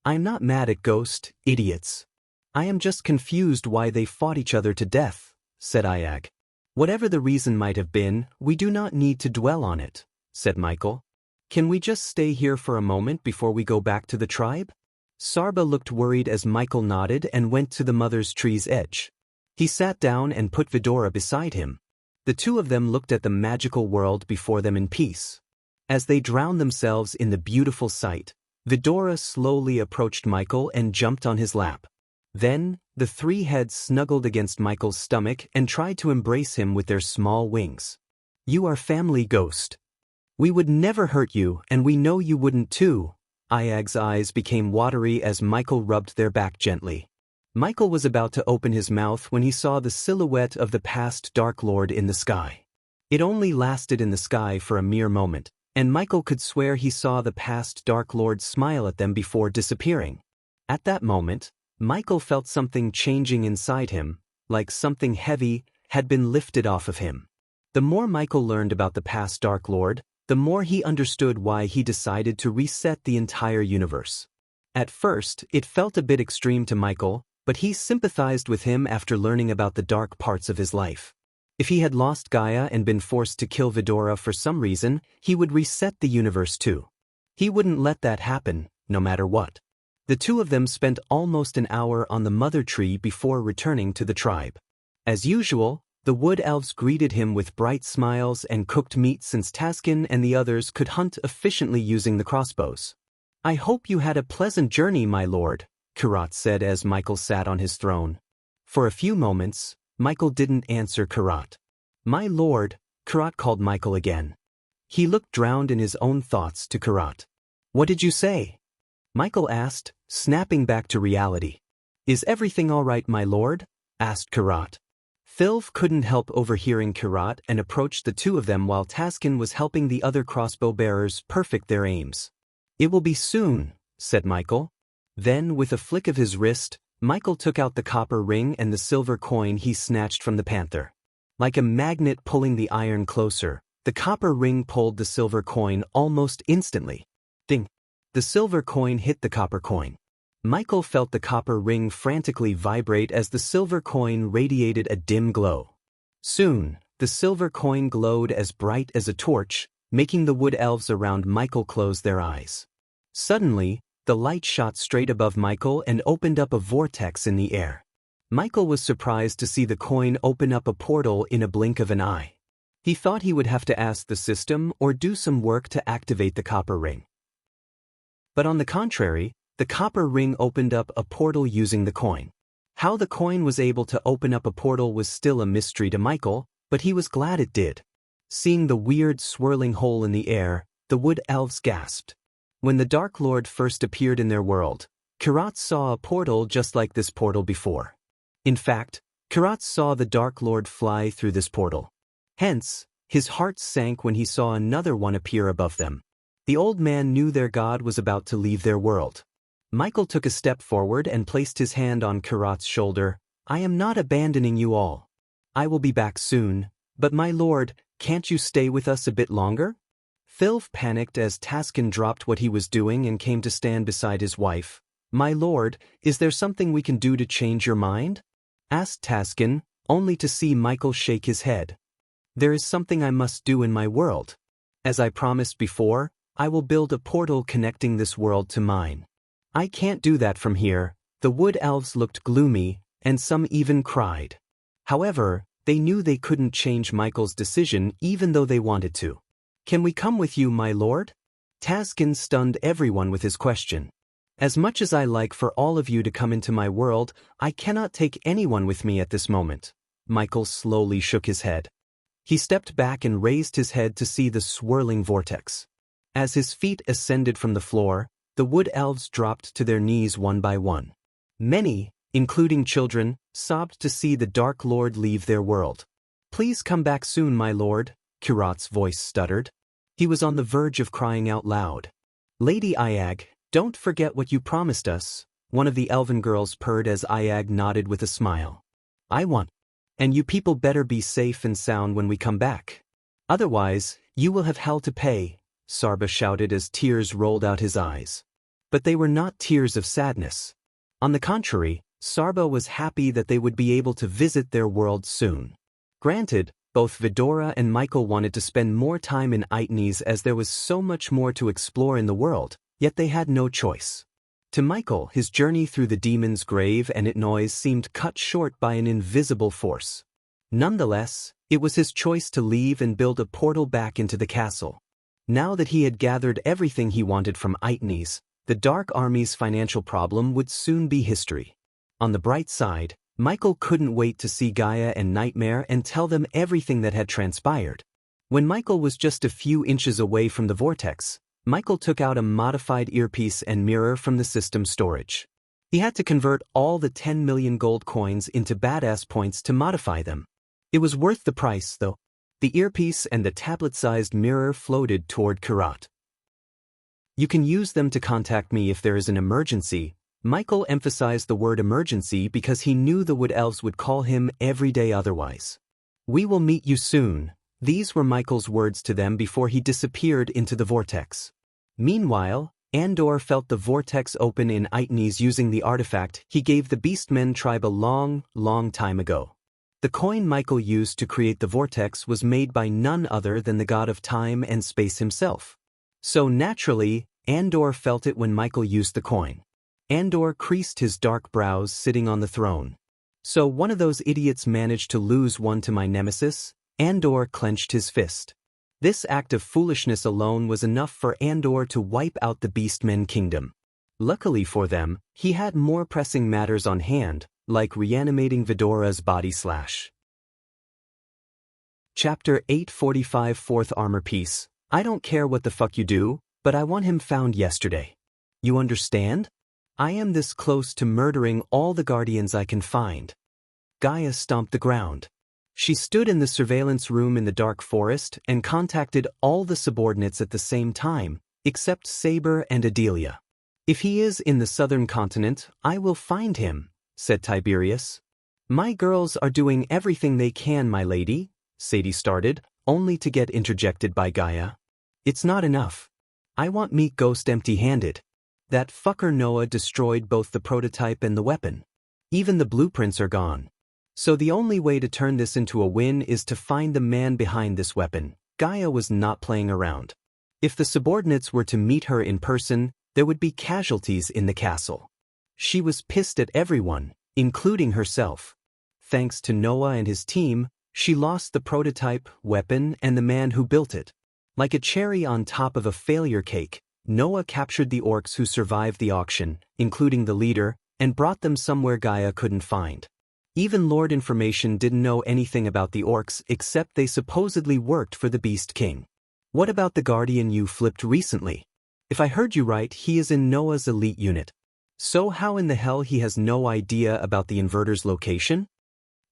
Speaker 1: I'm not mad at Ghost, idiots. I am just confused why they fought each other to death, said Ayag. Whatever the reason might have been, we do not need to dwell on it, said Michael. Can we just stay here for a moment before we go back to the tribe? Sarba looked worried as Michael nodded and went to the mother's tree's edge. He sat down and put Vidora beside him. The two of them looked at the magical world before them in peace. As they drowned themselves in the beautiful sight, Vidora slowly approached Michael and jumped on his lap. Then, the three heads snuggled against Michael's stomach and tried to embrace him with their small wings. You are family, Ghost. We would never hurt you, and we know you wouldn't too. Ayag's eyes became watery as Michael rubbed their back gently. Michael was about to open his mouth when he saw the silhouette of the past Dark Lord in the sky. It only lasted in the sky for a mere moment, and Michael could swear he saw the past Dark Lord smile at them before disappearing. At that moment, Michael felt something changing inside him, like something heavy had been lifted off of him. The more Michael learned about the past Dark Lord, the more he understood why he decided to reset the entire universe. At first, it felt a bit extreme to Michael, but he sympathized with him after learning about the dark parts of his life. If he had lost Gaia and been forced to kill Vidora for some reason, he would reset the universe too. He wouldn't let that happen, no matter what. The two of them spent almost an hour on the mother tree before returning to the tribe. As usual, the wood elves greeted him with bright smiles and cooked meat since Taskin and the others could hunt efficiently using the crossbows. I hope you had a pleasant journey, my lord, Karat said as Michael sat on his throne. For a few moments, Michael didn't answer Karat. My lord, Karat called Michael again. He looked drowned in his own thoughts to Karat. What did you say? Michael asked, snapping back to reality. Is everything all right, my lord? Asked Karat. Thilf couldn't help overhearing Karat and approached the two of them while Taskin was helping the other crossbow bearers perfect their aims. It will be soon, said Michael. Then, with a flick of his wrist, Michael took out the copper ring and the silver coin he snatched from the panther. Like a magnet pulling the iron closer, the copper ring pulled the silver coin almost instantly. Ding! The silver coin hit the copper coin. Michael felt the copper ring frantically vibrate as the silver coin radiated a dim glow. Soon, the silver coin glowed as bright as a torch, making the wood elves around Michael close their eyes. Suddenly, the light shot straight above Michael and opened up a vortex in the air. Michael was surprised to see the coin open up a portal in a blink of an eye. He thought he would have to ask the system or do some work to activate the copper ring. But on the contrary, the copper ring opened up a portal using the coin. How the coin was able to open up a portal was still a mystery to Michael, but he was glad it did. Seeing the weird swirling hole in the air, the wood elves gasped. When the Dark Lord first appeared in their world, Karat saw a portal just like this portal before. In fact, Karat saw the Dark Lord fly through this portal. Hence, his heart sank when he saw another one appear above them. The old man knew their god was about to leave their world. Michael took a step forward and placed his hand on Karat's shoulder. I am not abandoning you all. I will be back soon, but my lord, can't you stay with us a bit longer? Thilf panicked as Taskin dropped what he was doing and came to stand beside his wife. My lord, is there something we can do to change your mind? Asked Taskin, only to see Michael shake his head. There is something I must do in my world. As I promised before, I will build a portal connecting this world to mine. I can't do that from here. The wood elves looked gloomy, and some even cried. However, They knew they couldn't change Michael's decision even though they wanted to. "Can we come with you, my lord?" Tazkin stunned everyone with his question. "As much as I like for all of you to come into my world, I cannot take anyone with me at this moment." Michael slowly shook his head. He stepped back and raised his head to see the swirling vortex. As his feet ascended from the floor, the wood elves dropped to their knees one by one. Many, including children, sobbed to see the Dark Lord leave their world. "Please come back soon, my lord," Kirat's voice stuttered. He was on the verge of crying out loud. "Lady Iag, don't forget what you promised us," one of the elven girls purred as Iag nodded with a smile. "I want. And you people better be safe and sound when we come back. Otherwise, you will have hell to pay," Sarba shouted as tears rolled out his eyes. But they were not tears of sadness. On the contrary, Sarba was happy that they would be able to visit their world soon. Granted, both Vidora and Michael wanted to spend more time in Itnes as there was so much more to explore in the world, yet they had no choice. To Michael, his journey through the demon's grave and its noise seemed cut short by an invisible force. Nonetheless, it was his choice to leave and build a portal back into the castle. Now that he had gathered everything he wanted from Itnes, the Dark Army's financial problem would soon be history. On the bright side, Michael couldn't wait to see Gaia and Nightmare and tell them everything that had transpired. When Michael was just a few inches away from the vortex, Michael took out a modified earpiece and mirror from the system storage. He had to convert all the 10 million gold coins into badass points to modify them. It was worth the price, though. The earpiece and the tablet-sized mirror floated toward Kirat. "You can use them to contact me if there is an emergency." Michael emphasized the word emergency because he knew the Wood Elves would call him every day otherwise. "We will meet you soon." These were Michael's words to them before he disappeared into the vortex. Meanwhile, Andor felt the vortex open in Itnes using the artifact he gave the Beastmen tribe a long, long time ago. The coin Michael used to create the vortex was made by none other than the god of time and space himself. So naturally, Andor felt it when Michael used the coin. Andor creased his dark brows sitting on the throne. "So one of those idiots managed to lose one to my nemesis?" Andor clenched his fist. This act of foolishness alone was enough for Andor to wipe out the Beastmen kingdom. Luckily for them, he had more pressing matters on hand, like reanimating Vidora's body slash. Chapter 845 Fourth Armor Piece. "I don't care what the fuck you do, but I want him found yesterday. You understand? I am this close to murdering all the guardians I can find." Gaia stomped the ground. She stood in the surveillance room in the dark forest and contacted all the subordinates at the same time, except Saber and Adelia. "If he is in the southern continent, I will find him," said Tiberius. "My girls are doing everything they can, my lady," Sadie started, only to get interjected by Gaia. "It's not enough. I want meet Ghost empty-handed. That fucker Noah destroyed both the prototype and the weapon. Even the blueprints are gone. So the only way to turn this into a win is to find the man behind this weapon." Gaia was not playing around. If the subordinates were to meet her in person, there would be casualties in the castle. She was pissed at everyone, including herself. Thanks to Noah and his team, she lost the prototype, weapon, and the man who built it. Like a cherry on top of a failure cake, Noah captured the orcs who survived the auction, including the leader, and brought them somewhere Gaia couldn't find. Even Lord Information didn't know anything about the orcs except they supposedly worked for the Beast King. "What about the Guardian you flipped recently? If I heard you right, he is in Noah's elite unit. So how in the hell he has no idea about the inverter's location?"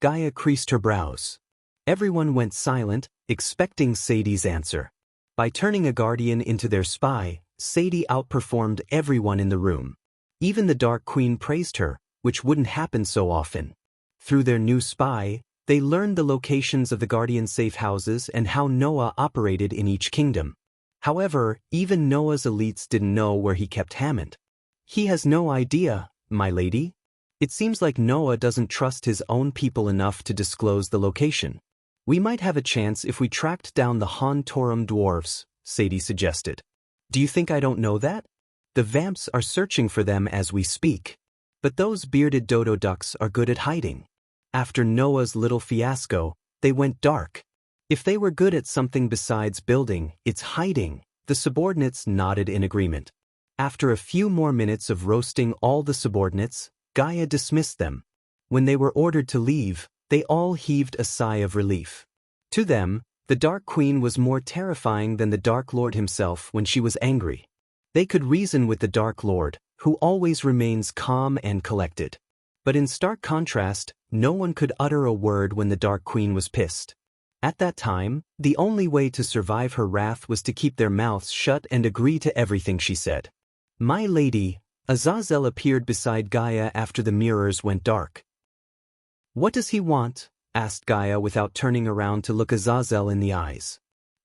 Speaker 1: Gaia creased her brows. Everyone went silent, expecting Sadie's answer. By turning a Guardian into their spy, Sadie outperformed everyone in the room. Even the Dark Queen praised her, which wouldn't happen so often. Through their new spy, they learned the locations of the Guardian safe houses and how Noah operated in each kingdom. However, even Noah's elites didn't know where he kept Hammond. "He has no idea, my lady. It seems like Noah doesn't trust his own people enough to disclose the location. We might have a chance if we tracked down the Han Torum dwarves," Sadie suggested. "Do you think I don't know that? The vamps are searching for them as we speak. But those bearded dodo ducks are good at hiding. After Noah's little fiasco, They went dark. If they were good at something besides building, it's hiding. The subordinates nodded in agreement. After a few more minutes of roasting all the subordinates, Gaia dismissed them. When they were ordered to leave, they all heaved a sigh of relief. To them, the Dark Queen was more terrifying than the Dark Lord himself when she was angry. They could reason with the Dark Lord, who always remains calm and collected. But in stark contrast, no one could utter a word when the Dark Queen was pissed. At that time, the only way to survive her wrath was to keep their mouths shut and agree to everything she said. "My lady," Azazel appeared beside Gaia after the mirrors went dark. "What does he want?" asked Gaia without turning around to look Azazel in the eyes.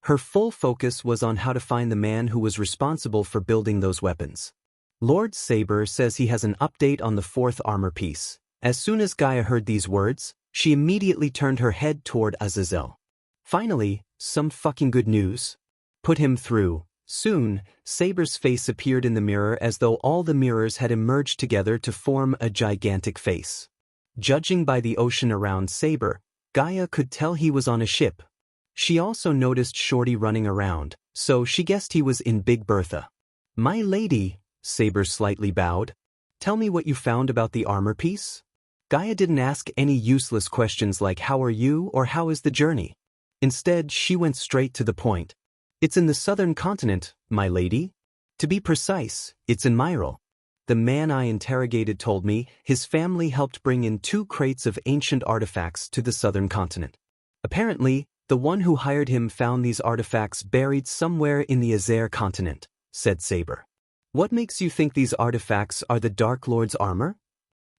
Speaker 1: Her full focus was on how to find the man who was responsible for building those weapons. "Lord Saber says he has an update on the 4th armor piece." As soon as Gaia heard these words, she immediately turned her head toward Azazel. "Finally, some fucking good news. Put him through." Soon, Saber's face appeared in the mirror as though all the mirrors had emerged together to form a gigantic face. Judging by the ocean around Saber, Gaia could tell he was on a ship. She also noticed Shorty running around, so she guessed he was in Big Bertha. "My lady," Saber slightly bowed. "Tell me what you found about the armor piece?" Gaia didn't ask any useless questions like "How are you?" or "How is the journey?" Instead, she went straight to the point. "It's in the southern continent, my lady. To be precise, it's in Myril. The man I interrogated told me his family helped bring in 2 crates of ancient artifacts to the southern continent. Apparently, the one who hired him found these artifacts buried somewhere in the Azair continent," said Saber. "What makes you think these artifacts are the Dark Lord's armor?"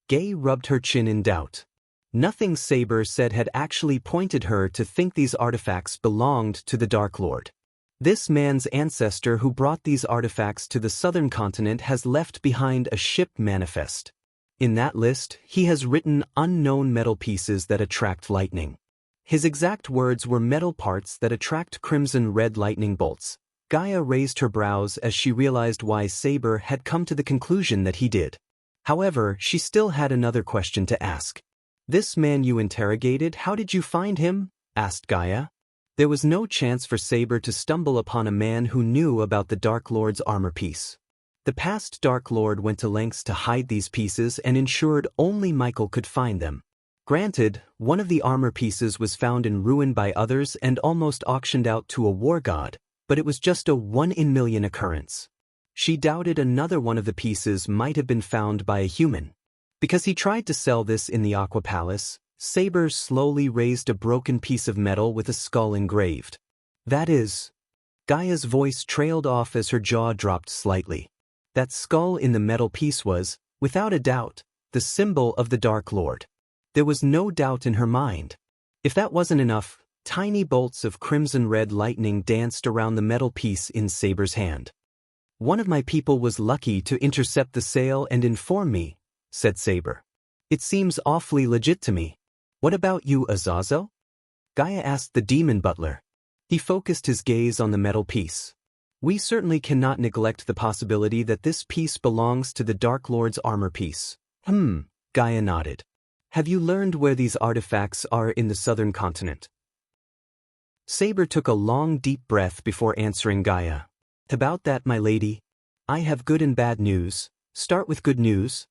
Speaker 1: Gay rubbed her chin in doubt. Nothing Saber said had actually pointed her to think these artifacts belonged to the Dark Lord. This man's ancestor who brought these artifacts to the southern continent has left behind a ship manifest. In that list, he has written unknown metal pieces that attract lightning. His exact words were metal parts that attract crimson red lightning bolts. Gaia raised her brows as she realized why Saber had come to the conclusion that he did. However, she still had another question to ask. "This man you interrogated, how did you find him?" asked Gaia. There was no chance for Saber to stumble upon a man who knew about the Dark Lord's armor piece. The past Dark Lord went to lengths to hide these pieces and ensured only Michael could find them. Granted, one of the armor pieces was found in ruin by others and almost auctioned out to a war god, but it was just a 1 in million occurrence. She doubted another one of the pieces might have been found by a human. Because he tried to sell this in the Aqua Palace, Saber slowly raised a broken piece of metal with a skull engraved. "That is..." Gaia's voice trailed off as her jaw dropped slightly. That skull in the metal piece was, without a doubt, the symbol of the Dark Lord. There was no doubt in her mind. If that wasn't enough, tiny bolts of crimson red lightning danced around the metal piece in Saber's hand. "One of my people was lucky to intercept the sale and inform me," said Saber. "It seems awfully legit to me. What about you, Azazel?" Gaia asked the demon butler. He focused his gaze on the metal piece. "We certainly cannot neglect the possibility that this piece belongs to the Dark Lord's armor piece." Gaia nodded. "Have you learned where these artifacts are in the southern continent?" Saber took a long deep breath before answering Gaia. "About that, my lady. I have good and bad news. Start with good news.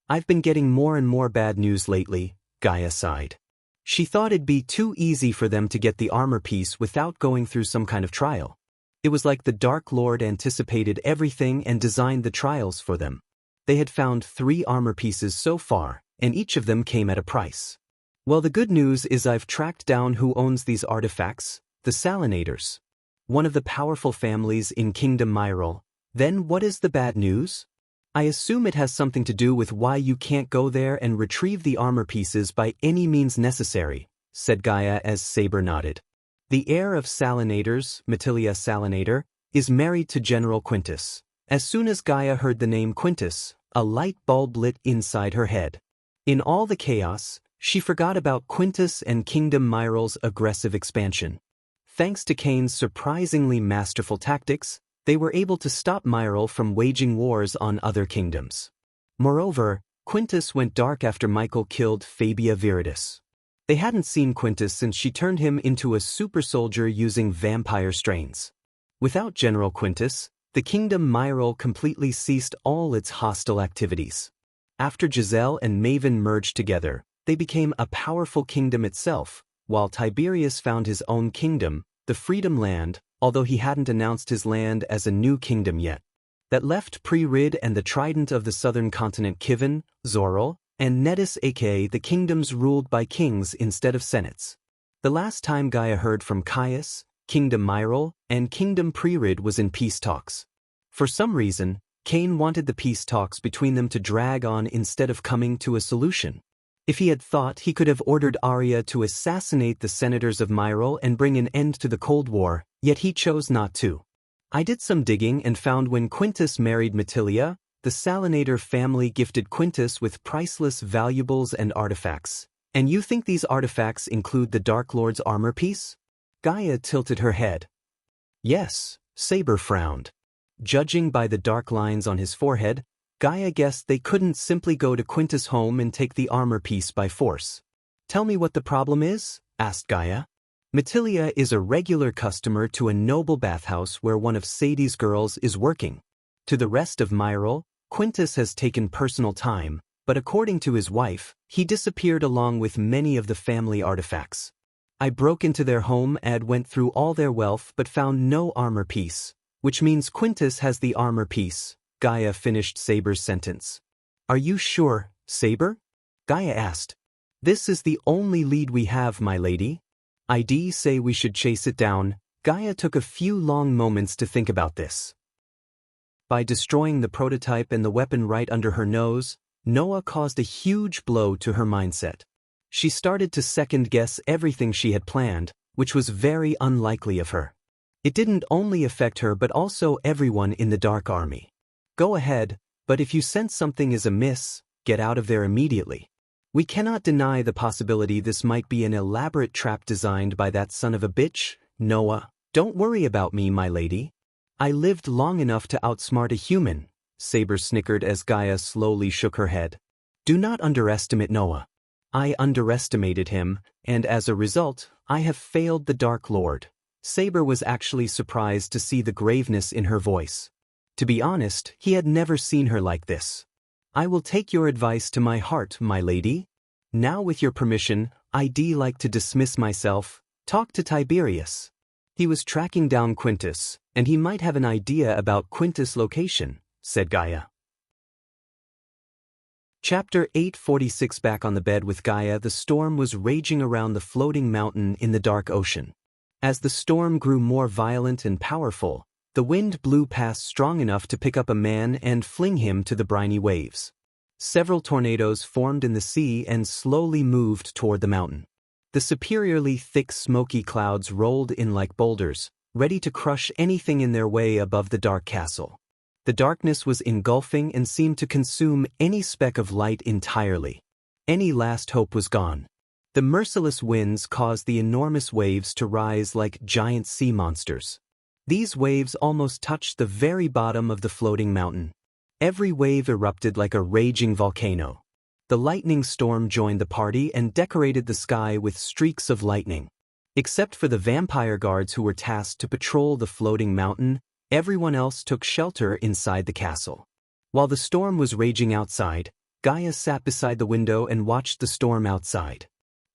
Speaker 1: I've been getting more and more bad news lately," Gaia sighed. She thought it'd be too easy for them to get the armor piece without going through some kind of trial. It was like the Dark Lord anticipated everything and designed the trials for them. They had found 3 armor pieces so far, and each of them came at a price. "Well, the good news is I've tracked down who owns these artifacts, the Salinators. One of the powerful families in Kingdom Myril. Then what is the bad news? I assume it has something to do with why you can't go there and retrieve the armor pieces by any means necessary," said Gaia as Saber nodded. "The heir of Salinators, Matilia Salinator, is married to General Quintus." As soon as Gaia heard the name Quintus, a light bulb lit inside her head. In all the chaos, she forgot about Quintus and Kingdom Myril's aggressive expansion. Thanks to Kane's surprisingly masterful tactics, they were able to stop Myril from waging wars on other kingdoms. Moreover, Quintus went dark after Michael killed Fabia Viridis. They hadn't seen Quintus since she turned him into a super soldier using vampire strains. Without General Quintus, the kingdom Myril completely ceased all its hostile activities. After Giselle and Maven merged together, they became a powerful kingdom itself, while Tiberius found his own kingdom, the Freedom Land, although he hadn't announced his land as a new kingdom yet. That left Pre-Rid and the Trident of the southern continent Kivin, Zoril, and Nedis, aka the kingdoms ruled by kings instead of senates. The last time Gaia heard from Caius, Kingdom Myril, and Kingdom Pre-Rid was in peace talks. For some reason, Cain wanted the peace talks between them to drag on instead of coming to a solution. If he had thought, he could have ordered Arya to assassinate the senators of Myril and bring an end to the Cold War, yet he chose not to. I did some digging and found when Quintus married Matilia, the Salinator family gifted Quintus with priceless valuables and artifacts. And you think these artifacts include the Dark Lord's armor piece? Gaia tilted her head. Yes, Saber frowned. Judging by the dark lines on his forehead, Gaia guessed they couldn't simply go to Quintus' home and take the armor piece by force. Tell me what the problem is? Asked Gaia. Matilia is a regular customer to a noble bathhouse where one of Sadie's girls is working. To the rest of Myril, Quintus has taken personal time, but according to his wife, he disappeared along with many of the family artifacts. I broke into their home and went through all their wealth but found no armor piece, which means Quintus has the armor piece. Gaia finished Saber's sentence. Are you sure, Saber? Gaia asked. This is the only lead we have, my lady. I'd say we should chase it down. Gaia took a few long moments to think about this. By destroying the prototype and the weapon right under her nose, Noah caused a huge blow to her mindset. She started to second-guess everything she had planned, which was very unlikely of her. It didn't only affect her but also everyone in the Dark Army. Go ahead, but if you sense something is amiss, get out of there immediately. We cannot deny the possibility this might be an elaborate trap designed by that son of a bitch, Noah. Don't worry about me, my lady. I lived long enough to outsmart a human, Saber snickered as Gaia slowly shook her head. Do not underestimate Noah. I underestimated him, and as a result, I have failed the Dark Lord. Saber was actually surprised to see the graveness in her voice. To be honest, he had never seen her like this. I will take your advice to my heart, my lady. Now with your permission, I'd like to dismiss myself. Talk to Tiberius. He was tracking down Quintus, and he might have an idea about Quintus' location, said Gaia. Chapter 846. Back on the bed with Gaia, the storm was raging around the floating mountain in the dark ocean. As the storm grew more violent and powerful, the wind blew past strong enough to pick up a man and fling him to the briny waves. Several tornadoes formed in the sea and slowly moved toward the mountain. The superiorly thick smoky clouds rolled in like boulders, ready to crush anything in their way above the dark castle. The darkness was engulfing and seemed to consume any speck of light entirely. Any last hope was gone. The merciless winds caused the enormous waves to rise like giant sea monsters. These waves almost touched the very bottom of the floating mountain. Every wave erupted like a raging volcano. The lightning storm joined the party and decorated the sky with streaks of lightning. Except for the vampire guards who were tasked to patrol the floating mountain, everyone else took shelter inside the castle. While the storm was raging outside, Gaia sat beside the window and watched the storm outside.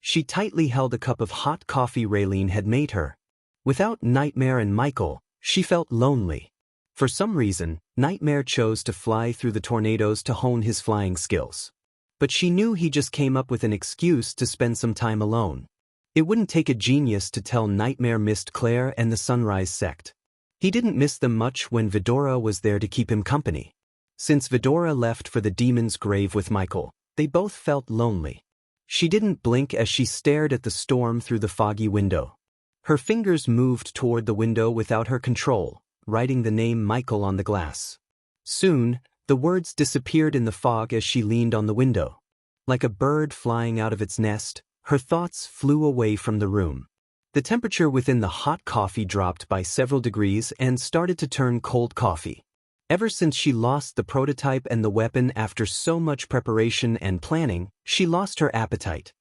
Speaker 1: She tightly held a cup of hot coffee Raylene had made her. Without Nightmare and Michael, she felt lonely. For some reason, Nightmare chose to fly through the tornadoes to hone his flying skills. But she knew he just came up with an excuse to spend some time alone. It wouldn't take a genius to tell Nightmare missed Claire and the Sunrise sect. He didn't miss them much when Vidora was there to keep him company. Since Vidora left for the demon's grave with Michael, they both felt lonely. She didn't blink as she stared at the storm through the foggy window. Her fingers moved toward the window without her control, writing the name Michael on the glass. Soon, the words disappeared in the fog as she leaned on the window. Like a bird flying out of its nest, her thoughts flew away from the room. The temperature within the hot coffee dropped by several degrees and started to turn cold coffee. Ever since she lost the prototype and the weapon after so much preparation and planning, she lost her appetite.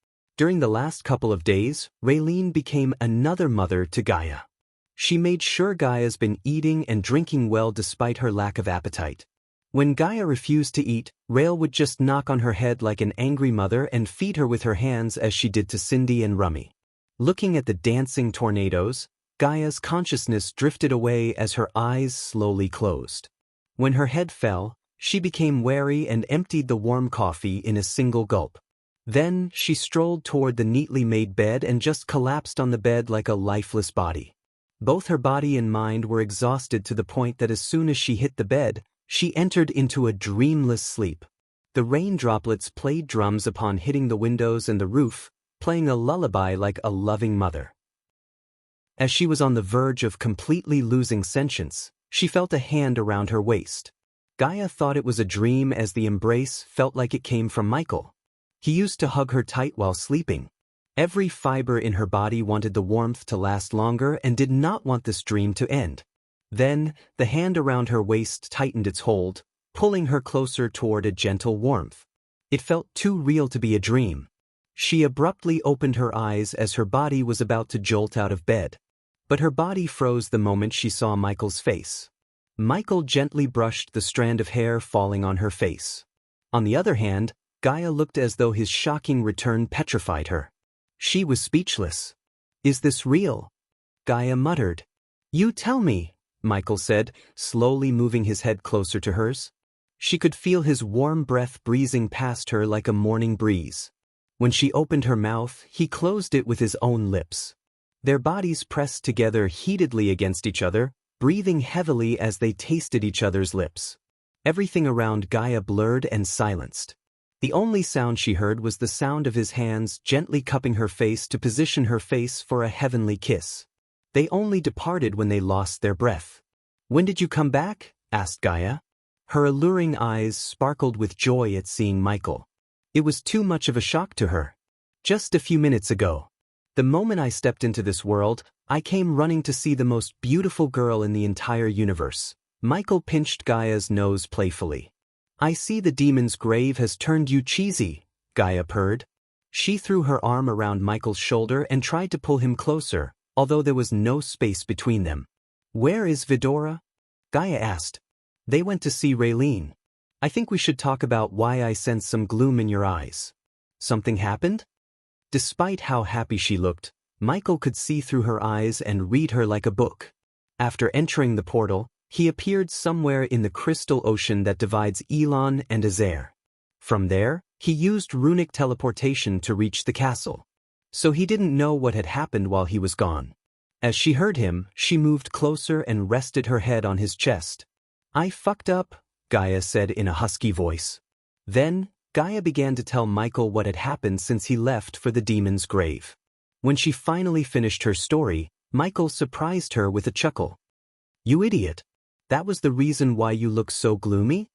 Speaker 1: During the last couple of days, Raylene became another mother to Gaia. She made sure Gaia's been eating and drinking well despite her lack of appetite. When Gaia refused to eat, Rayle would just knock on her head like an angry mother and feed her with her hands as she did to Cindy and Rummy. Looking at the dancing tornadoes, Gaia's consciousness drifted away as her eyes slowly closed. When her head fell, she became wary and emptied the warm coffee in a single gulp. Then, she strolled toward the neatly made bed and just collapsed on the bed like a lifeless body. Both her body and mind were exhausted to the point that as soon as she hit the bed, she entered into a dreamless sleep. The rain droplets played drums upon hitting the windows and the roof, playing a lullaby like a loving mother. As she was on the verge of completely losing sentience, she felt a hand around her waist. Gaia thought it was a dream as the embrace felt like it came from Michael. He used to hug her tight while sleeping. Every fiber in her body wanted the warmth to last longer and did not want this dream to end. Then, the hand around her waist tightened its hold, pulling her closer toward a gentle warmth. It felt too real to be a dream. She abruptly opened her eyes as her body was about to jolt out of bed. But her body froze the moment she saw Michael's face. Michael gently brushed the strand of hair falling on her face. On the other hand, Gaia looked as though his shocking return petrified her. She was speechless. "Is this real?" Gaia muttered. "You tell me," Michael said, slowly moving his head closer to hers. She could feel his warm breath breezing past her like a morning breeze. When she opened her mouth, he closed it with his own lips. Their bodies pressed together heatedly against each other, breathing heavily as they tasted each other's lips. Everything around Gaia blurred and silenced. The only sound she heard was the sound of his hands gently cupping her face to position her face for a heavenly kiss. They only departed when they lost their breath. "When did you come back?" asked Gaia. Her alluring eyes sparkled with joy at seeing Michael. It was too much of a shock to her. "Just a few minutes ago. The moment I stepped into this world, I came running to see the most beautiful girl in the entire universe." Michael pinched Gaia's nose playfully. "I see the demon's grave has turned you cheesy," Gaia purred. She threw her arm around Michael's shoulder and tried to pull him closer, although there was no space between them. "Where is Vidora?" Gaia asked. "They went to see Raylene. I think we should talk about why I sense some gloom in your eyes. Something happened?" Despite how happy she looked, Michael could see through her eyes and read her like a book. After entering the portal, he appeared somewhere in the crystal ocean that divides Elon and Azair. From there, he used runic teleportation to reach the castle. So he didn't know what had happened while he was gone. As she heard him, she moved closer and rested her head on his chest. "I fucked up," Gaia said in a husky voice. Then, Gaia began to tell Michael what had happened since he left for the demon's grave. When she finally finished her story, Michael surprised her with a chuckle. "You idiot. That was the reason why you look so gloomy?"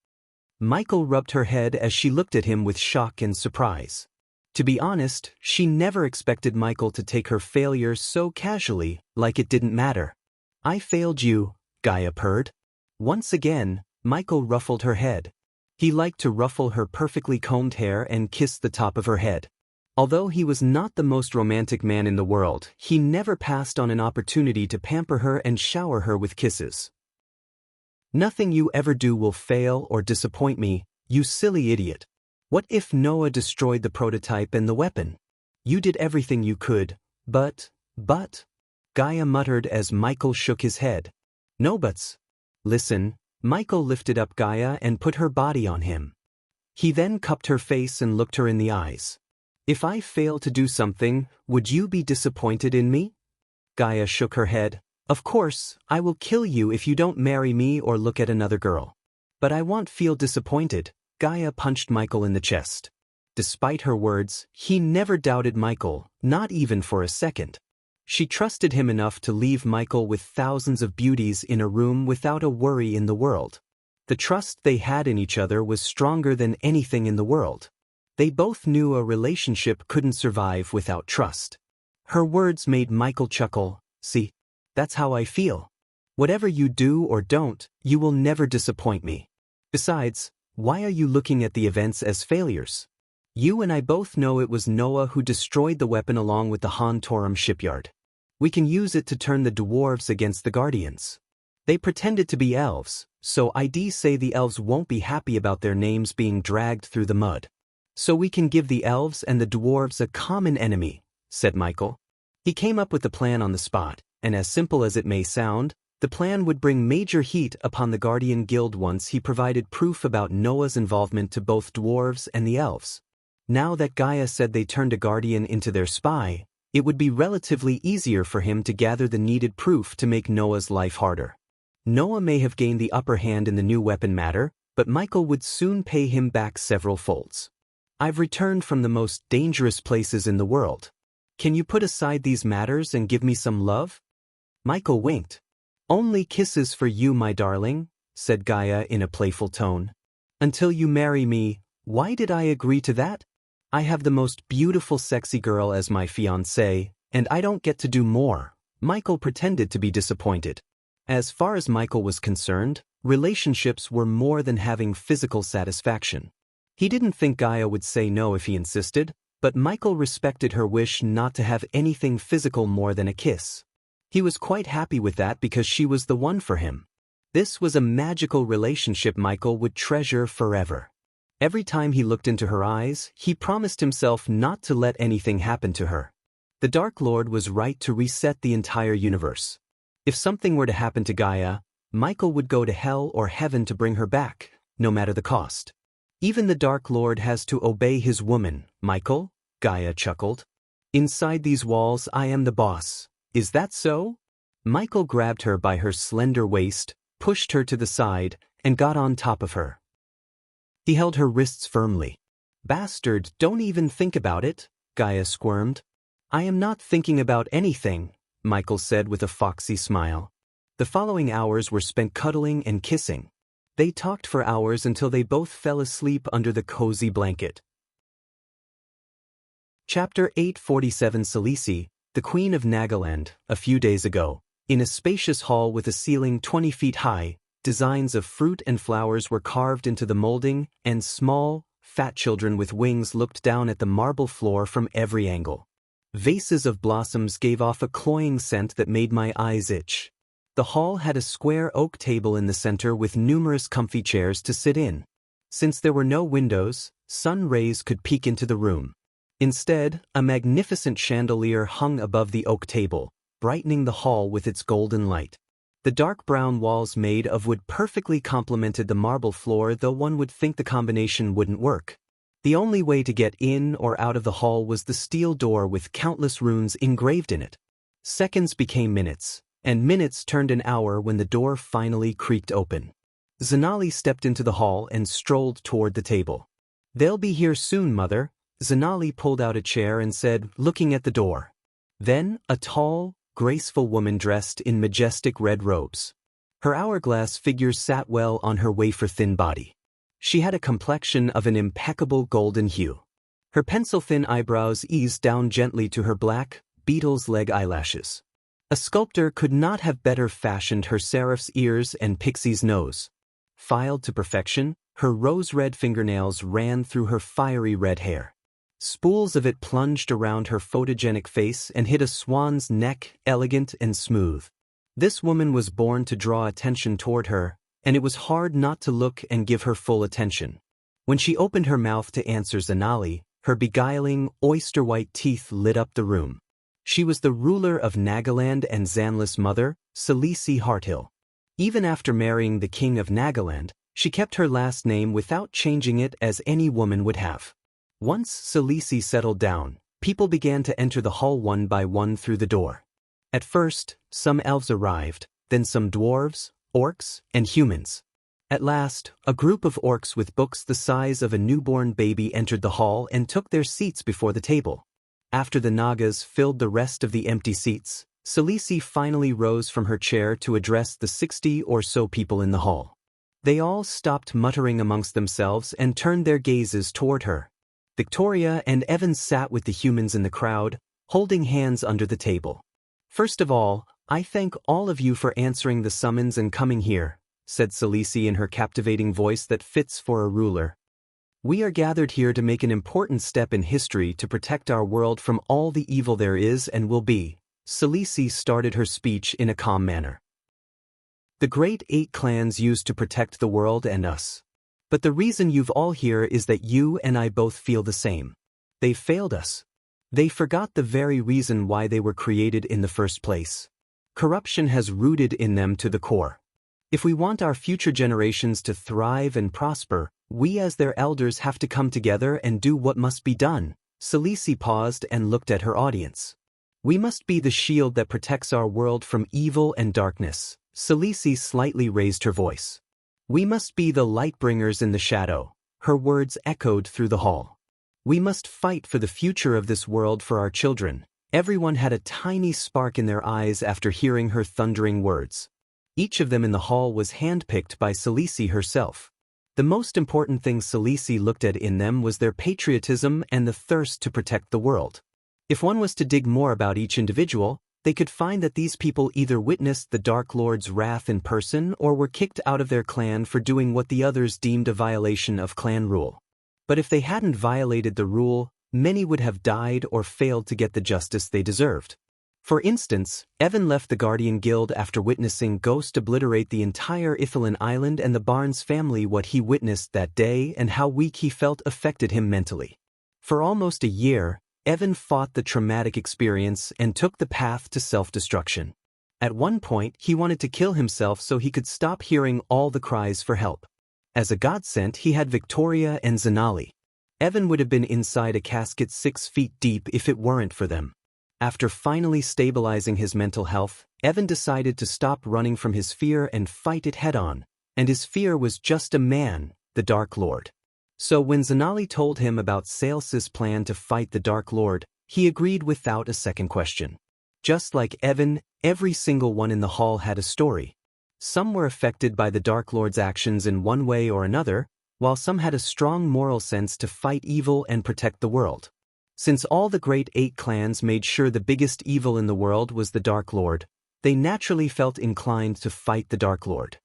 Speaker 1: Michael rubbed her head as she looked at him with shock and surprise. To be honest, she never expected Michael to take her failure so casually, like it didn't matter. "I failed you," Gaia purred. Once again, Michael ruffled her head. He liked to ruffle her perfectly combed hair and kiss the top of her head. Although he was not the most romantic man in the world, he never passed on an opportunity to pamper her and shower her with kisses. "Nothing you ever do will fail or disappoint me, you silly idiot. What if Noah destroyed the prototype and the weapon? You did everything you could, but, Gaia muttered as Michael shook his head. "No buts. Listen." Michael lifted up Gaia and put her body on him. He then cupped her face and looked her in the eyes. "If I fail to do something, would you be disappointed in me?" Gaia shook her head. "Of course, I will kill you if you don't marry me or look at another girl. But I won't feel disappointed." Gaia punched Michael in the chest. Despite her words, he never doubted Michael, not even for a second. She trusted him enough to leave Michael with thousands of beauties in a room without a worry in the world. The trust they had in each other was stronger than anything in the world. They both knew a relationship couldn't survive without trust. Her words made Michael chuckle. "See, that's how I feel. Whatever you do or don't, you will never disappoint me. Besides, why are you looking at the events as failures? You and I both know it was Noah who destroyed the weapon along with the Han Torum shipyard. We can use it to turn the dwarves against the Guardians. They pretended to be elves, so I'd say the elves won't be happy about their names being dragged through the mud. So we can give the elves and the dwarves a common enemy, said Michael. He came up with the plan on the spot, and as simple as it may sound, the plan would bring major heat upon the Guardian Guild once he provided proof about Noah's involvement to both dwarves and the elves. Now that Gaia said they turned a Guardian into their spy, it would be relatively easier for him to gather the needed proof to make Noah's life harder. Noah may have gained the upper hand in the new weapon matter, but Michael would soon pay him back several folds. I've returned from the most dangerous places in the world. Can you put aside these matters and give me some love? Michael winked. Only kisses for you, my darling, said Gaia in a playful tone. Until you marry me, why did I agree to that? I have the most beautiful sexy girl as my fiancée, and I don't get to do more. Michael pretended to be disappointed. As far as Michael was concerned, relationships were more than having physical satisfaction. He didn't think Gaia would say no if he insisted, but Michael respected her wish not to have anything physical more than a kiss. He was quite happy with that because she was the one for him. This was a magical relationship Michael would treasure forever. Every time he looked into her eyes, he promised himself not to let anything happen to her. The Dark Lord was right to reset the entire universe. If something were to happen to Gaia, Michael would go to hell or heaven to bring her back, no matter the cost. Even the Dark Lord has to obey his woman, Michael, Gaia chuckled. Inside these walls I am the boss. Is that so? Michael grabbed her by her slender waist, pushed her to the side, and got on top of her. He held her wrists firmly. Bastard, don't even think about it, Gaia squirmed. I am not thinking about anything, Michael said with a foxy smile. The following hours were spent cuddling and kissing. They talked for hours until they both fell asleep under the cozy blanket. Chapter 847 Selisi, the Queen of Nagaland, a few days ago. In a spacious hall with a ceiling 20 feet high, designs of fruit and flowers were carved into the molding, and small, fat children with wings looked down at the marble floor from every angle. Vases of blossoms gave off a cloying scent that made my eyes itch. The hall had a square oak table in the center with numerous comfy chairs to sit in. Since there were no windows, sun rays could peek into the room. Instead, a magnificent chandelier hung above the oak table, brightening the hall with its golden light. The dark brown walls made of wood perfectly complemented the marble floor, though one would think the combination wouldn't work. The only way to get in or out of the hall was the steel door with countless runes engraved in it. Seconds became minutes, and minutes turned an hour when the door finally creaked open. Zanali stepped into the hall and strolled toward the table. They'll be here soon, Mother. Zanali pulled out a chair and said, looking at the door. Then, a tall, graceful woman dressed in majestic red robes. Her hourglass figure sat well on her wafer-thin body. She had a complexion of an impeccable golden hue. Her pencil-thin eyebrows eased down gently to her black, beetle's leg eyelashes. A sculptor could not have better fashioned her seraph's ears and pixie's nose. Filed to perfection, her rose-red fingernails ran through her fiery red hair. Spools of it plunged around her photogenic face and hid a swan's neck, elegant and smooth. This woman was born to draw attention toward her, and it was hard not to look and give her full attention. When she opened her mouth to answer Zanali, her beguiling, oyster-white teeth lit up the room. She was the ruler of Nagaland and Zanla's mother, Selisi Hearthill. Even after marrying the king of Nagaland, she kept her last name without changing it as any woman would have. Once Selisi settled down, people began to enter the hall one by one through the door. At first, some elves arrived, then some dwarves, orcs, and humans. At last, a group of orcs with books the size of a newborn baby entered the hall and took their seats before the table. After the Nagas filled the rest of the empty seats, Selisi finally rose from her chair to address the 60 or so people in the hall. They all stopped muttering amongst themselves and turned their gazes toward her. Victoria and Evan sat with the humans in the crowd, holding hands under the table. First of all, I thank all of you for answering the summons and coming here, said Selisi in her captivating voice that fits for a ruler. We are gathered here to make an important step in history to protect our world from all the evil there is and will be. Khaleesi started her speech in a calm manner. The great 8 clans used to protect the world and us. But the reason you've all here is that you and I both feel the same. They failed us. They forgot the very reason why they were created in the first place. Corruption has rooted in them to the core. If we want our future generations to thrive and prosper, we as their elders have to come together and do what must be done. Khaleesi paused and looked at her audience. We must be the shield that protects our world from evil and darkness. Khaleesi slightly raised her voice. We must be the light bringers in the shadow. Her words echoed through the hall. We must fight for the future of this world for our children. Everyone had a tiny spark in their eyes after hearing her thundering words. Each of them in the hall was handpicked by Khaleesi herself. The most important thing Khaleesi looked at in them was their patriotism and the thirst to protect the world. If one was to dig more about each individual, they could find that these people either witnessed the Dark Lord's wrath in person or were kicked out of their clan for doing what the others deemed a violation of clan rule. But if they hadn't violated the rule, many would have died or failed to get the justice they deserved. For instance, Evan left the Guardian Guild after witnessing Ghost obliterate the entire Ithilien Island, and the Barnes family. What he witnessed that day and how weak he felt affected him mentally. For almost a year, Evan fought the traumatic experience and took the path to self-destruction. At one point, he wanted to kill himself so he could stop hearing all the cries for help. As a godsend, he had Victoria and Zanali. Evan would have been inside a casket 6 feet deep if it weren't for them. After finally stabilizing his mental health, Evan decided to stop running from his fear and fight it head-on. And his fear was just a man, the Dark Lord. So when Zanali told him about Sales's plan to fight the Dark Lord, he agreed without a second question. Just like Evan, every single one in the hall had a story. Some were affected by the Dark Lord's actions in one way or another, while some had a strong moral sense to fight evil and protect the world. Since all the great 8 clans made sure the biggest evil in the world was the Dark Lord, they naturally felt inclined to fight the Dark Lord.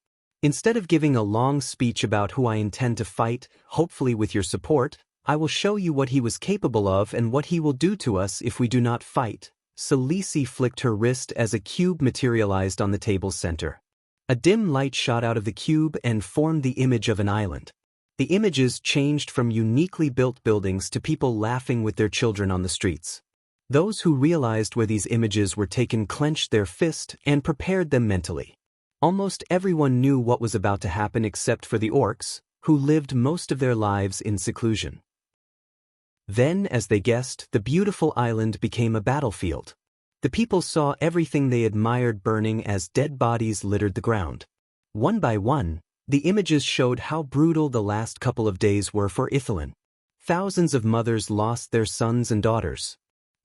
Speaker 1: Instead of giving a long speech about who I intend to fight, hopefully with your support, I will show you what he was capable of and what he will do to us if we do not fight. Khaleesi flicked her wrist as a cube materialized on the table's center. A dim light shot out of the cube and formed the image of an island. The images changed from uniquely built buildings to people laughing with their children on the streets. Those who realized where these images were taken clenched their fist and prepared them mentally. Almost everyone knew what was about to happen except for the orcs, who lived most of their lives in seclusion. Then, as they guessed, the beautiful island became a battlefield. The people saw everything they admired burning as dead bodies littered the ground. One by one, the images showed how brutal the last couple of days were for Ithilien. Thousands of mothers lost their sons and daughters.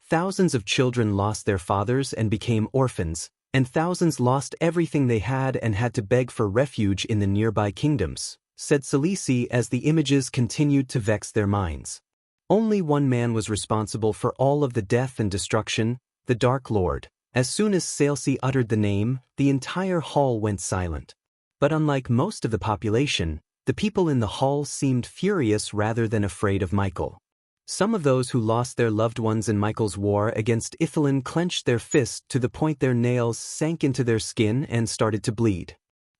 Speaker 1: Thousands of children lost their fathers and became orphans, and thousands lost everything they had and had to beg for refuge in the nearby kingdoms, said Khaleesi as the images continued to vex their minds. Only one man was responsible for all of the death and destruction, the Dark Lord. As soon as Salesi uttered the name, the entire hall went silent. But unlike most of the population, the people in the hall seemed furious rather than afraid of Michael. Some of those who lost their loved ones in Michael's war against Ithilien clenched their fists to the point their nails sank into their skin and started to bleed.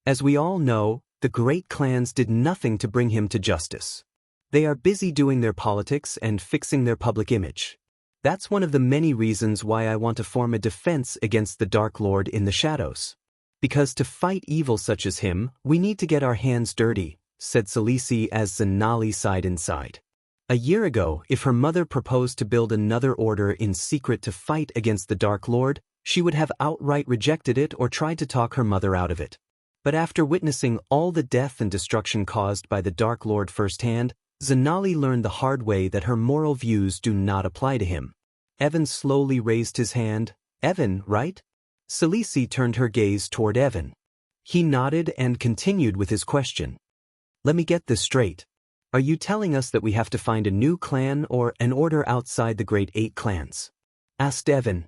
Speaker 1: As we all know, the great clans did nothing to bring him to justice. They are busy doing their politics and fixing their public image. That's one of the many reasons why I want to form a defense against the Dark Lord in the shadows. Because to fight evil such as him, we need to get our hands dirty, said Khaleesi as Zanali sighed inside. A year ago, if her mother proposed to build another order in secret to fight against the Dark Lord, she would have outright rejected it or tried to talk her mother out of it. But after witnessing all the death and destruction caused by the Dark Lord firsthand, Zanali learned the hard way that her moral views do not apply to him. Evan slowly raised his hand. Evan, right? Khaleesi turned her gaze toward Evan. He nodded and continued with his question. Let me get this straight. Are you telling us that we have to find a new clan or an order outside the Great 8 clans? Asked Evan.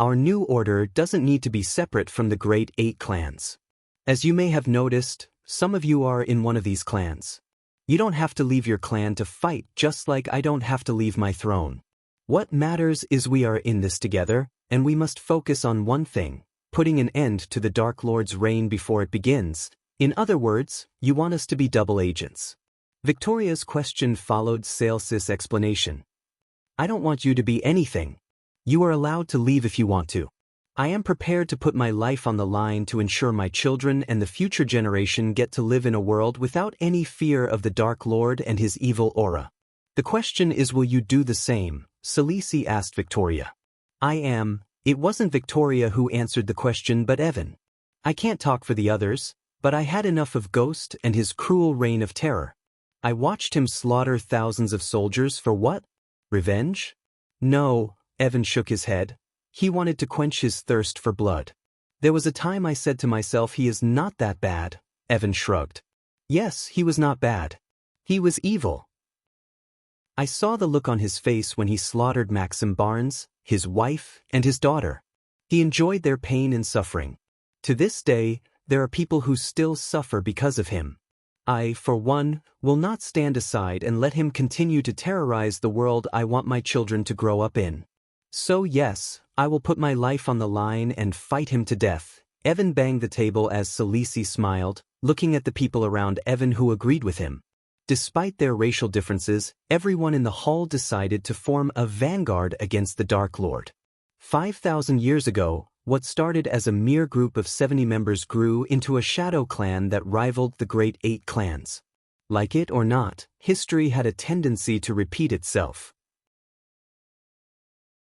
Speaker 1: Our new order doesn't need to be separate from the Great 8 clans. As you may have noticed, some of you are in one of these clans. You don't have to leave your clan to fight just like I don't have to leave my throne. What matters is we are in this together, and we must focus on one thing, putting an end to the Dark Lord's reign before it begins. In other words, you want us to be double agents. Victoria's question followed Sales's explanation. I don't want you to be anything. You are allowed to leave if you want to. I am prepared to put my life on the line to ensure my children and the future generation get to live in a world without any fear of the Dark Lord and his evil aura. The question is, will you do the same? Salisi asked Victoria. I am. It wasn't Victoria who answered the question but Evan. I can't talk for the others, but I had enough of Ghost and his cruel reign of terror. I watched him slaughter thousands of soldiers for what? Revenge? No, Evan shook his head. He wanted to quench his thirst for blood. There was a time I said to myself, he is not that bad. Evan shrugged. Yes, he was not bad. He was evil. I saw the look on his face when he slaughtered Maxim Barnes, his wife, and his daughter. He enjoyed their pain and suffering. To this day, there are people who still suffer because of him. I, for one, will not stand aside and let him continue to terrorize the world I want my children to grow up in. So yes, I will put my life on the line and fight him to death. Evan banged the table as Salisi smiled, looking at the people around Evan who agreed with him. Despite their racial differences, everyone in the hall decided to form a vanguard against the Dark Lord. 5,000 years ago, what started as a mere group of 70 members grew into a shadow clan that rivaled the Great 8 clans. Like it or not, history had a tendency to repeat itself.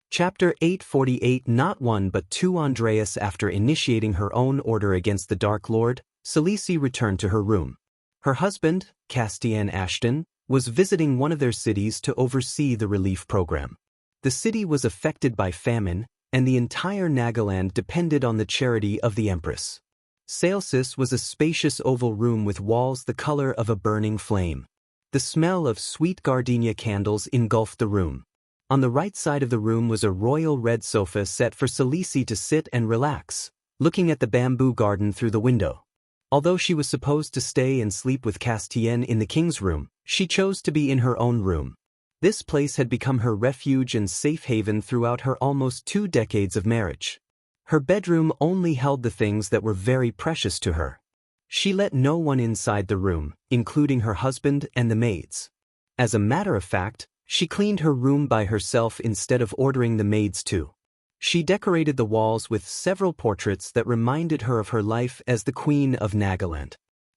Speaker 1: Chapter 848. Not one but two. Andreas. After initiating her own order against the Dark Lord, Salisi returned to her room. Her husband, Castian Ashton, was visiting one of their cities to oversee the relief program. The city was affected by famine, and the entire Nagaland depended on the charity of the Empress. Salsis was a spacious oval room with walls the color of a burning flame. The smell of sweet gardenia candles engulfed the room. On the right side of the room was a royal red sofa set for Salisi to sit and relax, looking at the bamboo garden through the window. Although she was supposed to stay and sleep with Castian in the king's room, she chose to be in her own room. This place had become her refuge and safe haven throughout her almost 2 decades of marriage. Her bedroom only held the things that were very precious to her. She let no one inside the room, including her husband and the maids. As a matter of fact, she cleaned her room by herself instead of ordering the maids to. She decorated the walls with several portraits that reminded her of her life as the Queen of Nagaland.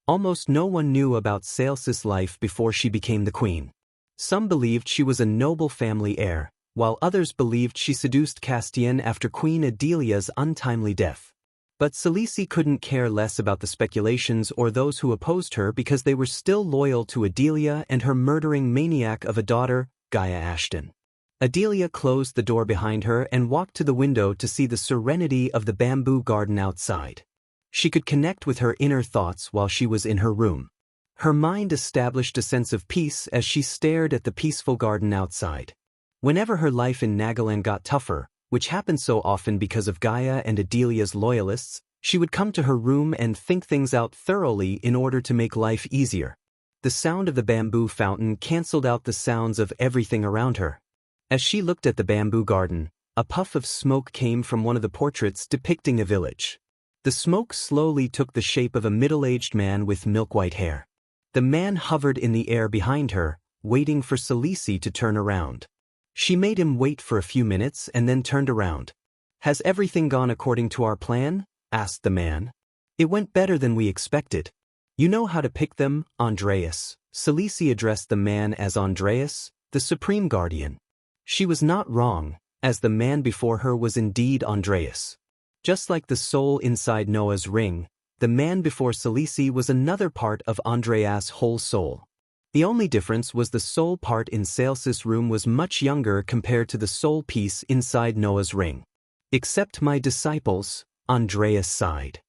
Speaker 1: Almost no one knew about Salsis' life before she became the queen. Some believed she was a noble family heir, while others believed she seduced Castian after Queen Adelia's untimely death. But Salisi couldn't care less about the speculations or those who opposed her because they were still loyal to Adelia and her murdering maniac of a daughter, Gaia Ashton. Adelia closed the door behind her and walked to the window to see the serenity of the bamboo garden outside. She could connect with her inner thoughts while she was in her room. Her mind established a sense of peace as she stared at the peaceful garden outside. Whenever her life in Nagaland got tougher, which happened so often because of Gaia and Adelia's loyalists, she would come to her room and think things out thoroughly in order to make life easier. The sound of the bamboo fountain canceled out the sounds of everything around her. As she looked at the bamboo garden, a puff of smoke came from one of the portraits depicting a village. The smoke slowly took the shape of a middle-aged man with milk-white hair. The man hovered in the air behind her, waiting for Salisi to turn around. She made him wait for a few minutes and then turned around. "Has everything gone according to our plan?" asked the man. "It went better than we expected. You know how to pick them, Andreas." Salisi addressed the man as Andreas, the Supreme Guardian. She was not wrong, as the man before her was indeed Andreas. Just like the soul inside Noah's ring, the man before Salisi was another part of Andreas' whole soul. The only difference was the soul part in Salsis' room was much younger compared to the soul piece inside Noah's ring. "Except my disciples," Andreas sighed.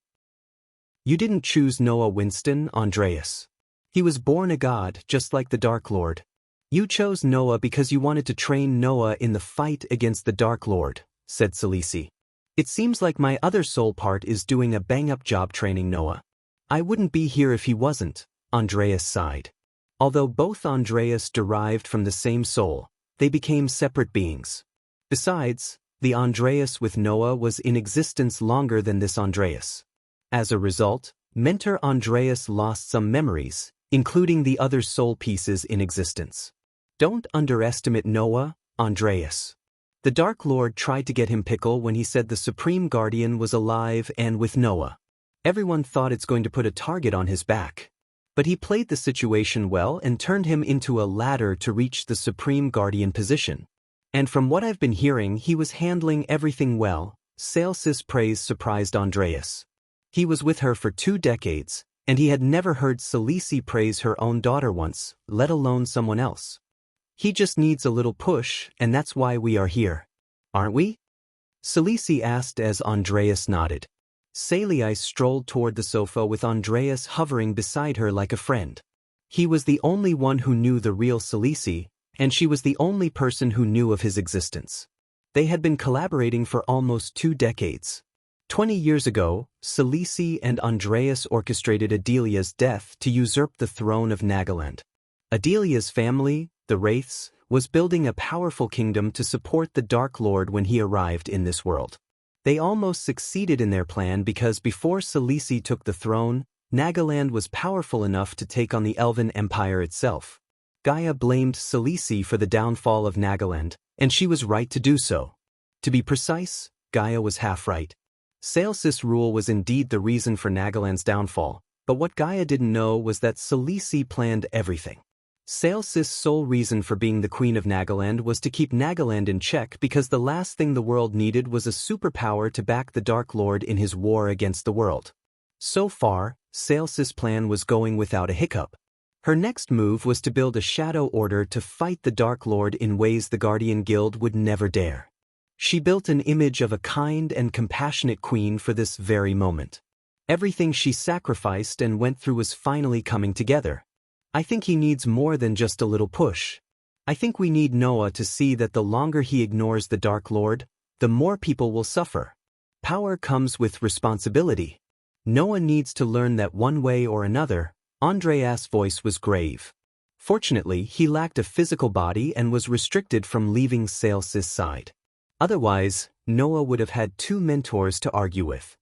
Speaker 1: "You didn't choose Noah Winston, Andreas. He was born a god just like the Dark Lord. You chose Noah because you wanted to train Noah in the fight against the Dark Lord," said Salisi. "It seems like my other soul part is doing a bang-up job training Noah. I wouldn't be here if he wasn't," Andreas sighed. Although both Andreas derived from the same soul, they became separate beings. Besides, the Andreas with Noah was in existence longer than this Andreas. As a result, Mentor Andreas lost some memories, including the other soul pieces in existence. Don't underestimate Noah, Andreas. The Dark Lord tried to get him pickle when he said the Supreme Guardian was alive and with Noah. Everyone thought it's going to put a target on his back. But he played the situation well and turned him into a ladder to reach the Supreme Guardian position. And from what I've been hearing, he was handling everything well. Celsus praise surprised Andreas. He was with her for 2 decades, and he had never heard Celisi praise her own daughter once, let alone someone else. He just needs a little push, and that's why we are here. Aren't we? Celisi asked as Andreas nodded. Salii strolled toward the sofa with Andreas hovering beside her like a friend. He was the only one who knew the real Celisi, and she was the only person who knew of his existence. They had been collaborating for almost 2 decades. 20 years ago, Celisi and Andreas orchestrated Adelia's death to usurp the throne of Nagaland. Adelia's family, the Wraiths, was building a powerful kingdom to support the Dark Lord when he arrived in this world. They almost succeeded in their plan because before Celisi took the throne, Nagaland was powerful enough to take on the Elven Empire itself. Gaia blamed Celisi for the downfall of Nagaland, and she was right to do so. To be precise, Gaia was half right. Celsus' rule was indeed the reason for Nagaland's downfall, but what Gaia didn't know was that Celisi planned everything. Celsus' sole reason for being the queen of Nagaland was to keep Nagaland in check because the last thing the world needed was a superpower to back the Dark Lord in his war against the world. So far, Celsus' plan was going without a hiccup. Her next move was to build a shadow order to fight the Dark Lord in ways the Guardian Guild would never dare. She built an image of a kind and compassionate queen for this very moment. Everything she sacrificed and went through was finally coming together. I think he needs more than just a little push. I think we need Noah to see that the longer he ignores the Dark Lord, the more people will suffer. Power comes with responsibility. Noah needs to learn that one way or another. Andreas' voice was grave. Fortunately, he lacked a physical body and was restricted from leaving Celsus' side. Otherwise, Noah would have had 2 mentors to argue with.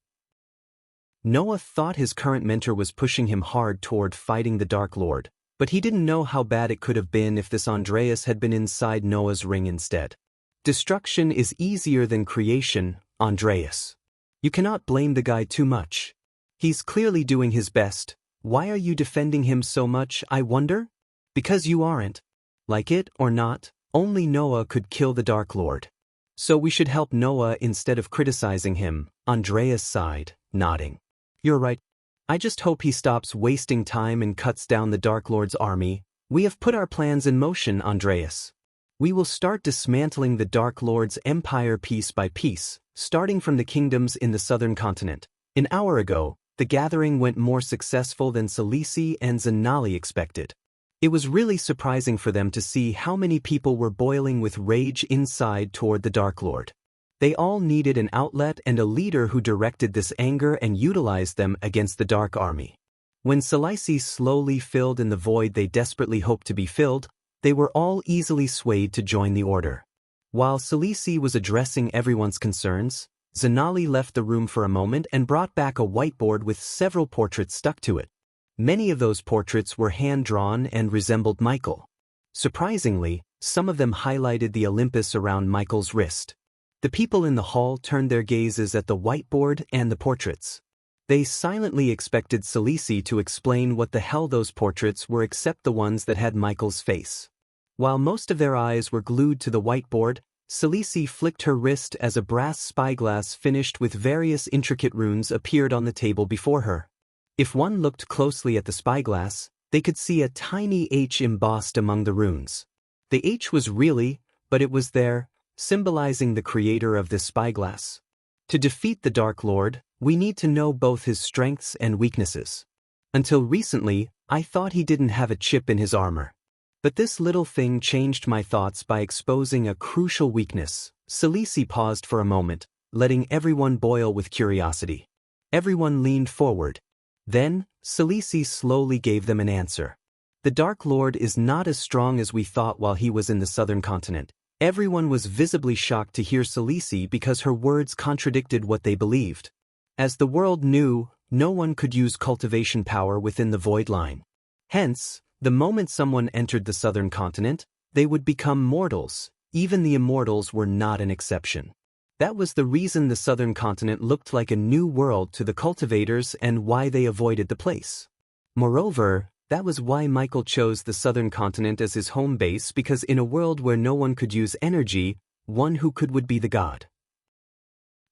Speaker 1: Noah thought his current mentor was pushing him hard toward fighting the Dark Lord, but he didn't know how bad it could have been if this Andreas had been inside Noah's ring instead. Destruction is easier than creation, Andreas. You cannot blame the guy too much. He's clearly doing his best. Why are you defending him so much, I wonder? Because you aren't. Like it or not, only Noah could kill the Dark Lord. So we should help Noah instead of criticizing him, Andreas sighed, nodding. You're right. I just hope he stops wasting time and cuts down the Dark Lord's army. We have put our plans in motion, Andreas. We will start dismantling the Dark Lord's empire piece by piece, starting from the kingdoms in the southern continent. An hour ago, the gathering went more successful than Celisi and Zanali expected. It was really surprising for them to see how many people were boiling with rage inside toward the Dark Lord. They all needed an outlet and a leader who directed this anger and utilized them against the Dark Army. When Celisi slowly filled in the void they desperately hoped to be filled, they were all easily swayed to join the order. While Celisi was addressing everyone's concerns, Zanali left the room for a moment and brought back a whiteboard with several portraits stuck to it. Many of those portraits were hand-drawn and resembled Michael. Surprisingly, some of them highlighted the Olympus around Michael's wrist. The people in the hall turned their gazes at the whiteboard and the portraits. They silently expected Celisi to explain what the hell those portraits were except the ones that had Michael's face. While most of their eyes were glued to the whiteboard, Celisi flicked her wrist as a brass spyglass finished with various intricate runes appeared on the table before her. If one looked closely at the spyglass, they could see a tiny H embossed among the runes. The H was really, but it was there, symbolizing the creator of this spyglass. To defeat the Dark Lord, we need to know both his strengths and weaknesses. Until recently, I thought he didn't have a chip in his armor. But this little thing changed my thoughts by exposing a crucial weakness. Celisi paused for a moment, letting everyone boil with curiosity. Everyone leaned forward. Then, Celisi slowly gave them an answer. The Dark Lord is not as strong as we thought while he was in the southern continent. Everyone was visibly shocked to hear Selisi because her words contradicted what they believed. As the world knew, no one could use cultivation power within the void line. Hence, the moment someone entered the southern continent, they would become mortals. Even the immortals were not an exception. That was the reason the southern continent looked like a new world to the cultivators and why they avoided the place. Moreover, that was why Michael chose the southern continent as his home base, because in a world where no one could use energy, one who could would be the god.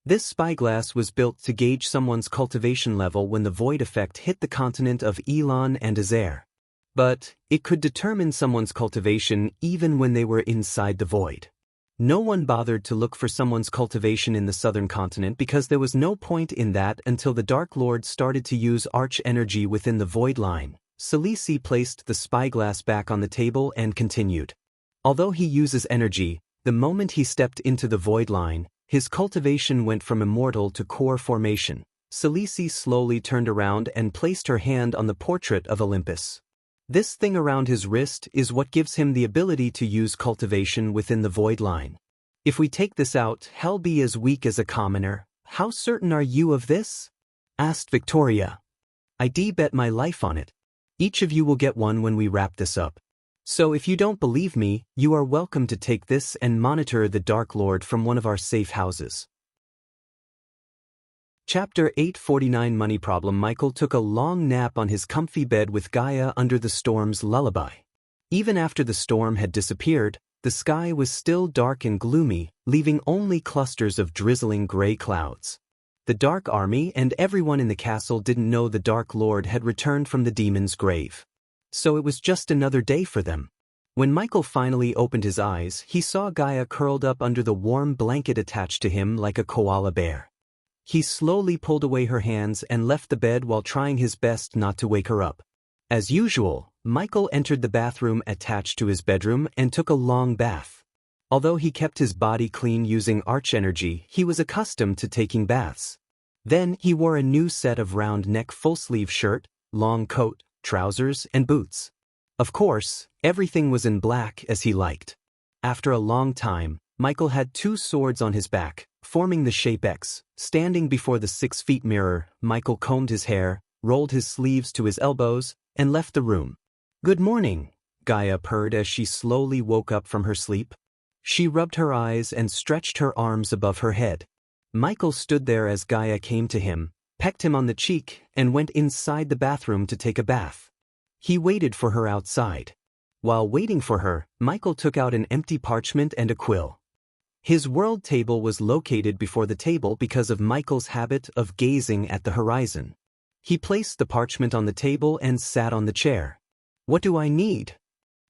Speaker 1: This spyglass was built to gauge someone's cultivation level when the void effect hit the continent of Elon and Azair. But it could determine someone's cultivation even when they were inside the void. No one bothered to look for someone's cultivation in the southern continent because there was no point in that until the Dark Lord started to use arch energy within the void line. Selisi placed the spyglass back on the table and continued. Although he uses energy, the moment he stepped into the void line, his cultivation went from immortal to core formation. Selisi slowly turned around and placed her hand on the portrait of Olympus. This thing around his wrist is what gives him the ability to use cultivation within the void line. If we take this out, he'll be as weak as a commoner. How certain are you of this? Asked Victoria. I'd bet my life on it. Each of you will get one when we wrap this up. So if you don't believe me, you are welcome to take this and monitor the Dark Lord from one of our safe houses. Chapter 849 Money Problem. Michael took a long nap on his comfy bed with Gaia under the storm's lullaby. Even after the storm had disappeared, the sky was still dark and gloomy, leaving only clusters of drizzling gray clouds. The Dark Army and everyone in the castle didn't know the Dark Lord had returned from the demon's grave. So it was just another day for them. When Michael finally opened his eyes, he saw Gaia curled up under the warm blanket attached to him like a koala bear. He slowly pulled away her hands and left the bed while trying his best not to wake her up. As usual, Michael entered the bathroom attached to his bedroom and took a long bath. Although he kept his body clean using arch energy, he was accustomed to taking baths. Then he wore a new set of round-neck full-sleeve shirt, long coat, trousers, and boots. Of course, everything was in black as he liked. After a long time, Michael had two swords on his back, forming the shape X. Standing before the 6-feet mirror, Michael combed his hair, rolled his sleeves to his elbows, and left the room. Good morning, Gaia purred as she slowly woke up from her sleep. She rubbed her eyes and stretched her arms above her head. Michael stood there as Gaia came to him, pecked him on the cheek, and went inside the bathroom to take a bath. He waited for her outside. While waiting for her, Michael took out an empty parchment and a quill. His world table was located before the table because of Michael's habit of gazing at the horizon. He placed the parchment on the table and sat on the chair. What do I need?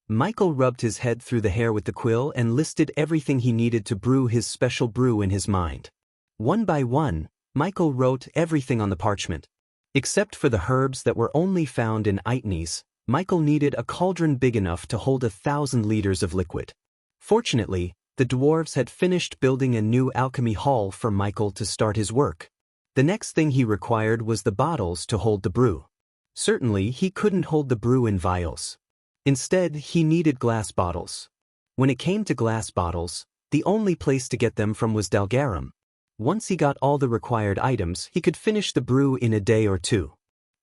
Speaker 1: Michael rubbed his head through the hair with the quill and listed everything he needed to brew his special brew in his mind. One by one, Michael wrote everything on the parchment. Except for the herbs that were only found in Itnes, Michael needed a cauldron big enough to hold 1,000 liters of liquid. Fortunately, the dwarves had finished building a new alchemy hall for Michael to start his work. The next thing he required was the bottles to hold the brew. Certainly, he couldn't hold the brew in vials. Instead, he needed glass bottles. When it came to glass bottles, the only place to get them from was Dalgarum. Once he got all the required items, he could finish the brew in a day or two.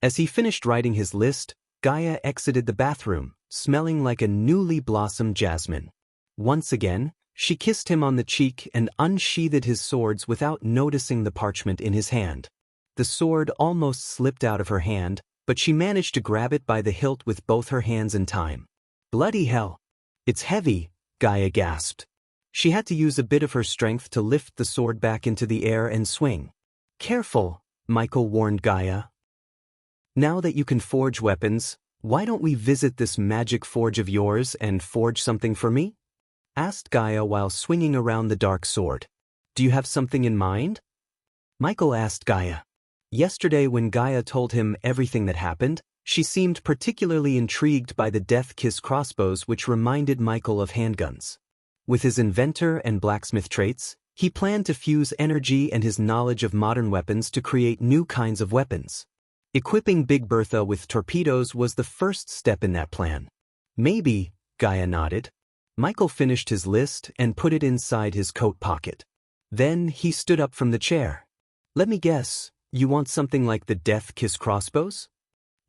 Speaker 1: As he finished writing his list, Gaia exited the bathroom, smelling like a newly blossomed jasmine. Once again, she kissed him on the cheek and unsheathed his swords without noticing the parchment in his hand. The sword almost slipped out of her hand, but she managed to grab it by the hilt with both her hands in time. Bloody hell! It's heavy, Gaia gasped. She had to use a bit of her strength to lift the sword back into the air and swing. Careful, Michael warned Gaia. Now that you can forge weapons, why don't we visit this magic forge of yours and forge something for me? Asked Gaia while swinging around the dark sword. Do you have something in mind? Michael asked Gaia. Yesterday when Gaia told him everything that happened, she seemed particularly intrigued by the Death Kiss crossbows which reminded Michael of handguns. With his inventor and blacksmith traits, he planned to fuse energy and his knowledge of modern weapons to create new kinds of weapons. Equipping Big Bertha with torpedoes was the first step in that plan. Maybe, Gaia nodded. Michael finished his list and put it inside his coat pocket. Then he stood up from the chair. Let me guess, you want something like the Death Kiss crossbows?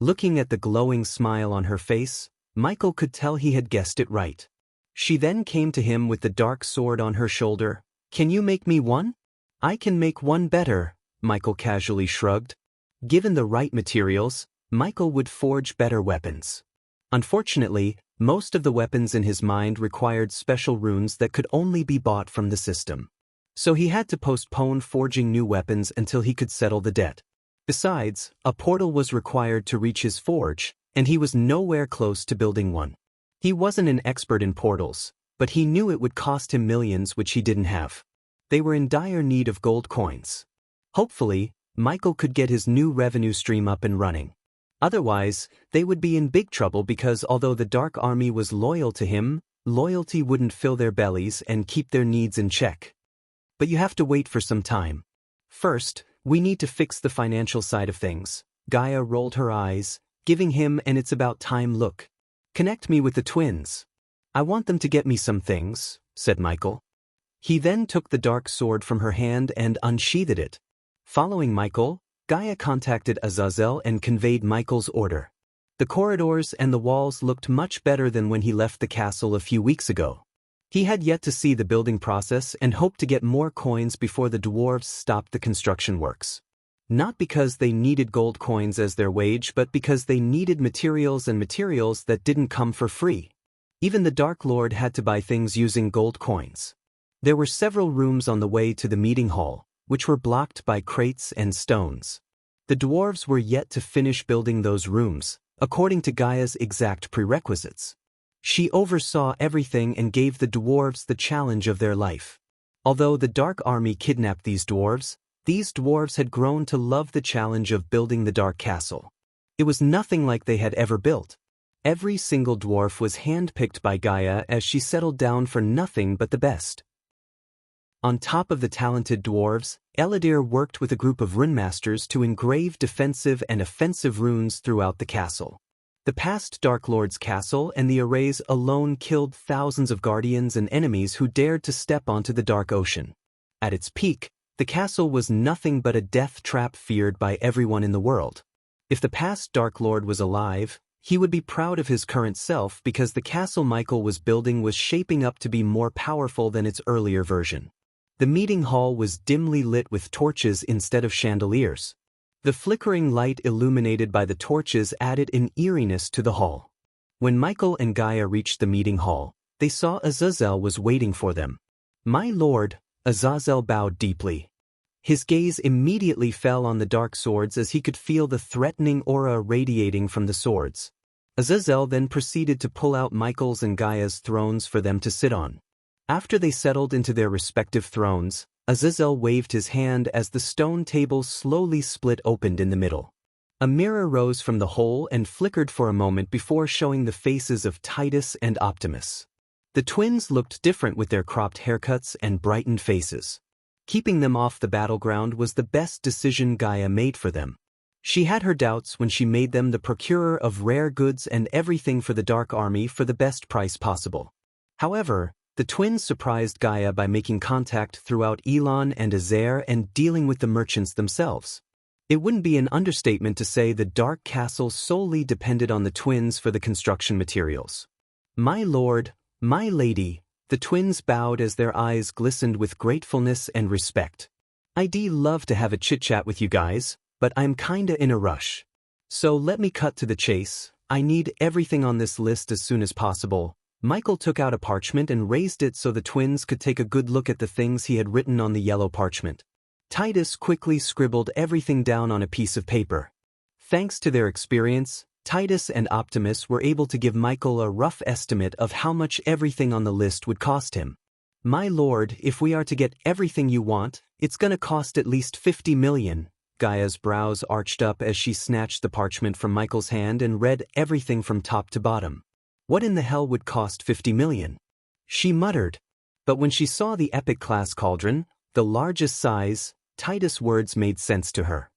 Speaker 1: Looking at the glowing smile on her face, Michael could tell he had guessed it right. She then came to him with the dark sword on her shoulder. Can you make me one? I can make one better, Michael casually shrugged. Given the right materials, Michael would forge better weapons. Unfortunately, most of the weapons in his mind required special runes that could only be bought from the system. So he had to postpone forging new weapons until he could settle the debt. Besides, a portal was required to reach his forge, and he was nowhere close to building one. He wasn't an expert in portals, but he knew it would cost him millions which he didn't have. They were in dire need of gold coins. Hopefully, Michael could get his new revenue stream up and running. Otherwise, they would be in big trouble because although the Dark Army was loyal to him, loyalty wouldn't fill their bellies and keep their needs in check. But you have to wait for some time. First, we need to fix the financial side of things. Gaia rolled her eyes, giving him an "it's about time" look. Connect me with the twins. I want them to get me some things, said Michael. He then took the dark sword from her hand and unsheathed it. Following Michael, Gaia contacted Azazel and conveyed Michael's order. The corridors and the walls looked much better than when he left the castle a few weeks ago. He had yet to see the building process and hoped to get more coins before the dwarves stopped the construction works. Not because they needed gold coins as their wage, but because they needed materials and materials that didn't come for free. Even the Dark Lord had to buy things using gold coins. There were several rooms on the way to the meeting hall, which were blocked by crates and stones. The dwarves were yet to finish building those rooms, according to Gaia's exact prerequisites. She oversaw everything and gave the dwarves the challenge of their life. Although the Dark Army kidnapped these dwarves had grown to love the challenge of building the Dark Castle. It was nothing like they had ever built. Every single dwarf was handpicked by Gaia as she settled down for nothing but the best. On top of the talented dwarves, Eladir worked with a group of runemasters to engrave defensive and offensive runes throughout the castle. The past Dark Lord's castle and the arrays alone killed thousands of guardians and enemies who dared to step onto the Dark Ocean. At its peak, the castle was nothing but a death trap feared by everyone in the world. If the past Dark Lord was alive, he would be proud of his current self because the castle Michael was building was shaping up to be more powerful than its earlier version. The meeting hall was dimly lit with torches instead of chandeliers. The flickering light illuminated by the torches added an eeriness to the hall. When Michael and Gaia reached the meeting hall, they saw Azazel was waiting for them. "My lord," Azazel bowed deeply. His gaze immediately fell on the dark swords as he could feel the threatening aura radiating from the swords. Azazel then proceeded to pull out Michael's and Gaia's thrones for them to sit on. After they settled into their respective thrones, Azazel waved his hand as the stone table slowly split open in the middle. A mirror rose from the hole and flickered for a moment before showing the faces of Titus and Optimus. The twins looked different with their cropped haircuts and brightened faces. Keeping them off the battleground was the best decision Gaia made for them. She had her doubts when she made them the procurer of rare goods and everything for the Dark Army for the best price possible. However, the twins surprised Gaia by making contact throughout Elon and Azair and dealing with the merchants themselves. It wouldn't be an understatement to say the Dark Castle solely depended on the twins for the construction materials. "My lord, my lady," the twins bowed as their eyes glistened with gratefulness and respect. "I'd love to have a chit-chat with you guys, but I'm kinda in a rush. So let me cut to the chase. I need everything on this list as soon as possible." Michael took out a parchment and raised it so the twins could take a good look at the things he had written on the yellow parchment. Titus quickly scribbled everything down on a piece of paper. Thanks to their experience, Titus and Optimus were able to give Michael a rough estimate of how much everything on the list would cost him. "My lord, if we are to get everything you want, it's gonna cost at least 50 million. Gaia's brows arched up as she snatched the parchment from Michael's hand and read everything from top to bottom. What in the hell would cost 50 million? She muttered. But when she saw the epic-class cauldron, the largest size, Titus' words made sense to her.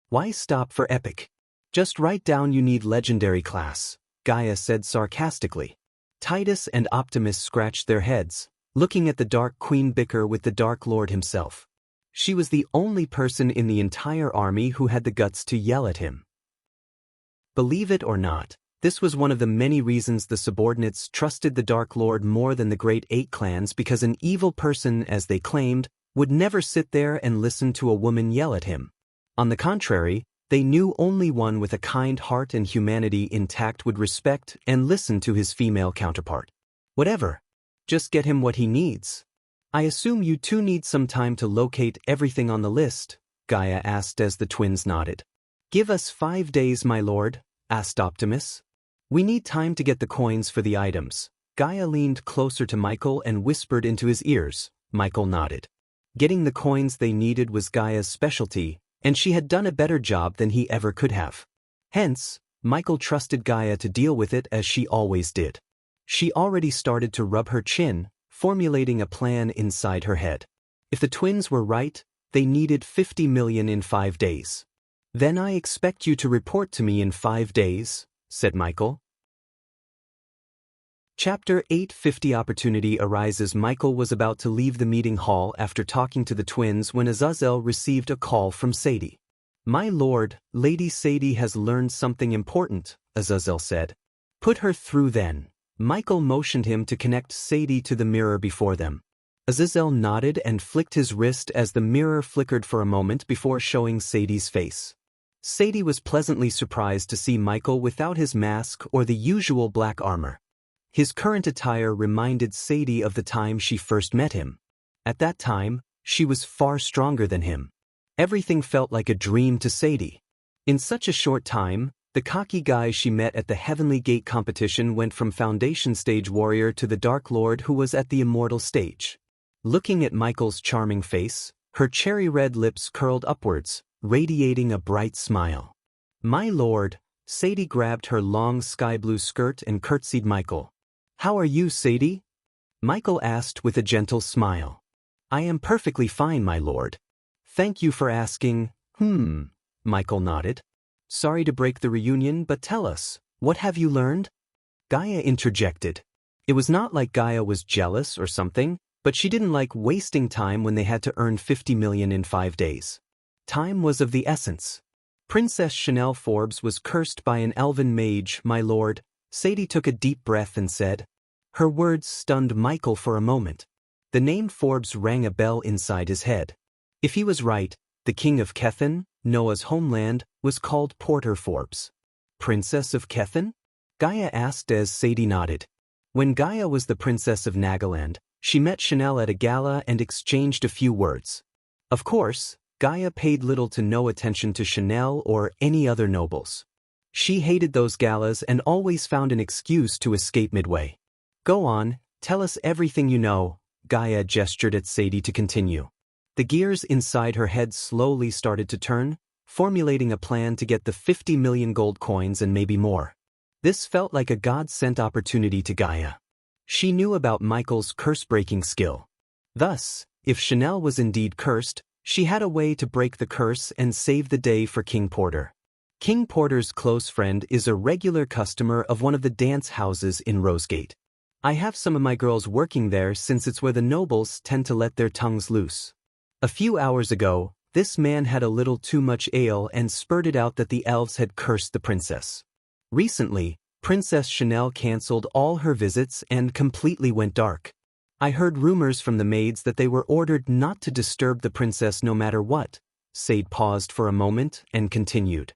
Speaker 1: Why stop for epic? Just write down you need legendary class, Gaia said sarcastically. Titus and Optimus scratched their heads, looking at the Dark Queen bicker with the Dark Lord himself. She was the only person in the entire army who had the guts to yell at him. Believe it or not, this was one of the many reasons the subordinates trusted the Dark Lord more than the Great Eight clans, because an evil person, as they claimed, would never sit there and listen to a woman yell at him. On the contrary, they knew only one with a kind heart and humanity intact would respect and listen to his female counterpart. Whatever. Just get him what he needs. I assume you two need some time to locate everything on the list, Gaia asked as the twins nodded. Give us 5 days, my lord, asked Optimus. We need time to get the coins for the items. Gaia leaned closer to Michael and whispered into his ears. Michael nodded. Getting the coins they needed was Gaia's specialty, and she had done a better job than he ever could have. Hence, Michael trusted Gaia to deal with it as she always did. She already started to rub her chin, formulating a plan inside her head. If the twins were right, they needed 50 million in 5 days. Then I expect you to report to me in 5 days, said Michael. Chapter 850 Opportunity arises. Michael was about to leave the meeting hall after talking to the twins when Azazel received a call from Sadie. My lord, Lady Sadie has learned something important, Azazel said. Put her through then. Michael motioned him to connect Sadie to the mirror before them. Azazel nodded and flicked his wrist as the mirror flickered for a moment before showing Sadie's face. Sadie was pleasantly surprised to see Michael without his mask or the usual black armor. His current attire reminded Sadie of the time she first met him. At that time, she was far stronger than him. Everything felt like a dream to Sadie. In such a short time, the cocky guy she met at the Heavenly Gate competition went from Foundation Stage warrior to the Dark Lord who was at the Immortal Stage. Looking at Michael's charming face, her cherry-red lips curled upwards, radiating a bright smile. My lord, Sadie grabbed her long sky-blue skirt and curtsied Michael. How are you, Sadie? Michael asked with a gentle smile. I am perfectly fine, my lord. Thank you for asking. Michael nodded. Sorry to break the reunion, but tell us, what have you learned? Gaia interjected. It was not like Gaia was jealous or something, but she didn't like wasting time when they had to earn 50 million in 5 days. Time was of the essence. Princess Chanel Forbes was cursed by an elven mage, my lord. Sadie took a deep breath and said. Her words stunned Michael for a moment. The name Forbes rang a bell inside his head. If he was right, the king of Kethen, Noah's homeland, was called Porter Forbes. Princess of Kethen? Gaia asked as Sadie nodded. When Gaia was the princess of Nagaland, she met Chanel at a gala and exchanged a few words. Of course, Gaia paid little to no attention to Chanel or any other nobles. She hated those galas and always found an excuse to escape midway. Go on, tell us everything you know, Gaia gestured at Sadie to continue. The gears inside her head slowly started to turn, formulating a plan to get the 50 million gold coins and maybe more. This felt like a God-sent opportunity to Gaia. She knew about Michael's curse-breaking skill. Thus, if Chanel was indeed cursed, she had a way to break the curse and save the day for King Porter. King Porter's close friend is a regular customer of one of the dance houses in Rosegate. I have some of my girls working there since it's where the nobles tend to let their tongues loose. A few hours ago, this man had a little too much ale and spurted out that the elves had cursed the princess. Recently, Princess Chanel cancelled all her visits and completely went dark. I heard rumors from the maids that they were ordered not to disturb the princess no matter what. Sade paused for a moment and continued.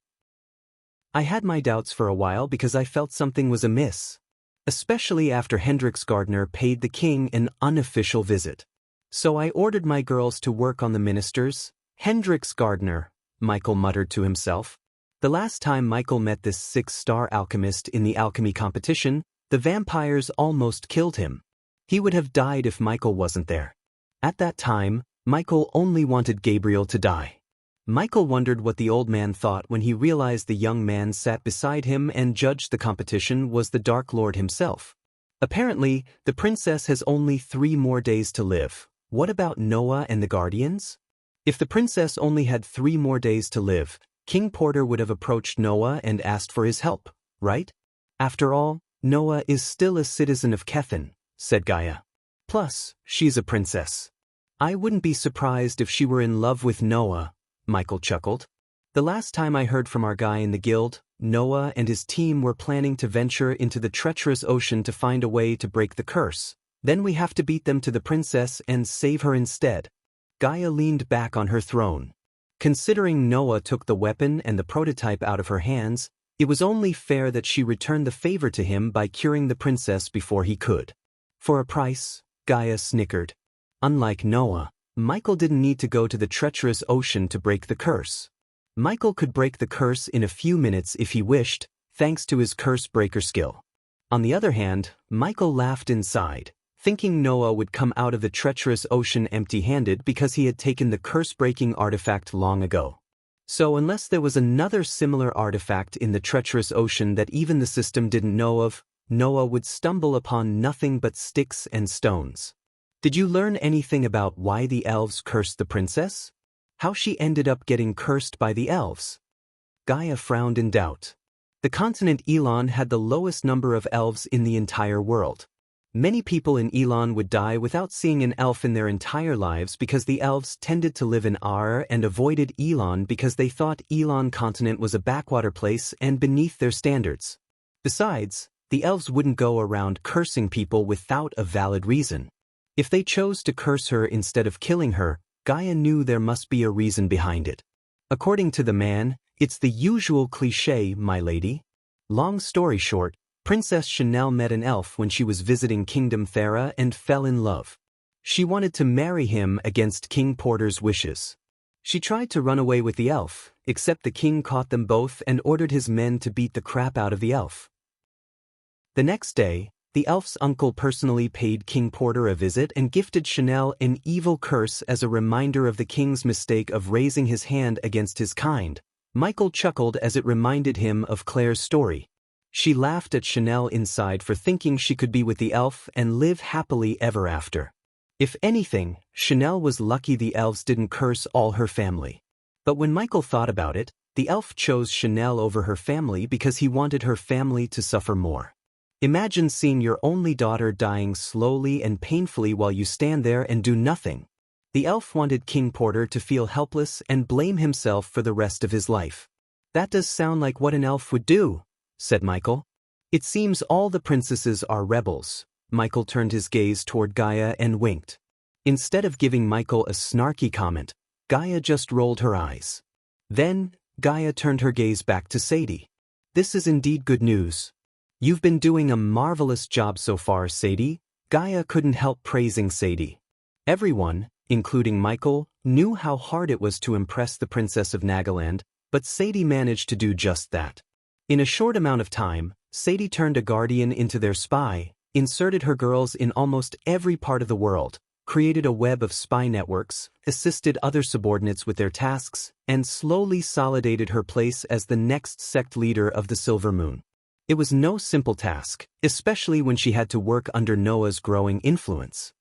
Speaker 1: I had my doubts for a while because I felt something was amiss. Especially after Hendrix Gardner paid the king an unofficial visit. So I ordered my girls to work on the ministers. Hendrix Gardner, Michael muttered to himself. The last time Michael met this 6-star alchemist in the alchemy competition, the vampires almost killed him. He would have died if Michael wasn't there. At that time, Michael only wanted Gabriel to die. Michael wondered what the old man thought when he realized the young man sat beside him and judged the competition was the Dark Lord himself. Apparently, the princess has only 3 more days to live. What about Noah and the Guardians? If the princess only had 3 more days to live, King Porter would have approached Noah and asked for his help, right? After all, Noah is still a citizen of Kethen, said Gaia. Plus, she's a princess. I wouldn't be surprised if she were in love with Noah, Michael chuckled. The last time I heard from our guy in the guild, Noah and his team were planning to venture into the treacherous ocean to find a way to break the curse. Then we have to beat them to the princess and save her instead. Gaia leaned back on her throne. Considering Noah took the weapon and the prototype out of her hands, it was only fair that she return the favor to him by curing the princess before he could. For a price, Gaia snickered. Unlike Noah, Michael didn't need to go to the treacherous ocean to break the curse. Michael could break the curse in a few minutes if he wished, thanks to his curse breaker skill. On the other hand, Michael laughed inside, thinking Noah would come out of the treacherous ocean empty-handed because he had taken the curse-breaking artifact long ago. So unless there was another similar artifact in the treacherous ocean that even the system didn't know of, Noah would stumble upon nothing but sticks and stones. Did you learn anything about why the elves cursed the princess? How she ended up getting cursed by the elves? Gaia frowned in doubt. The continent Elon had the lowest number of elves in the entire world. Many people in Elon would die without seeing an elf in their entire lives because the elves tended to live in Ar and avoided Elon because they thought Elon continent was a backwater place and beneath their standards. Besides, the elves wouldn't go around cursing people without a valid reason. If they chose to curse her instead of killing her, Gaia knew there must be a reason behind it. According to the man, it's the usual cliché, my lady. Long story short, Princess Chanel met an elf when she was visiting Kingdom Thera and fell in love. She wanted to marry him against King Porter's wishes. She tried to run away with the elf, except the king caught them both and ordered his men to beat the crap out of the elf. The next day, the elf's uncle personally paid King Porter a visit and gifted Chanel an evil curse as a reminder of the king's mistake of raising his hand against his kind. Michael chuckled as it reminded him of Claire's story. She laughed at Chanel inside for thinking she could be with the elf and live happily ever after. If anything, Chanel was lucky the elves didn't curse all her family. But when Michael thought about it, the elf chose Chanel over her family because he wanted her family to suffer more. Imagine seeing your only daughter dying slowly and painfully while you stand there and do nothing. The elf wanted King Porter to feel helpless and blame himself for the rest of his life. That does sound like what an elf would do, said Michael. It seems all the princesses are rebels. Michael turned his gaze toward Gaia and winked. Instead of giving Michael a snarky comment, Gaia just rolled her eyes. Then, Gaia turned her gaze back to Sadie. This is indeed good news. You've been doing a marvelous job so far, Sadie. Gaia couldn't help praising Sadie. Everyone, including Michael, knew how hard it was to impress the Princess of Nagaland, but Sadie managed to do just that. In a short amount of time, Sadie turned a guardian into their spy, inserted her girls in almost every part of the world, created a web of spy networks, assisted other subordinates with their tasks, and slowly solidated her place as the next sect leader of the Silver Moon. It was no simple task, especially when she had to work under Noah's growing influence.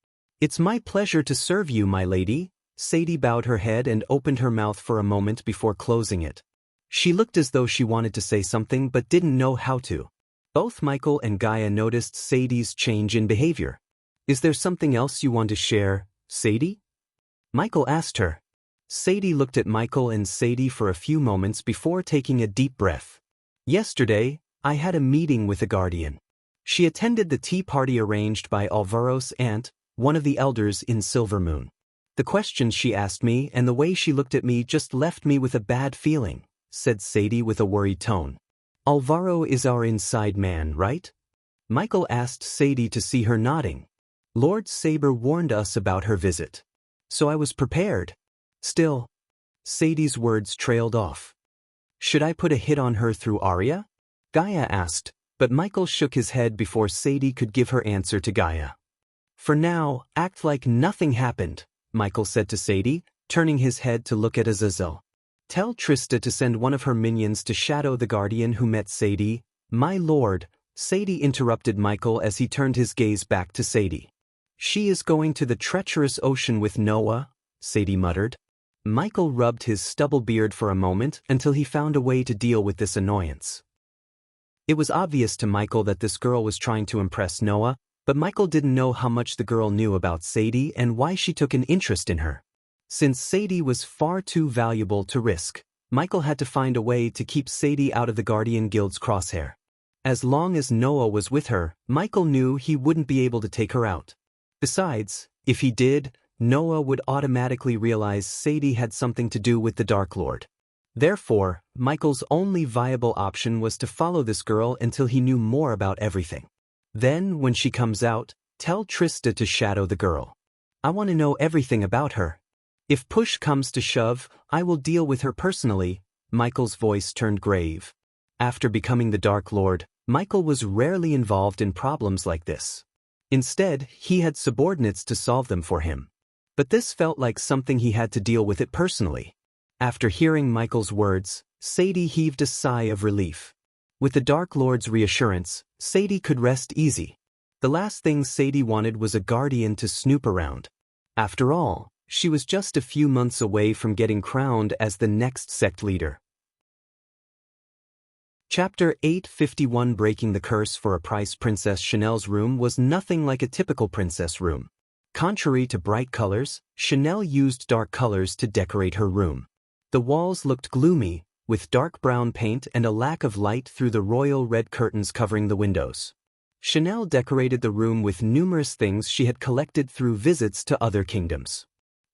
Speaker 1: It's my pleasure to serve you, my lady. Sadie bowed her head and opened her mouth for a moment before closing it. She looked as though she wanted to say something but didn't know how to. Both Michael and Gaia noticed Sadie's change in behavior. Is there something else you want to share, Sadie? Michael asked her. Sadie looked at Michael and Sadie for a few moments before taking a deep breath. Yesterday, I had a meeting with a guardian. She attended the tea party arranged by Alvaro's aunt, one of the elders in Silver Moon. The questions she asked me and the way she looked at me just left me with a bad feeling, said Sadie with a worried tone. Alvaro is our inside man, right? Michael asked Sadie to see her nodding. Lord Saber warned us about her visit. So I was prepared. Still, Sadie's words trailed off. Should I put a hit on her through Arya? Gaia asked, but Michael shook his head before Sadie could give her answer to Gaia. For now, act like nothing happened, Michael said to Sadie, turning his head to look at Azazel. Tell Trista to send one of her minions to shadow the guardian who met Sadie. My lord, Sadie interrupted Michael as he turned his gaze back to Sadie. She is going to the treacherous ocean with Noah, Sadie muttered. Michael rubbed his stubble beard for a moment until he found a way to deal with this annoyance. It was obvious to Michael that this girl was trying to impress Noah, but Michael didn't know how much the girl knew about Sadie and why she took an interest in her. Since Sadie was far too valuable to risk, Michael had to find a way to keep Sadie out of the Guardian Guild's crosshair. As long as Noah was with her, Michael knew he wouldn't be able to take her out. Besides, if he did, Noah would automatically realize Sadie had something to do with the Dark Lord. Therefore, Michael's only viable option was to follow this girl until he knew more about everything. Then, when she comes out, tell Trista to shadow the girl. I want to know everything about her. If push comes to shove, I will deal with her personally. Michael's voice turned grave. After becoming the Dark Lord, Michael was rarely involved in problems like this. Instead, he had subordinates to solve them for him. But this felt like something he had to deal with it personally. After hearing Michael's words, Sadie heaved a sigh of relief. With the Dark Lord's reassurance, Sadie could rest easy. The last thing Sadie wanted was a guardian to snoop around. After all, she was just a few months away from getting crowned as the next sect leader. Chapter 851 Breaking the Curse for a Price. Princess Chanel's room was nothing like a typical princess room. Contrary to bright colors, Chanel used dark colors to decorate her room. The walls looked gloomy, with dark brown paint and a lack of light through the royal red curtains covering the windows. Chanel decorated the room with numerous things she had collected through visits to other kingdoms.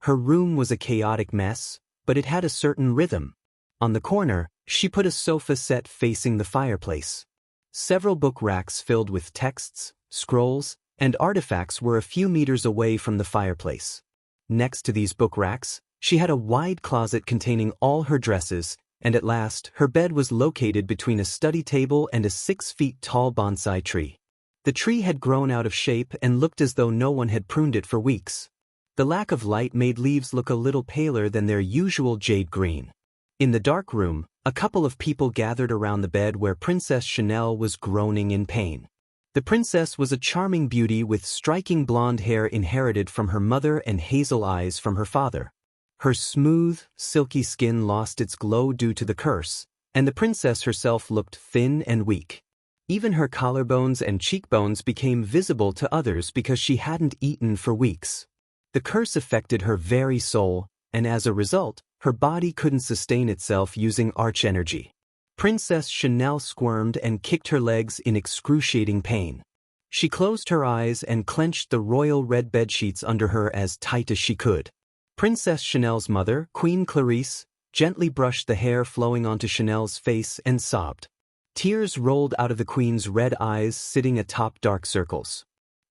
Speaker 1: Her room was a chaotic mess, but it had a certain rhythm. On the corner, she put a sofa set facing the fireplace. Several book racks filled with texts, scrolls, and artifacts were a few meters away from the fireplace. Next to these book racks, she had a wide closet containing all her dresses, and at last, her bed was located between a study table and a 6-feet-tall bonsai tree. The tree had grown out of shape and looked as though no one had pruned it for weeks. The lack of light made leaves look a little paler than their usual jade green. In the dark room, a couple of people gathered around the bed where Princess Chanel was groaning in pain. The princess was a charming beauty with striking blonde hair inherited from her mother and hazel eyes from her father. Her smooth, silky skin lost its glow due to the curse, and the princess herself looked thin and weak. Even her collarbones and cheekbones became visible to others because she hadn't eaten for weeks. The curse affected her very soul, and as a result, her body couldn't sustain itself using arch energy. Princess Chanel squirmed and kicked her legs in excruciating pain. She closed her eyes and clenched the royal red bedsheets under her as tight as she could. Princess Chanel's mother, Queen Clarice, gently brushed the hair flowing onto Chanel's face and sobbed. Tears rolled out of the queen's red eyes sitting atop dark circles.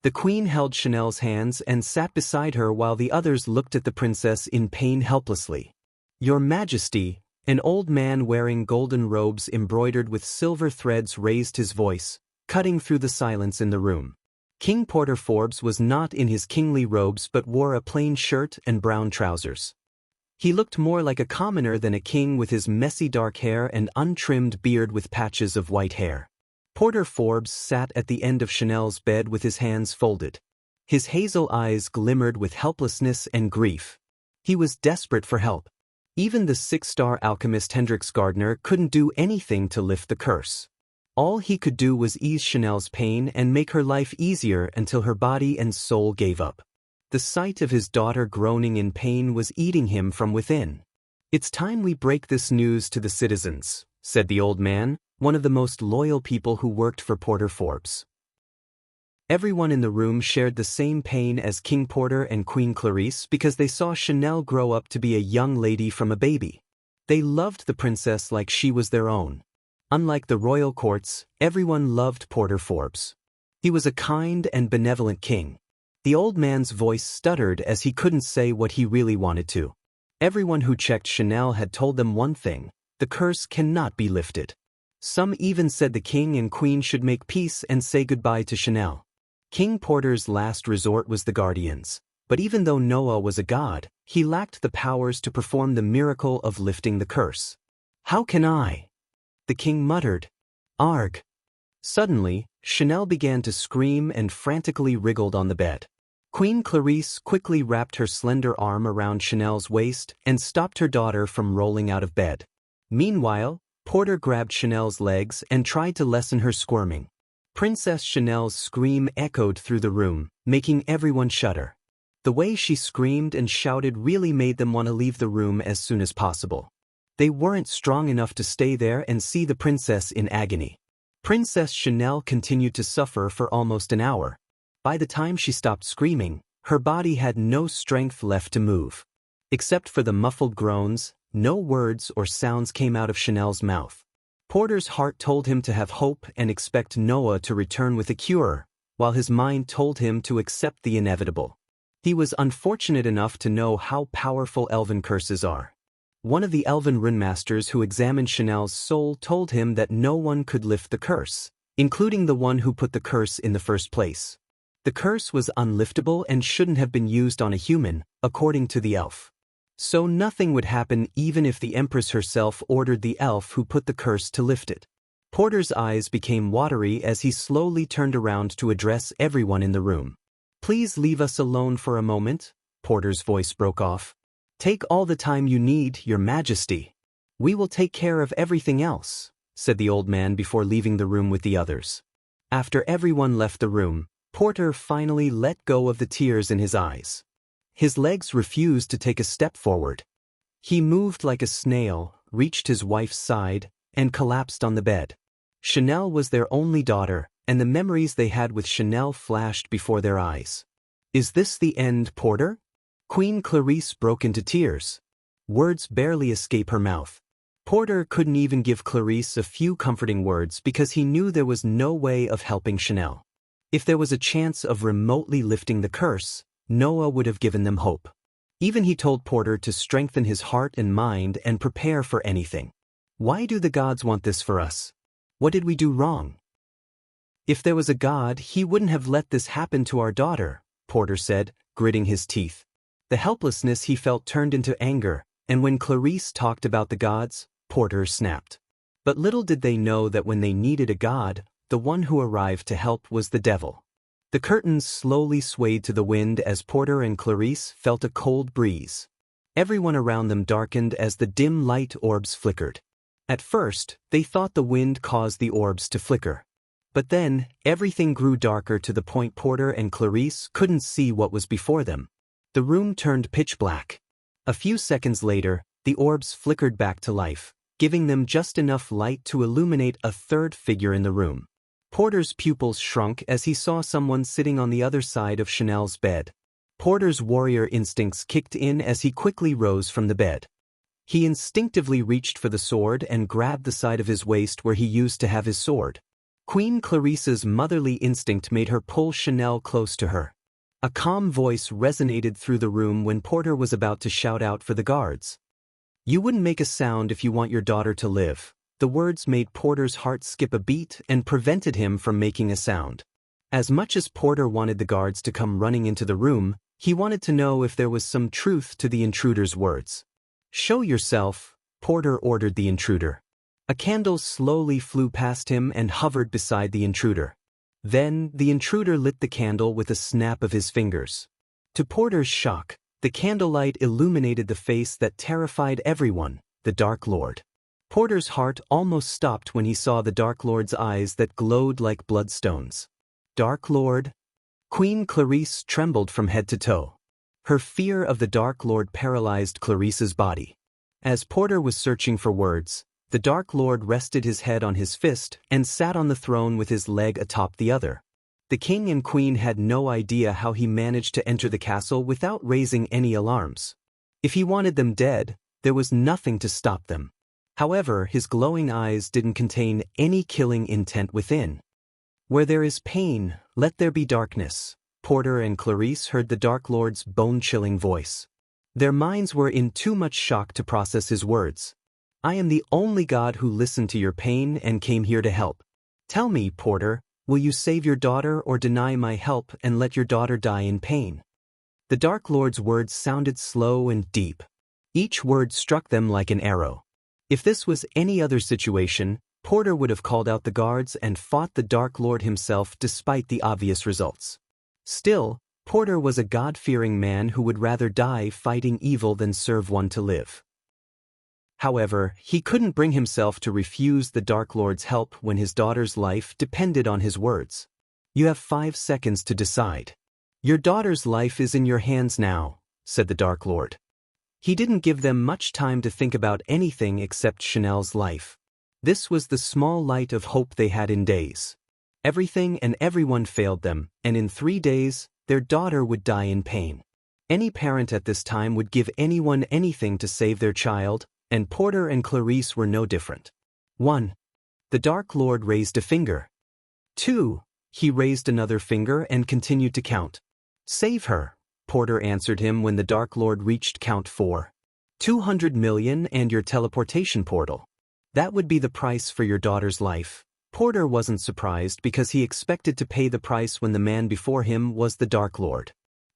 Speaker 1: The queen held Chanel's hands and sat beside her while the others looked at the princess in pain helplessly. "Your Majesty," an old man wearing golden robes embroidered with silver threads raised his voice, cutting through the silence in the room. King Porter Forbes was not in his kingly robes but wore a plain shirt and brown trousers. He looked more like a commoner than a king with his messy dark hair and untrimmed beard with patches of white hair. Porter Forbes sat at the end of Chanel's bed with his hands folded. His hazel eyes glimmered with helplessness and grief. He was desperate for help. Even the 6-star alchemist Hendrix Gardner couldn't do anything to lift the curse. All he could do was ease Chanel's pain and make her life easier until her body and soul gave up. The sight of his daughter groaning in pain was eating him from within. "It's time we break this news to the citizens," said the old man, one of the most loyal people who worked for Porter Forbes. Everyone in the room shared the same pain as King Porter and Queen Clarice because they saw Chanel grow up to be a young lady from a baby. They loved the princess like she was their own. Unlike the royal courts, everyone loved Porter Forbes. He was a kind and benevolent king. The old man's voice stuttered as he couldn't say what he really wanted to. Everyone who checked Chanel had told them one thing: the curse cannot be lifted. Some even said the king and queen should make peace and say goodbye to Chanel. King Porter's last resort was the Guardians, but even though Noah was a god, he lacked the powers to perform the miracle of lifting the curse. "How can I?" the king muttered. "Arg." Suddenly, Chanel began to scream and frantically wriggled on the bed. Queen Clarice quickly wrapped her slender arm around Chanel's waist and stopped her daughter from rolling out of bed. Meanwhile, Porter grabbed Chanel's legs and tried to lessen her squirming. Princess Chanel's scream echoed through the room, making everyone shudder. The way she screamed and shouted really made them want to leave the room as soon as possible. They weren't strong enough to stay there and see the princess in agony. Princess Chanel continued to suffer for almost an hour. By the time she stopped screaming, her body had no strength left to move. Except for the muffled groans, no words or sounds came out of Chanel's mouth. Porter's heart told him to have hope and expect Noah to return with a cure, while his mind told him to accept the inevitable. He was unfortunate enough to know how powerful elven curses are. One of the elven runemasters who examined Chanel's soul told him that no one could lift the curse, including the one who put the curse in the first place. The curse was unliftable and shouldn't have been used on a human, according to the elf. So nothing would happen even if the Empress herself ordered the elf who put the curse to lift it. Porter's eyes became watery as he slowly turned around to address everyone in the room. "Please leave us alone for a moment," Porter's voice broke off. "Take all the time you need, Your Majesty. We will take care of everything else," said the old man before leaving the room with the others. After everyone left the room, Porter finally let go of the tears in his eyes. His legs refused to take a step forward. He moved like a snail, reached his wife's side, and collapsed on the bed. Chanel was their only daughter, and the memories they had with Chanel flashed before their eyes. "Is this the end, Porter?" Queen Clarice broke into tears. Words barely escape her mouth. Porter couldn't even give Clarice a few comforting words because he knew there was no way of helping Chanel. If there was a chance of remotely lifting the curse, Noah would have given them hope. Even he told Porter to strengthen his heart and mind and prepare for anything. "Why do the gods want this for us? What did we do wrong?" "If there was a god, he wouldn't have let this happen to our daughter," Porter said, gritting his teeth. The helplessness he felt turned into anger, and when Clarice talked about the gods, Porter snapped. But little did they know that when they needed a god, the one who arrived to help was the devil. The curtains slowly swayed to the wind as Porter and Clarice felt a cold breeze. Everyone around them darkened as the dim light orbs flickered. At first, they thought the wind caused the orbs to flicker. But then, everything grew darker to the point Porter and Clarice couldn't see what was before them. The room turned pitch black. A few seconds later, the orbs flickered back to life, giving them just enough light to illuminate a third figure in the room. Porter's pupils shrunk as he saw someone sitting on the other side of Chanel's bed. Porter's warrior instincts kicked in as he quickly rose from the bed. He instinctively reached for the sword and grabbed the side of his waist where he used to have his sword. Queen Clarice's motherly instinct made her pull Chanel close to her. A calm voice resonated through the room when Porter was about to shout out for the guards. "You wouldn't make a sound if you want your daughter to live." The words made Porter's heart skip a beat and prevented him from making a sound. As much as Porter wanted the guards to come running into the room, he wanted to know if there was some truth to the intruder's words. "Show yourself," Porter ordered the intruder. A candle slowly flew past him and hovered beside the intruder. Then, the intruder lit the candle with a snap of his fingers. To Porter's shock, the candlelight illuminated the face that terrified everyone, the Dark Lord. Porter's heart almost stopped when he saw the Dark Lord's eyes that glowed like bloodstones. "Dark Lord?" Queen Clarice trembled from head to toe. Her fear of the Dark Lord paralyzed Clarice's body. As Porter was searching for words, the Dark Lord rested his head on his fist and sat on the throne with his leg atop the other. The king and queen had no idea how he managed to enter the castle without raising any alarms. If he wanted them dead, there was nothing to stop them. However, his glowing eyes didn't contain any killing intent within. "Where there is pain, let there be darkness," Porter and Clarice heard the Dark Lord's bone-chilling voice. Their minds were in too much shock to process his words. "I am the only god who listened to your pain and came here to help. Tell me, Porter, will you save your daughter or deny my help and let your daughter die in pain?" The Dark Lord's words sounded slow and deep. Each word struck them like an arrow. If this was any other situation, Porter would have called out the guards and fought the Dark Lord himself despite the obvious results. Still, Porter was a God-fearing man who would rather die fighting evil than serve one to live. However, he couldn't bring himself to refuse the Dark Lord's help when his daughter's life depended on his words. "You have 5 seconds to decide. Your daughter's life is in your hands now," said the Dark Lord. He didn't give them much time to think about anything except Chanel's life. This was the small light of hope they had in days. Everything and everyone failed them, and in 3 days, their daughter would die in pain. Any parent at this time would give anyone anything to save their child, and Porter and Clarice were no different. 1. The Dark Lord raised a finger. 2. He raised another finger and continued to count. "Save her," Porter answered him when the Dark Lord reached count 4. 200 million and your teleportation portal. That would be the price for your daughter's life. Porter wasn't surprised because he expected to pay the price when the man before him was the Dark Lord.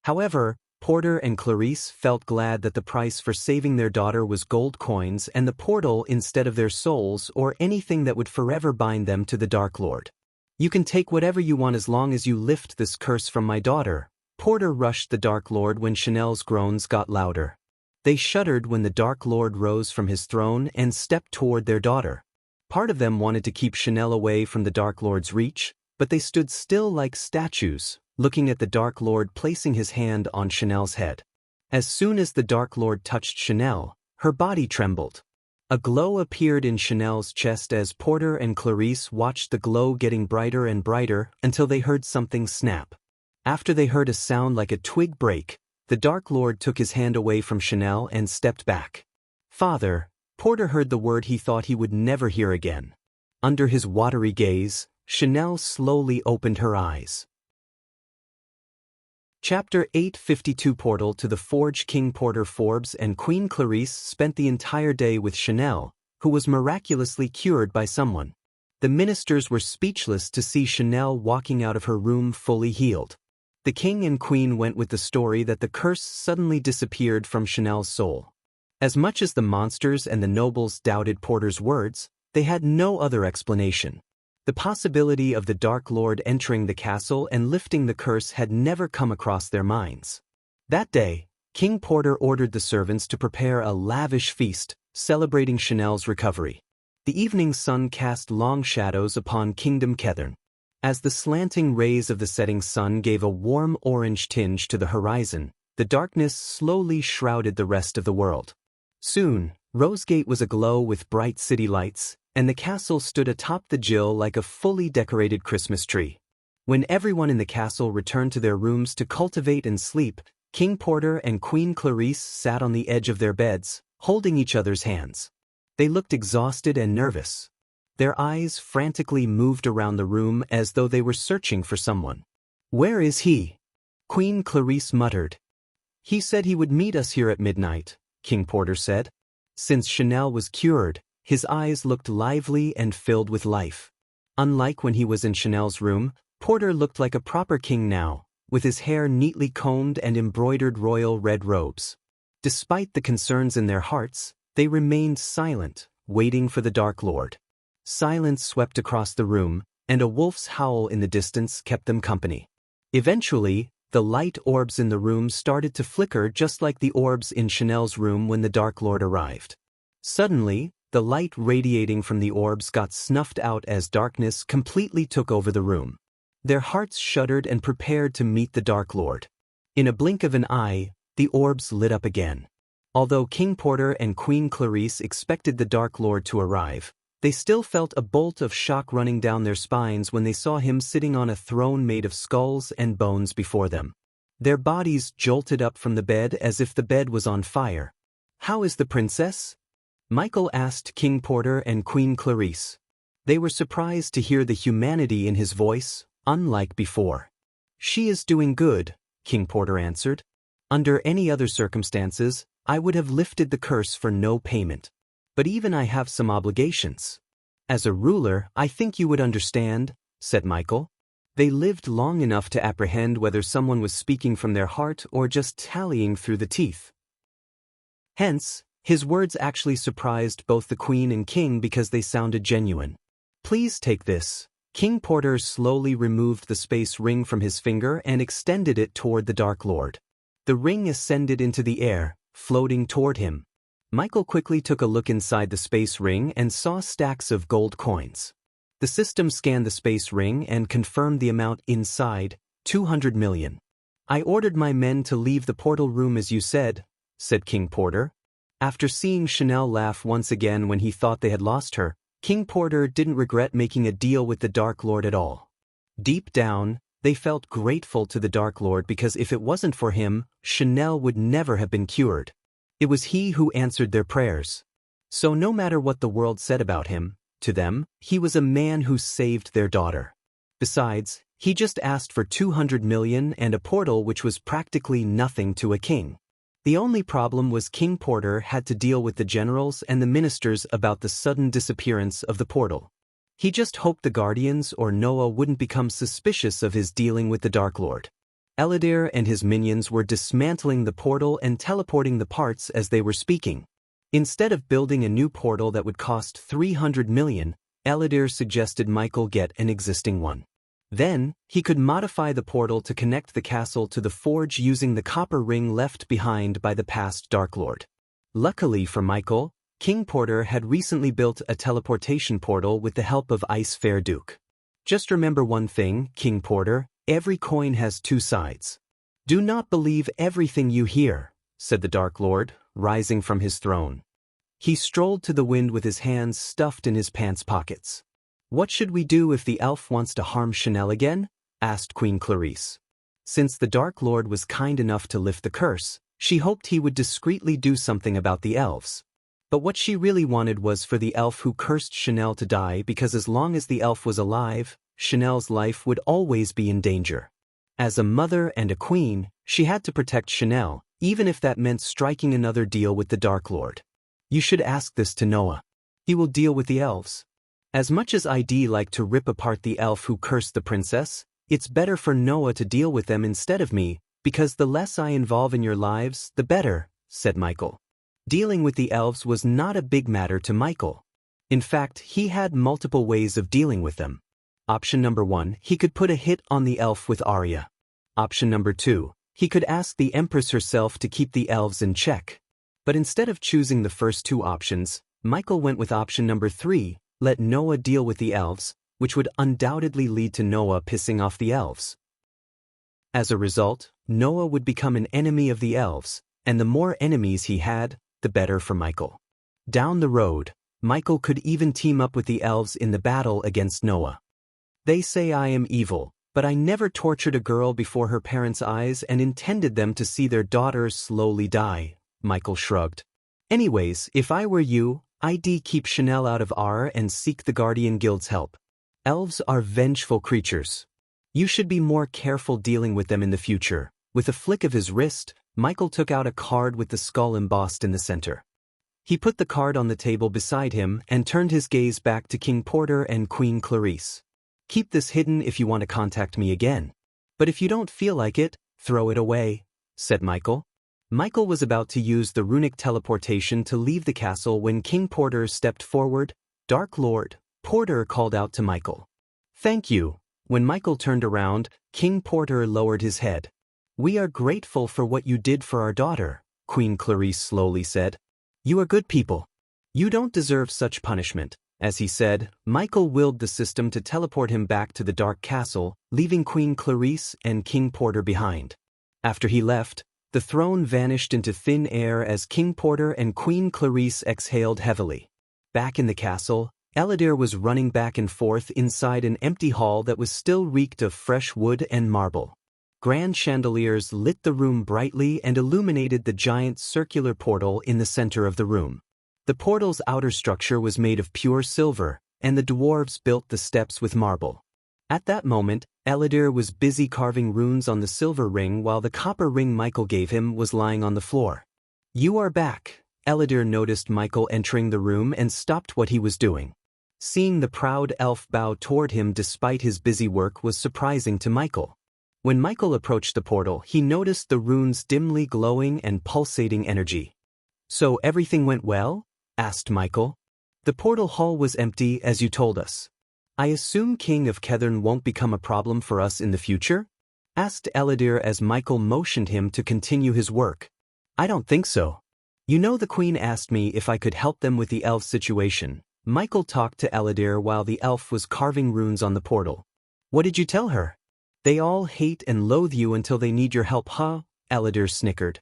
Speaker 1: However, Porter and Clarice felt glad that the price for saving their daughter was gold coins and the portal instead of their souls or anything that would forever bind them to the Dark Lord. "You can take whatever you want as long as you lift this curse from my daughter." Porter rushed the Dark Lord when Chanel's groans got louder. They shuddered when the Dark Lord rose from his throne and stepped toward their daughter. Part of them wanted to keep Chanel away from the Dark Lord's reach, but they stood still like statues, looking at the Dark Lord placing his hand on Chanel's head. As soon as the Dark Lord touched Chanel, her body trembled. A glow appeared in Chanel's chest as Porter and Clarice watched the glow getting brighter and brighter until they heard something snap. After they heard a sound like a twig break, the Dark Lord took his hand away from Chanel and stepped back. "Father," Porter heard the word he thought he would never hear again. Under his watery gaze, Chanel slowly opened her eyes. Chapter 852 Portal to the Forge. King Porter Forbes and Queen Clarice spent the entire day with Chanel, who was miraculously cured by someone. The ministers were speechless to see Chanel walking out of her room fully healed. The king and queen went with the story that the curse suddenly disappeared from Chanel's soul. As much as the monsters and the nobles doubted Porter's words, they had no other explanation. The possibility of the Dark Lord entering the castle and lifting the curse had never come across their minds. That day, King Porter ordered the servants to prepare a lavish feast, celebrating Chanel's recovery. The evening sun cast long shadows upon Kingdom Kethern. As the slanting rays of the setting sun gave a warm orange tinge to the horizon, the darkness slowly shrouded the rest of the world. Soon, Rosegate was aglow with bright city lights, and the castle stood atop the Jill like a fully decorated Christmas tree. When everyone in the castle returned to their rooms to cultivate and sleep, King Porter and Queen Clarice sat on the edge of their beds, holding each other's hands. They looked exhausted and nervous. Their eyes frantically moved around the room as though they were searching for someone. "Where is he?" Queen Clarice muttered. "He said he would meet us here at midnight," King Porter said. Since Chanel was cured, his eyes looked lively and filled with life. Unlike when he was in Chanel's room, Porter looked like a proper king now, with his hair neatly combed and embroidered royal red robes. Despite the concerns in their hearts, they remained silent, waiting for the Dark Lord. Silence swept across the room, and a wolf's howl in the distance kept them company. Eventually, the light orbs in the room started to flicker just like the orbs in Chanel's room when the Dark Lord arrived. Suddenly, the light radiating from the orbs got snuffed out as darkness completely took over the room. Their hearts shuddered and prepared to meet the Dark Lord. In a blink of an eye, the orbs lit up again. Although King Porter and Queen Clarice expected the Dark Lord to arrive, they still felt a bolt of shock running down their spines when they saw him sitting on a throne made of skulls and bones before them. Their bodies jolted up from the bed as if the bed was on fire. "How is the princess?" Michael asked King Porter and Queen Clarice. They were surprised to hear the humanity in his voice, unlike before. "She is doing good," King Porter answered. "Under any other circumstances, I would have lifted the curse for no payment. But even I have some obligations." "As a ruler, I think you would understand," said Michael. They lived long enough to apprehend whether someone was speaking from their heart or just tallying through the teeth. Hence, his words actually surprised both the Queen and King because they sounded genuine. "Please take this," King Porter slowly removed the space ring from his finger and extended it toward the Dark Lord. The ring ascended into the air, floating toward him. Michael quickly took a look inside the space ring and saw stacks of gold coins. The system scanned the space ring and confirmed the amount inside, 200 million. "I ordered my men to leave the portal room as you said," said King Porter. After seeing Chanel laugh once again when he thought they had lost her, King Porter didn't regret making a deal with the Dark Lord at all. Deep down, they felt grateful to the Dark Lord because if it wasn't for him, Chanel would never have been cured. It was he who answered their prayers. So no matter what the world said about him, to them, he was a man who saved their daughter. Besides, he just asked for 200 million and a portal which was practically nothing to a king. The only problem was King Porter had to deal with the generals and the ministers about the sudden disappearance of the portal. He just hoped the Guardians or Noah wouldn't become suspicious of his dealing with the Dark Lord. Eladir and his minions were dismantling the portal and teleporting the parts as they were speaking. Instead of building a new portal that would cost 300 million, Eladir suggested Michael get an existing one. Then, he could modify the portal to connect the castle to the forge using the copper ring left behind by the past Dark Lord. Luckily for Michael, King Porter had recently built a teleportation portal with the help of Ice Fair Duke. "Just remember one thing, King Porter, every coin has two sides. Do not believe everything you hear," said the Dark Lord, rising from his throne. He strolled to the wind with his hands stuffed in his pants pockets. "What should we do if the elf wants to harm Chanel again?" asked Queen Clarice. Since the Dark Lord was kind enough to lift the curse, she hoped he would discreetly do something about the elves. But what she really wanted was for the elf who cursed Chanel to die because as long as the elf was alive, Chanel's life would always be in danger. As a mother and a queen, she had to protect Chanel, even if that meant striking another deal with the Dark Lord. "You should ask this to Noah. He will deal with the elves. As much as I'd like to rip apart the elf who cursed the princess, it's better for Noah to deal with them instead of me, because the less I involve in your lives, the better," said Michael. Dealing with the elves was not a big matter to Michael. In fact, he had multiple ways of dealing with them. Option number 1, he could put a hit on the elf with Arya. Option number 2, he could ask the Empress herself to keep the elves in check. But instead of choosing the first two options, Michael went with option number 3, let Noah deal with the elves, which would undoubtedly lead to Noah pissing off the elves. As a result, Noah would become an enemy of the elves, and the more enemies he had, the better for Michael. Down the road, Michael could even team up with the elves in the battle against Noah. "They say I am evil, but I never tortured a girl before her parents' eyes and intended them to see their daughters slowly die," Michael shrugged. "Anyways, if I were you, I'd keep Chanel out of R and seek the Guardian Guild's help. Elves are vengeful creatures. You should be more careful dealing with them in the future." With a flick of his wrist, Michael took out a card with the skull embossed in the center. He put the card on the table beside him and turned his gaze back to King Porter and Queen Clarice. "Keep this hidden if you want to contact me again. But if you don't feel like it, throw it away," said Michael. Michael was about to use the runic teleportation to leave the castle when King Porter stepped forward. "Dark Lord," Porter called out to Michael. "Thank you." When Michael turned around, King Porter lowered his head. "We are grateful for what you did for our daughter," Queen Clarice slowly said. "You are good people. You don't deserve such punishment." As he said, Michael willed the system to teleport him back to the Dark Castle, leaving Queen Clarice and King Porter behind. After he left, the throne vanished into thin air as King Porter and Queen Clarice exhaled heavily. Back in the castle, Eladir was running back and forth inside an empty hall that was still reeked of fresh wood and marble. Grand chandeliers lit the room brightly and illuminated the giant circular portal in the center of the room. The portal's outer structure was made of pure silver, and the dwarves built the steps with marble. At that moment, Eladir was busy carving runes on the silver ring while the copper ring Michael gave him was lying on the floor. "You are back." Eladir noticed Michael entering the room and stopped what he was doing. Seeing the proud elf bow toward him despite his busy work was surprising to Michael. When Michael approached the portal, he noticed the runes dimly glowing and pulsating energy. "So everything went well?" asked Michael. "The portal hall was empty as you told us. I assume King of Kethern won't become a problem for us in the future? Asked Eladir as Michael motioned him to continue his work. I don't think so. You know, the Queen asked me if I could help them with the elf situation. Michael talked to Eladir while the elf was carving runes on the portal. What did you tell her? They all hate and loathe you until they need your help, huh? Eladir snickered.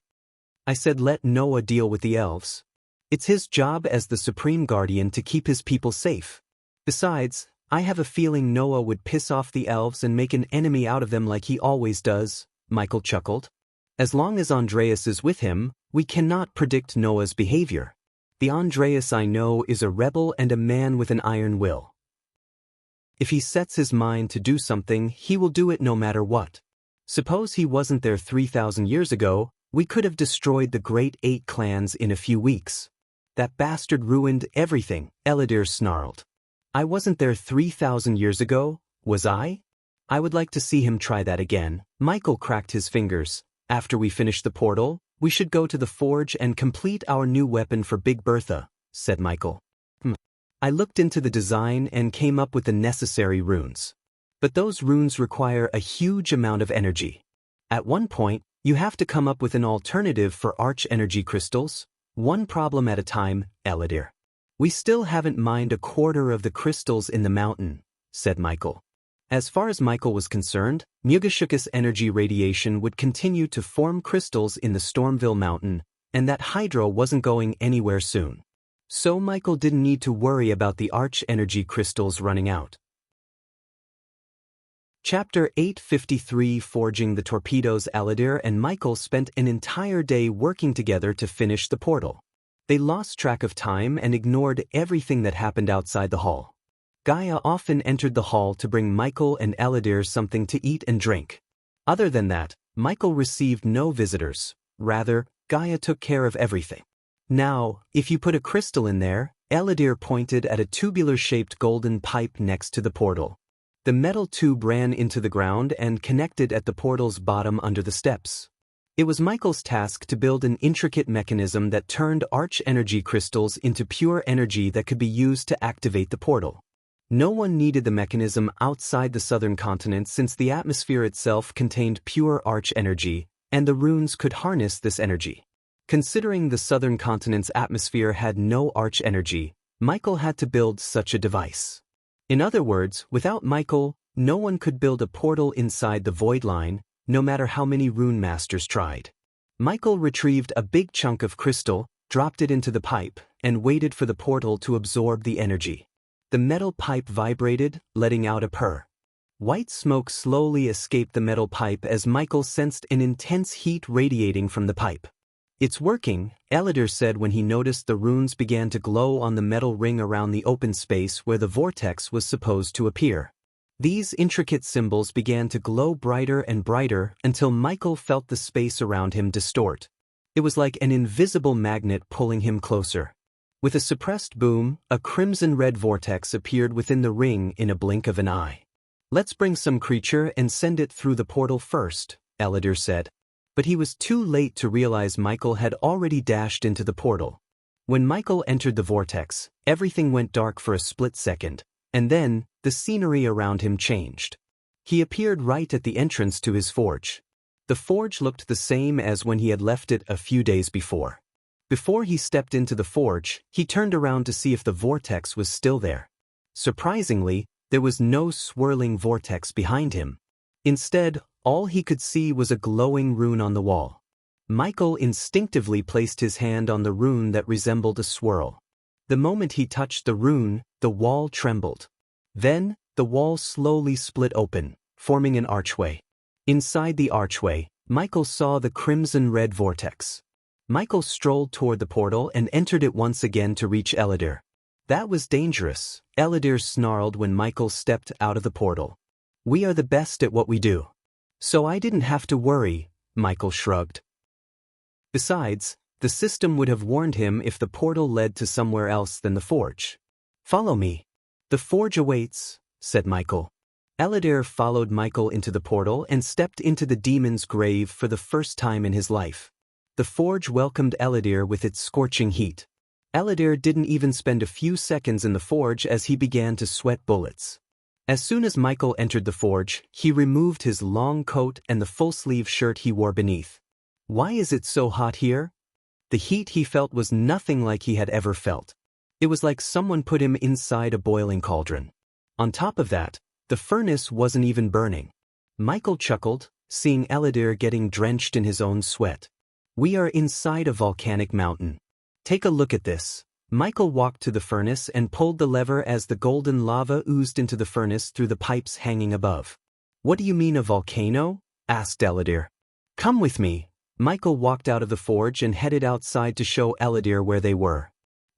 Speaker 1: I said let Noah deal with the elves. It's his job as the Supreme Guardian to keep his people safe. Besides, I have a feeling Noah would piss off the elves and make an enemy out of them like he always does, Michael chuckled. As long as Andreas is with him, we cannot predict Noah's behavior. The Andreas I know is a rebel and a man with an iron will. If he sets his mind to do something, he will do it no matter what. Suppose he wasn't there 3,000 years ago, we could have destroyed the great 8 clans in a few weeks. That bastard ruined everything, Eladir snarled. I wasn't there 3,000 years ago, was I? I would like to see him try that again. Michael cracked his fingers. After we finish the portal, we should go to the forge and complete our new weapon for Big Bertha, said Michael. I looked into the design and came up with the necessary runes. But those runes require a huge amount of energy. At one point, you have to come up with an alternative for arch energy crystals, one problem at a time, Eladir. We still haven't mined a quarter of the crystals in the mountain, said Michael. As far as Michael was concerned, Mugashuk's energy radiation would continue to form crystals in the Stormville Mountain, and that Hydra wasn't going anywhere soon. So Michael didn't need to worry about the arch energy crystals running out. Chapter 853 Forging the Torpedoes. Eladir and Michael spent an entire day working together to finish the portal. They lost track of time and ignored everything that happened outside the hall. Gaia often entered the hall to bring Michael and Eladir something to eat and drink. Other than that, Michael received no visitors. Rather, Gaia took care of everything. Now, if you put a crystal in there, Eladir pointed at a tubular-shaped golden pipe next to the portal. The metal tube ran into the ground and connected at the portal's bottom under the steps. It was Michael's task to build an intricate mechanism that turned arch energy crystals into pure energy that could be used to activate the portal. No one needed the mechanism outside the southern continent since the atmosphere itself contained pure arch energy, and the runes could harness this energy. Considering the southern continent's atmosphere had no arch energy, Michael had to build such a device. In other words, without Michael, no one could build a portal inside the void line, no matter how many rune masters tried. Michael retrieved a big chunk of crystal, dropped it into the pipe, and waited for the portal to absorb the energy. The metal pipe vibrated, letting out a purr. White smoke slowly escaped the metal pipe as Michael sensed an intense heat radiating from the pipe. It's working, Eladir said when he noticed the runes began to glow on the metal ring around the open space where the vortex was supposed to appear. These intricate symbols began to glow brighter and brighter until Michael felt the space around him distort. It was like an invisible magnet pulling him closer. With a suppressed boom, a crimson-red vortex appeared within the ring in a blink of an eye. Let's bring some creature and send it through the portal first, Eladir said. But he was too late to realize Michael had already dashed into the portal. When Michael entered the vortex, everything went dark for a split second, and then, the scenery around him changed. He appeared right at the entrance to his forge. The forge looked the same as when he had left it a few days before. Before he stepped into the forge, he turned around to see if the vortex was still there. Surprisingly, there was no swirling vortex behind him. Instead, all he could see was a glowing rune on the wall. Michael instinctively placed his hand on the rune that resembled a swirl. The moment he touched the rune, the wall trembled. Then, the wall slowly split open, forming an archway. Inside the archway, Michael saw the crimson-red vortex. Michael strolled toward the portal and entered it once again to reach Eladir. That was dangerous, Eladir snarled when Michael stepped out of the portal. We are the best at what we do. So I didn't have to worry, Michael shrugged. Besides, the system would have warned him if the portal led to somewhere else than the forge. Follow me. The forge awaits, said Michael. Eladir followed Michael into the portal and stepped into the demon's grave for the first time in his life. The forge welcomed Eladir with its scorching heat. Eladir didn't even spend a few seconds in the forge as he began to sweat bullets. As soon as Michael entered the forge, he removed his long coat and the full-sleeve shirt he wore beneath. Why is it so hot here? The heat he felt was nothing like he had ever felt. It was like someone put him inside a boiling cauldron. On top of that, the furnace wasn't even burning. Michael chuckled, seeing Eladir getting drenched in his own sweat. We are inside a volcanic mountain. Take a look at this. Michael walked to the furnace and pulled the lever as the golden lava oozed into the furnace through the pipes hanging above. What do you mean a volcano? Asked Eladir. Come with me. Michael walked out of the forge and headed outside to show Eladir where they were.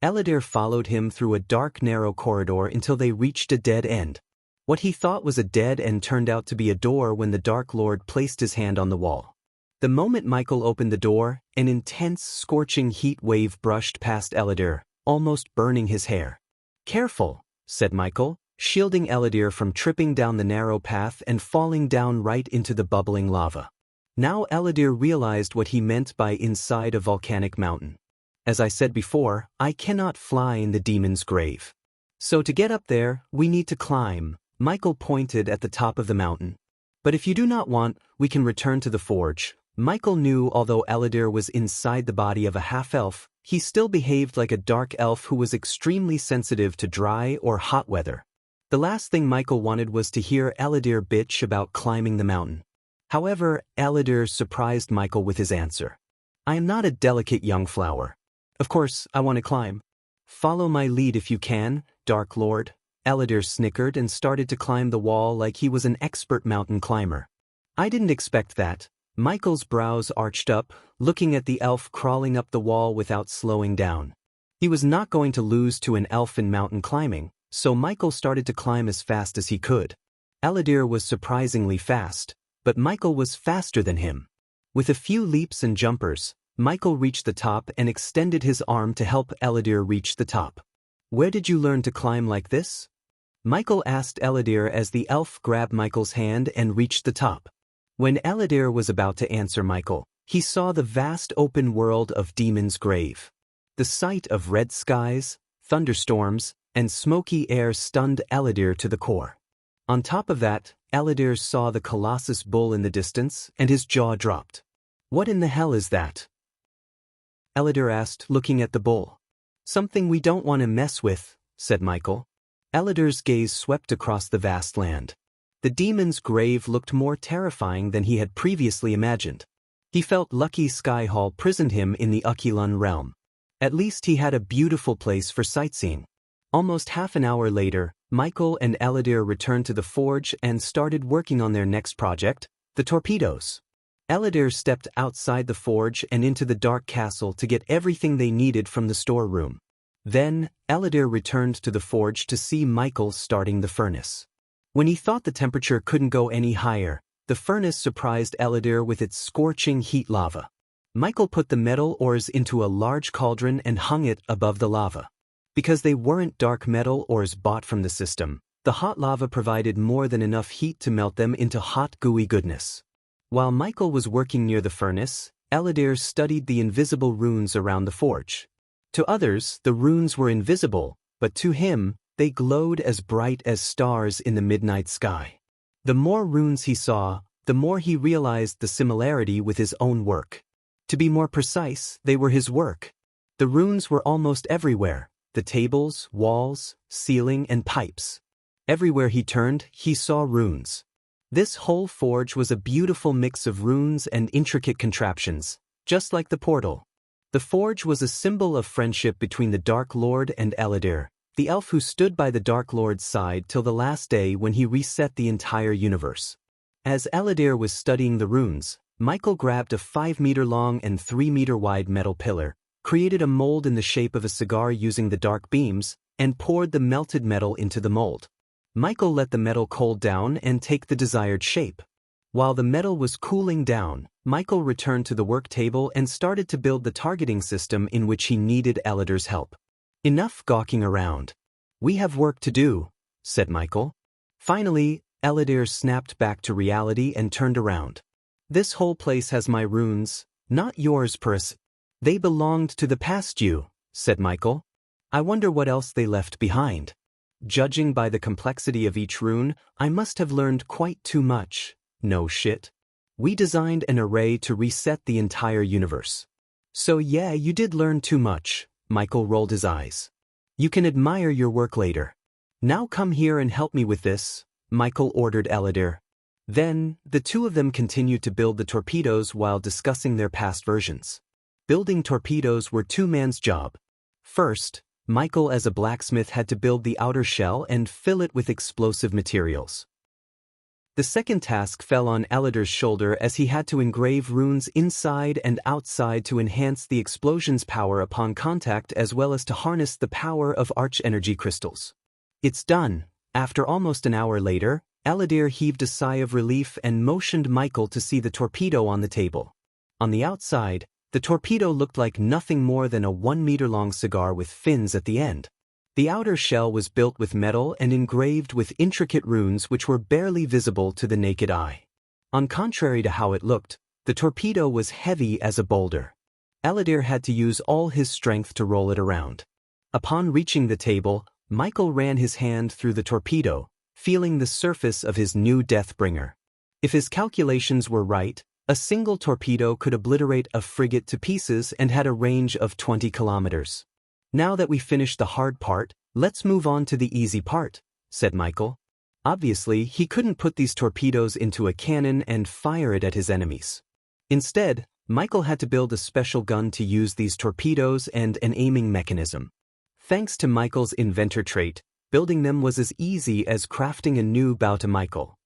Speaker 1: Eladir followed him through a dark narrow corridor until they reached a dead end. What he thought was a dead end turned out to be a door when the Dark Lord placed his hand on the wall. The moment Michael opened the door, an intense, scorching heat wave brushed past Eladir, almost burning his hair. Careful, said Michael, shielding Eladir from tripping down the narrow path and falling down right into the bubbling lava. Now Eladir realized what he meant by inside a volcanic mountain. As I said before, I cannot fly in the demon's grave. So to get up there, we need to climb. Michael pointed at the top of the mountain. But if you do not want, we can return to the forge. Michael knew although Eladir was inside the body of a half-elf, he still behaved like a dark elf who was extremely sensitive to dry or hot weather. The last thing Michael wanted was to hear Eladir bitch about climbing the mountain. However, Eladir surprised Michael with his answer. I am not a delicate young flower. Of course, I want to climb. Follow my lead if you can, Dark Lord. Eladir snickered and started to climb the wall like he was an expert mountain climber. I didn't expect that. Michael's brows arched up, looking at the elf crawling up the wall without slowing down. He was not going to lose to an elf in mountain climbing, so Michael started to climb as fast as he could. Eladir was surprisingly fast, but Michael was faster than him. With a few leaps and jumpers, Michael reached the top and extended his arm to help Eladir reach the top. Where did you learn to climb like this? Michael asked Eladir as the elf grabbed Michael's hand and reached the top. When Eladir was about to answer Michael, he saw the vast open world of Demon's Grave. The sight of red skies, thunderstorms, and smoky air stunned Eladir to the core. On top of that, Eladir saw the Colossus bull in the distance, and his jaw dropped. What in the hell is that? Eladir asked, looking at the bull. Something we don't want to mess with, said Michael. Eladir's gaze swept across the vast land. The demon's grave looked more terrifying than he had previously imagined. He felt lucky Skyhall prisoned him in the Ukilun realm. At least he had a beautiful place for sightseeing. Almost half an hour later, Michael and Eladir returned to the forge and started working on their next project, the torpedoes. Eladir stepped outside the forge and into the dark castle to get everything they needed from the storeroom. Then, Eladir returned to the forge to see Michael starting the furnace. When he thought the temperature couldn't go any higher, the furnace surprised Eladir with its scorching heat lava. Michael put the metal ores into a large cauldron and hung it above the lava. Because they weren't dark metal ores bought from the system, the hot lava provided more than enough heat to melt them into hot gooey goodness. While Michael was working near the furnace, Eladir studied the invisible runes around the forge. To others, the runes were invisible, but to him, they glowed as bright as stars in the midnight sky. The more runes he saw, the more he realized the similarity with his own work. To be more precise, they were his work. The runes were almost everywhere, the tables, walls, ceiling, and pipes. Everywhere he turned, he saw runes. This whole forge was a beautiful mix of runes and intricate contraptions, just like the portal. The forge was a symbol of friendship between the Dark Lord and Eladir, the elf who stood by the Dark Lord's side till the last day when he reset the entire universe. As Eladir was studying the runes, Michael grabbed a 5-meter-long and 3-meter-wide metal pillar, created a mold in the shape of a cigar using the dark beams, and poured the melted metal into the mold. Michael let the metal cool down and take the desired shape. While the metal was cooling down, Michael returned to the work table and started to build the targeting system in which he needed Eladir's help. Enough gawking around. We have work to do, said Michael. Finally, Eladir snapped back to reality and turned around. This whole place has my runes, not yours, Pris. They belonged to the past you, said Michael. I wonder what else they left behind. Judging by the complexity of each rune, I must have learned quite too much. No shit. We designed an array to reset the entire universe. So yeah, you did learn too much. Michael rolled his eyes. You can admire your work later. Now come here and help me with this, Michael ordered Eladir. Then, the two of them continued to build the torpedoes while discussing their past versions. Building torpedoes were two men's job. First, Michael as a blacksmith had to build the outer shell and fill it with explosive materials. The second task fell on Eladir's shoulder as he had to engrave runes inside and outside to enhance the explosion's power upon contact as well as to harness the power of arch-energy crystals. It's done. After almost an hour later, Eladir heaved a sigh of relief and motioned Michael to see the torpedo on the table. On the outside, the torpedo looked like nothing more than a 1-meter-long cigar with fins at the end. The outer shell was built with metal and engraved with intricate runes which were barely visible to the naked eye. On contrary to how it looked, the torpedo was heavy as a boulder. Eladir had to use all his strength to roll it around. Upon reaching the table, Michael ran his hand through the torpedo, feeling the surface of his new Deathbringer. If his calculations were right, a single torpedo could obliterate a frigate to pieces and had a range of 20 kilometers. Now that we finished the hard part, let's move on to the easy part, said Michael. Obviously, he couldn't put these torpedoes into a cannon and fire it at his enemies. Instead, Michael had to build a special gun to use these torpedoes and an aiming mechanism. Thanks to Michael's inventor trait, building them was as easy as crafting a new bow to Michael.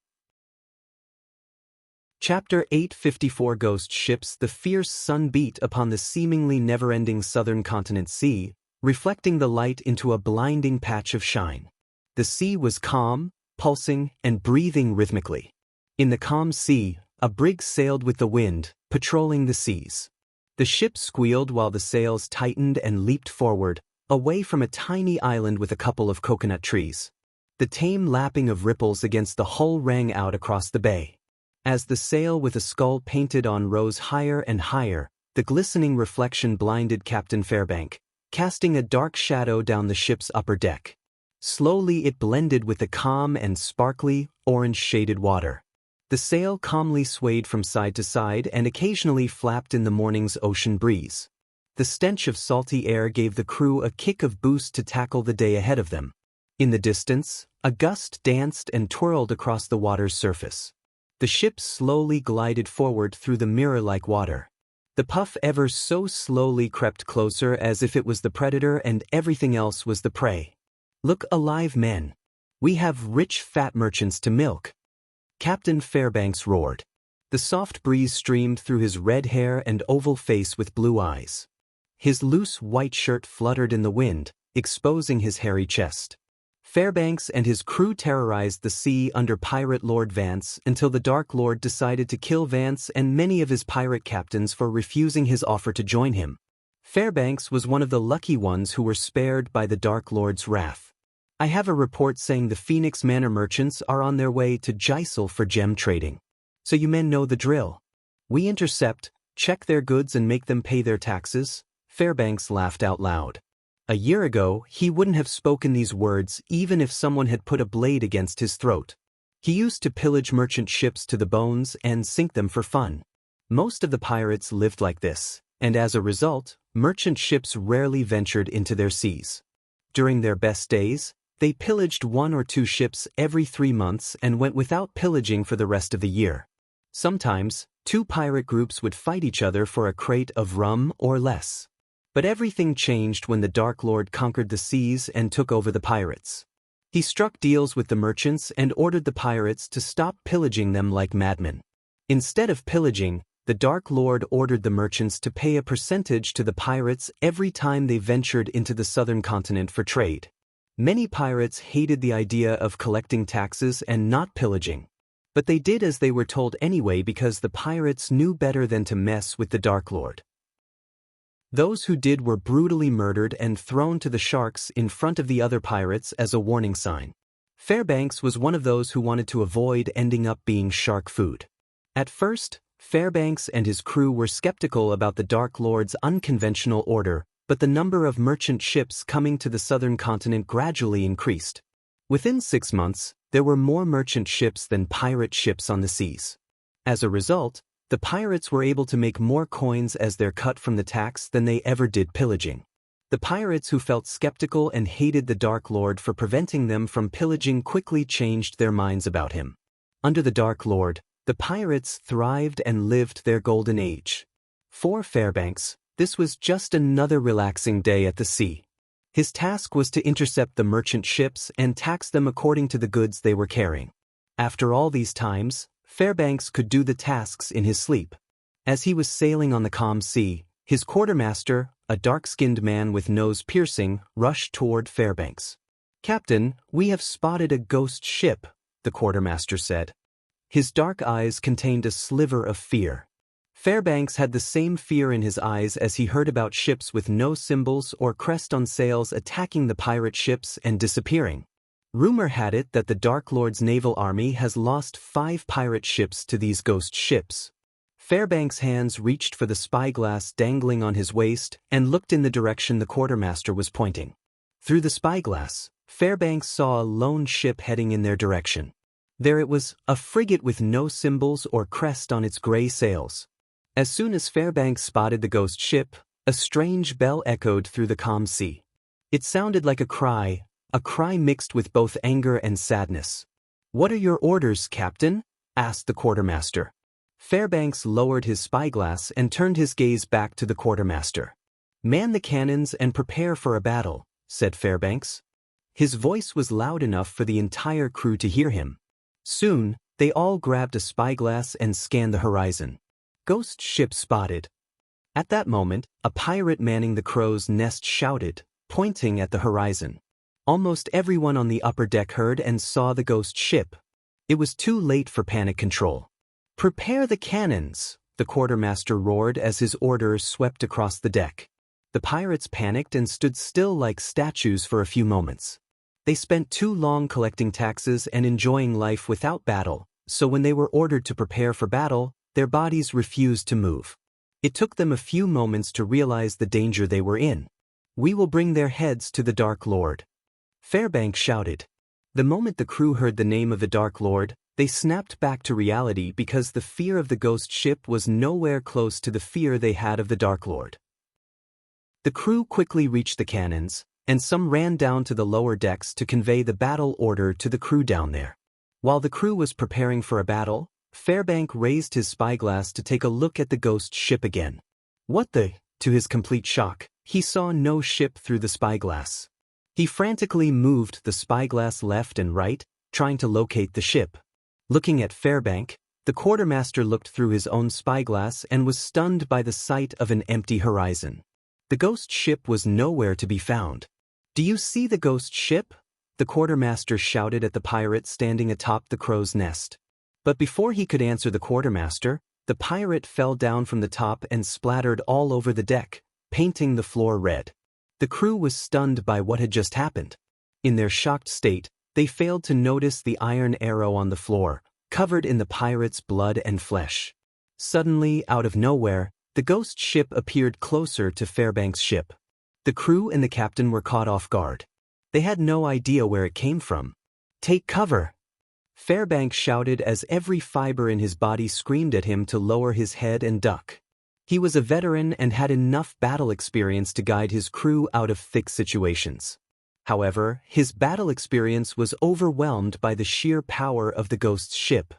Speaker 1: Chapter 854 Ghost Ships. The fierce sun beat upon the seemingly never-ending southern continent sea, reflecting the light into a blinding patch of shine. The sea was calm, pulsing, and breathing rhythmically. In the calm sea, a brig sailed with the wind, patrolling the seas. The ship squealed while the sails tightened and leaped forward, away from a tiny island with a couple of coconut trees. The tame lapping of ripples against the hull rang out across the bay. As the sail with a skull painted on rose higher and higher, the glistening reflection blinded Captain Fairbank, casting a dark shadow down the ship's upper deck. Slowly it blended with the calm and sparkly, orange-shaded water. The sail calmly swayed from side to side and occasionally flapped in the morning's ocean breeze. The stench of salty air gave the crew a kick of boost to tackle the day ahead of them. In the distance, a gust danced and twirled across the water's surface. The ship slowly glided forward through the mirror-like water. The puff ever so slowly crept closer as if it was the predator and everything else was the prey. Look alive, men. We have rich fat merchants to milk. Captain Fairbanks roared. The soft breeze streamed through his red hair and oval face with blue eyes. His loose white shirt fluttered in the wind, exposing his hairy chest. Fairbanks and his crew terrorized the sea under Pirate Lord Vance until the Dark Lord decided to kill Vance and many of his pirate captains for refusing his offer to join him. Fairbanks was one of the lucky ones who were spared by the Dark Lord's wrath. I have a report saying the Phoenix Manor merchants are on their way to Geisel for gem trading. So you men know the drill. We intercept, check their goods and make them pay their taxes. Fairbanks laughed out loud. A year ago, he wouldn't have spoken these words even if someone had put a blade against his throat. He used to pillage merchant ships to the bones and sink them for fun. Most of the pirates lived like this, and as a result, merchant ships rarely ventured into their seas. During their best days, they pillaged 1 or 2 ships every 3 months and went without pillaging for the rest of the year. Sometimes, 2 pirate groups would fight each other for a crate of rum or less. But everything changed when the Dark Lord conquered the seas and took over the pirates. He struck deals with the merchants and ordered the pirates to stop pillaging them like madmen. Instead of pillaging, the Dark Lord ordered the merchants to pay a percentage to the pirates every time they ventured into the southern continent for trade. Many pirates hated the idea of collecting taxes and not pillaging. But they did as they were told anyway because the pirates knew better than to mess with the Dark Lord. Those who did were brutally murdered and thrown to the sharks in front of the other pirates as a warning sign. Fairbanks was one of those who wanted to avoid ending up being shark food. At first, Fairbanks and his crew were skeptical about the Dark Lord's unconventional order, but the number of merchant ships coming to the southern continent gradually increased. Within 6 months, there were more merchant ships than pirate ships on the seas. As a result, the pirates were able to make more coins as their cut from the tax than they ever did pillaging. The pirates who felt skeptical and hated the Dark Lord for preventing them from pillaging quickly changed their minds about him. Under the Dark Lord, the pirates thrived and lived their golden age. For Fairbanks, this was just another relaxing day at the sea. His task was to intercept the merchant ships and tax them according to the goods they were carrying. After all these times, Fairbanks could do the tasks in his sleep. As he was sailing on the calm sea, his quartermaster, a dark-skinned man with nose piercing, rushed toward Fairbanks. "Captain, we have spotted a ghost ship," the quartermaster said. His dark eyes contained a sliver of fear. Fairbanks had the same fear in his eyes as he heard about ships with no symbols or crest on sails attacking the pirate ships and disappearing. Rumor had it that the Dark Lord's naval army has lost 5 pirate ships to these ghost ships. Fairbanks' hands reached for the spyglass dangling on his waist and looked in the direction the quartermaster was pointing. Through the spyglass, Fairbanks saw a lone ship heading in their direction. There it was, a frigate with no symbols or crest on its gray sails. As soon as Fairbanks spotted the ghost ship, a strange bell echoed through the calm sea. It sounded like a cry mixed with both anger and sadness. "What are your orders, Captain?" asked the quartermaster. Fairbanks lowered his spyglass and turned his gaze back to the quartermaster. "Man the cannons and prepare for a battle," said Fairbanks. His voice was loud enough for the entire crew to hear him. Soon, they all grabbed a spyglass and scanned the horizon. "Ghost ship spotted." At that moment, a pirate manning the crow's nest shouted, pointing at the horizon. Almost everyone on the upper deck heard and saw the ghost ship. It was too late for panic control. "Prepare the cannons," the quartermaster roared as his order swept across the deck. The pirates panicked and stood still like statues for a few moments. They spent too long collecting taxes and enjoying life without battle, so when they were ordered to prepare for battle, their bodies refused to move. It took them a few moments to realize the danger they were in. "We will bring their heads to the Dark Lord," Fairbanks shouted. The moment the crew heard the name of the Dark Lord, they snapped back to reality because the fear of the ghost ship was nowhere close to the fear they had of the Dark Lord. The crew quickly reached the cannons, and some ran down to the lower decks to convey the battle order to the crew down there. While the crew was preparing for a battle, Fairbanks raised his spyglass to take a look at the ghost ship again. To his complete shock, he saw no ship through the spyglass. He frantically moved the spyglass left and right, trying to locate the ship. Looking at Fairbanks, the quartermaster looked through his own spyglass and was stunned by the sight of an empty horizon. The ghost ship was nowhere to be found. "Do you see the ghost ship?" the quartermaster shouted at the pirate standing atop the crow's nest. But before he could answer the quartermaster, the pirate fell down from the top and splattered all over the deck, painting the floor red. The crew was stunned by what had just happened. In their shocked state, they failed to notice the iron arrow on the floor, covered in the pirate's blood and flesh. Suddenly, out of nowhere, the ghost ship appeared closer to Fairbanks' ship. The crew and the captain were caught off guard. They had no idea where it came from. "Take cover!" Fairbanks shouted as every fiber in his body screamed at him to lower his head and duck. He was a veteran and had enough battle experience to guide his crew out of thick situations. However, his battle experience was overwhelmed by the sheer power of the ghost ship.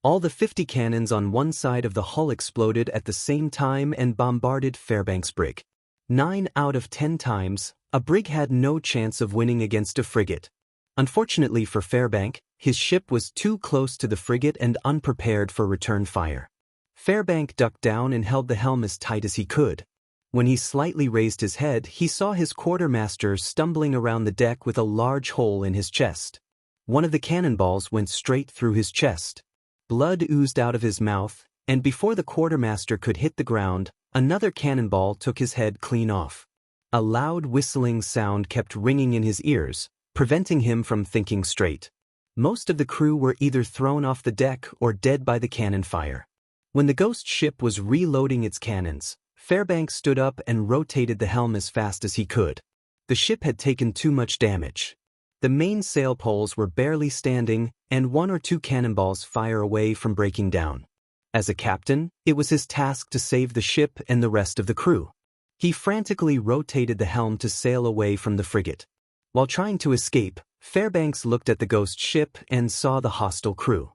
Speaker 1: All the 50 cannons on one side of the hull exploded at the same time and bombarded Fairbanks' brig. 9 out of 10 times, a brig had no chance of winning against a frigate. Unfortunately for Fairbanks, his ship was too close to the frigate and unprepared for return fire. Fairbanks ducked down and held the helm as tight as he could. When he slightly raised his head, he saw his quartermaster stumbling around the deck with a large hole in his chest. One of the cannonballs went straight through his chest. Blood oozed out of his mouth, and before the quartermaster could hit the ground, another cannonball took his head clean off. A loud whistling sound kept ringing in his ears, preventing him from thinking straight. Most of the crew were either thrown off the deck or dead by the cannon fire. When the ghost ship was reloading its cannons, Fairbanks stood up and rotated the helm as fast as he could. The ship had taken too much damage. The main sail poles were barely standing, and 1 or 2 cannonballs fire away from breaking down. As a captain, it was his task to save the ship and the rest of the crew. He frantically rotated the helm to sail away from the frigate. While trying to escape, Fairbanks looked at the ghost ship and saw the hostile crew.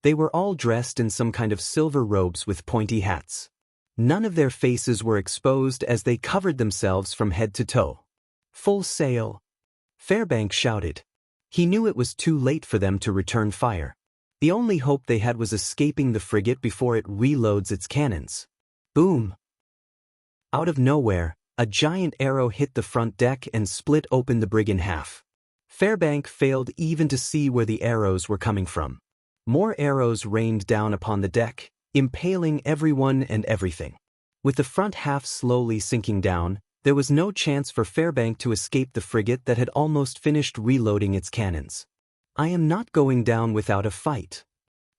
Speaker 1: They were all dressed in some kind of silver robes with pointy hats. None of their faces were exposed as they covered themselves from head to toe. "Full sail!" Fairbanks shouted. He knew it was too late for them to return fire. The only hope they had was escaping the frigate before it reloads its cannons. Boom! Out of nowhere, a giant arrow hit the front deck and split open the brig in half. Fairbanks failed even to see where the arrows were coming from. More arrows rained down upon the deck, impaling everyone and everything. With the front half slowly sinking down, there was no chance for Fairbanks to escape the frigate that had almost finished reloading its cannons. "I am not going down without a fight,"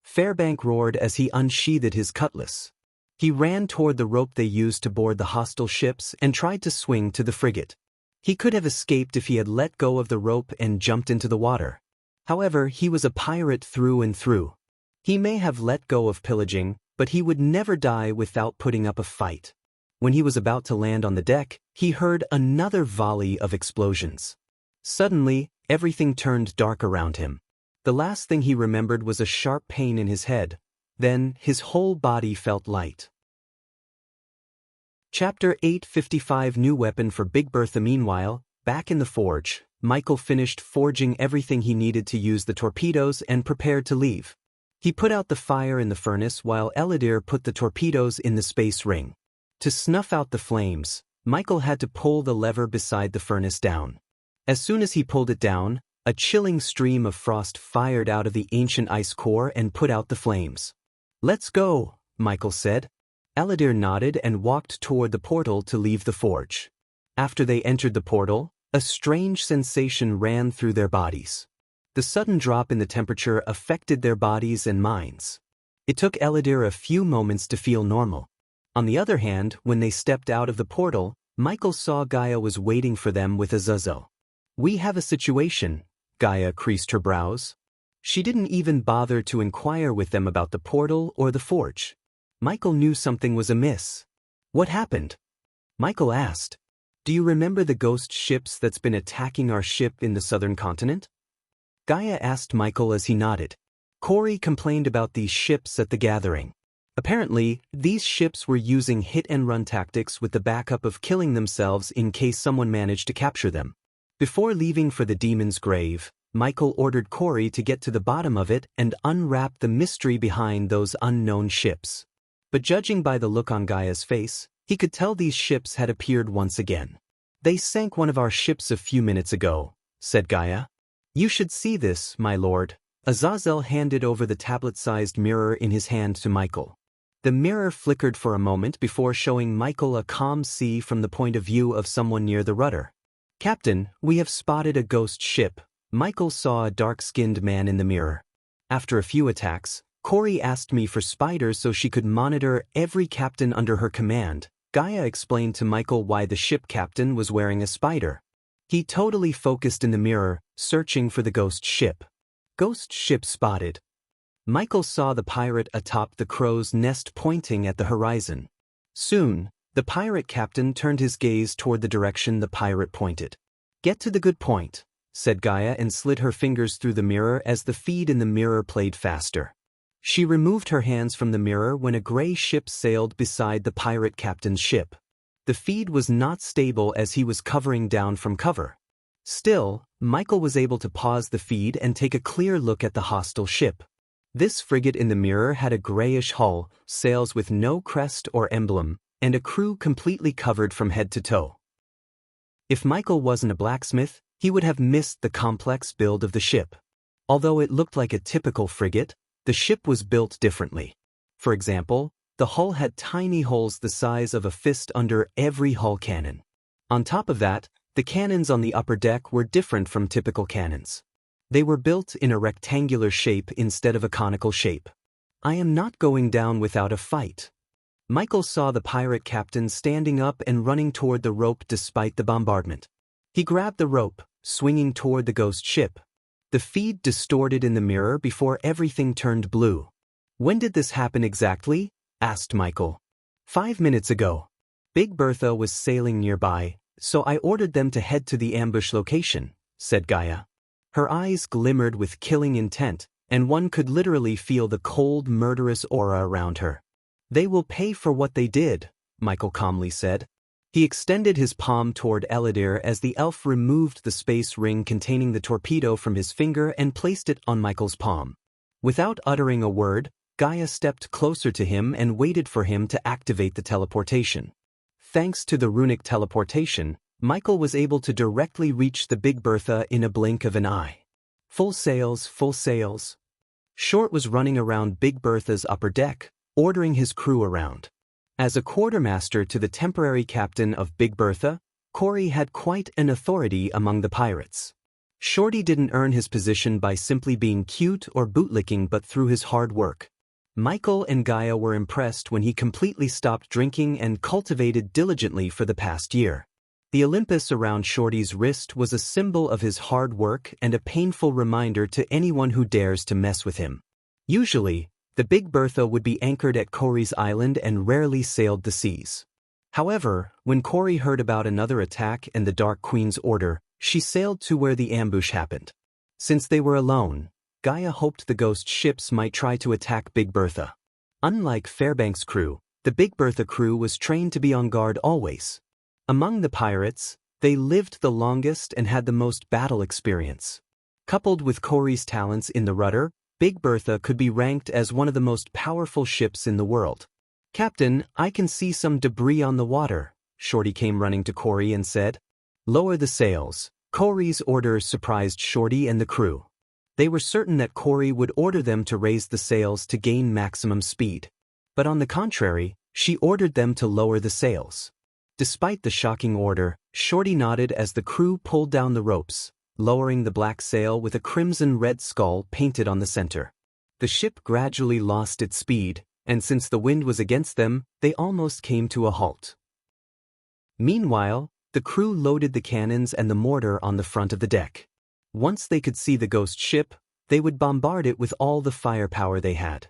Speaker 1: Fairbanks roared as he unsheathed his cutlass. He ran toward the rope they used to board the hostile ships and tried to swing to the frigate. He could have escaped if he had let go of the rope and jumped into the water. However, he was a pirate through and through. He may have let go of pillaging, but he would never die without putting up a fight. When he was about to land on the deck, he heard another volley of explosions. Suddenly, everything turned dark around him. The last thing he remembered was a sharp pain in his head. Then, his whole body felt light. Chapter 855 New Weapon for Big Bertha. Meanwhile, back in the forge, Michael finished forging everything he needed to use the torpedoes and prepared to leave. He put out the fire in the furnace while Eladir put the torpedoes in the space ring. To snuff out the flames, Michael had to pull the lever beside the furnace down. As soon as he pulled it down, a chilling stream of frost fired out of the ancient ice core and put out the flames. "Let's go," Michael said. Eladir nodded and walked toward the portal to leave the forge. After they entered the portal, a strange sensation ran through their bodies. The sudden drop in the temperature affected their bodies and minds. It took Eladir a few moments to feel normal. On the other hand, when they stepped out of the portal, Michael saw Gaia was waiting for them with Azazel. "We have a situation," Gaia creased her brows. She didn't even bother to inquire with them about the portal or the forge. Michael knew something was amiss. "What happened?" Michael asked. "Do you remember the ghost ships that's been attacking our ship in the southern continent?" Gaia asked Michael as he nodded. Corey complained about these ships at the gathering. Apparently, these ships were using hit-and-run tactics with the backup of killing themselves in case someone managed to capture them. Before leaving for the demon's grave, Michael ordered Corey to get to the bottom of it and unwrap the mystery behind those unknown ships. But judging by the look on Gaia's face, he could tell these ships had appeared once again. "They sank one of our ships a few minutes ago," said Gaia. "You should see this, my lord." Azazel handed over the tablet-sized mirror in his hand to Michael. The mirror flickered for a moment before showing Michael a calm sea from the point of view of someone near the rudder. "Captain, we have spotted a ghost ship." Michael saw a dark-skinned man in the mirror. After a few attacks, Corey asked me for spiders so she could monitor every captain under her command. Gaia explained to Michael why the ship captain was wearing a spider. He totally focused in the mirror, searching for the ghost ship. "Ghost ship spotted." Michael saw the pirate atop the crow's nest pointing at the horizon. Soon, the pirate captain turned his gaze toward the direction the pirate pointed. "Get to the good point," said Gaia and slid her fingers through the mirror as the feed in the mirror played faster. She removed her hands from the mirror when a gray ship sailed beside the pirate captain's ship. The feed was not stable as he was covering down from cover. Still, Michael was able to pause the feed and take a clear look at the hostile ship. This frigate in the mirror had a grayish hull, sails with no crest or emblem, and a crew completely covered from head to toe. If Michael wasn't a blacksmith, he would have missed the complex build of the ship. Although it looked like a typical frigate, the ship was built differently. For example, the hull had tiny holes the size of a fist under every hull cannon. On top of that, the cannons on the upper deck were different from typical cannons. They were built in a rectangular shape instead of a conical shape. "I am not going down without a fight." Michael saw the pirate captain standing up and running toward the rope despite the bombardment. He grabbed the rope, swinging toward the ghost ship. The feed distorted in the mirror before everything turned blue. "When did this happen exactly?" asked Michael. 5 minutes ago. Big Bertha was sailing nearby, so I ordered them to head to the ambush location," said Gaia. Her eyes glimmered with killing intent, and one could literally feel the cold, murderous aura around her. "They will pay for what they did," Michael calmly said. He extended his palm toward Eladir as the elf removed the space ring containing the torpedo from his finger and placed it on Michael's palm. Without uttering a word, Gaia stepped closer to him and waited for him to activate the teleportation. Thanks to the runic teleportation, Michael was able to directly reach the Big Bertha in a blink of an eye. Full sails, full sails. Short was running around Big Bertha's upper deck, ordering his crew around. As a quartermaster to the temporary captain of Big Bertha, Corey had quite an authority among the pirates. Shorty didn't earn his position by simply being cute or bootlicking but through his hard work. Michael and Gaia were impressed when he completely stopped drinking and cultivated diligently for the past year. The Olympus around Shorty's wrist was a symbol of his hard work and a painful reminder to anyone who dares to mess with him. Usually, the Big Bertha would be anchored at Corey's island and rarely sailed the seas. However, when Corey heard about another attack and the Dark Queen's order, she sailed to where the ambush happened. Since they were alone, Gaia hoped the ghost ships might try to attack Big Bertha. Unlike Fairbank's crew, the Big Bertha crew was trained to be on guard always. Among the pirates, they lived the longest and had the most battle experience. Coupled with Corey's talents in the rudder, Big Bertha could be ranked as one of the most powerful ships in the world. "Captain, I can see some debris on the water," Shorty came running to Corey and said. "Lower the sails." Corey's orders surprised Shorty and the crew. They were certain that Corey would order them to raise the sails to gain maximum speed. But on the contrary, she ordered them to lower the sails. Despite the shocking order, Shorty nodded as the crew pulled down the ropes, lowering the black sail with a crimson-red skull painted on the center. The ship gradually lost its speed, and since the wind was against them, they almost came to a halt. Meanwhile, the crew loaded the cannons and the mortar on the front of the deck. Once they could see the ghost ship, they would bombard it with all the firepower they had.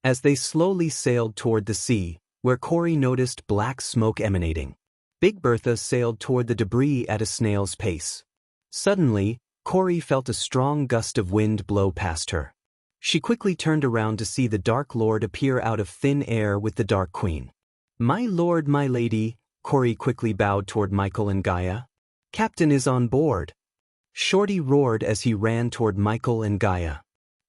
Speaker 1: As they slowly sailed toward the sea, where Corey noticed black smoke emanating, Big Bertha sailed toward the debris at a snail's pace. Suddenly, Corey felt a strong gust of wind blow past her. She quickly turned around to see the Dark Lord appear out of thin air with the Dark Queen. "My lord, my lady," Corey quickly bowed toward Michael and Gaia. "Captain is on board." Shorty roared as he ran toward Michael and Gaia.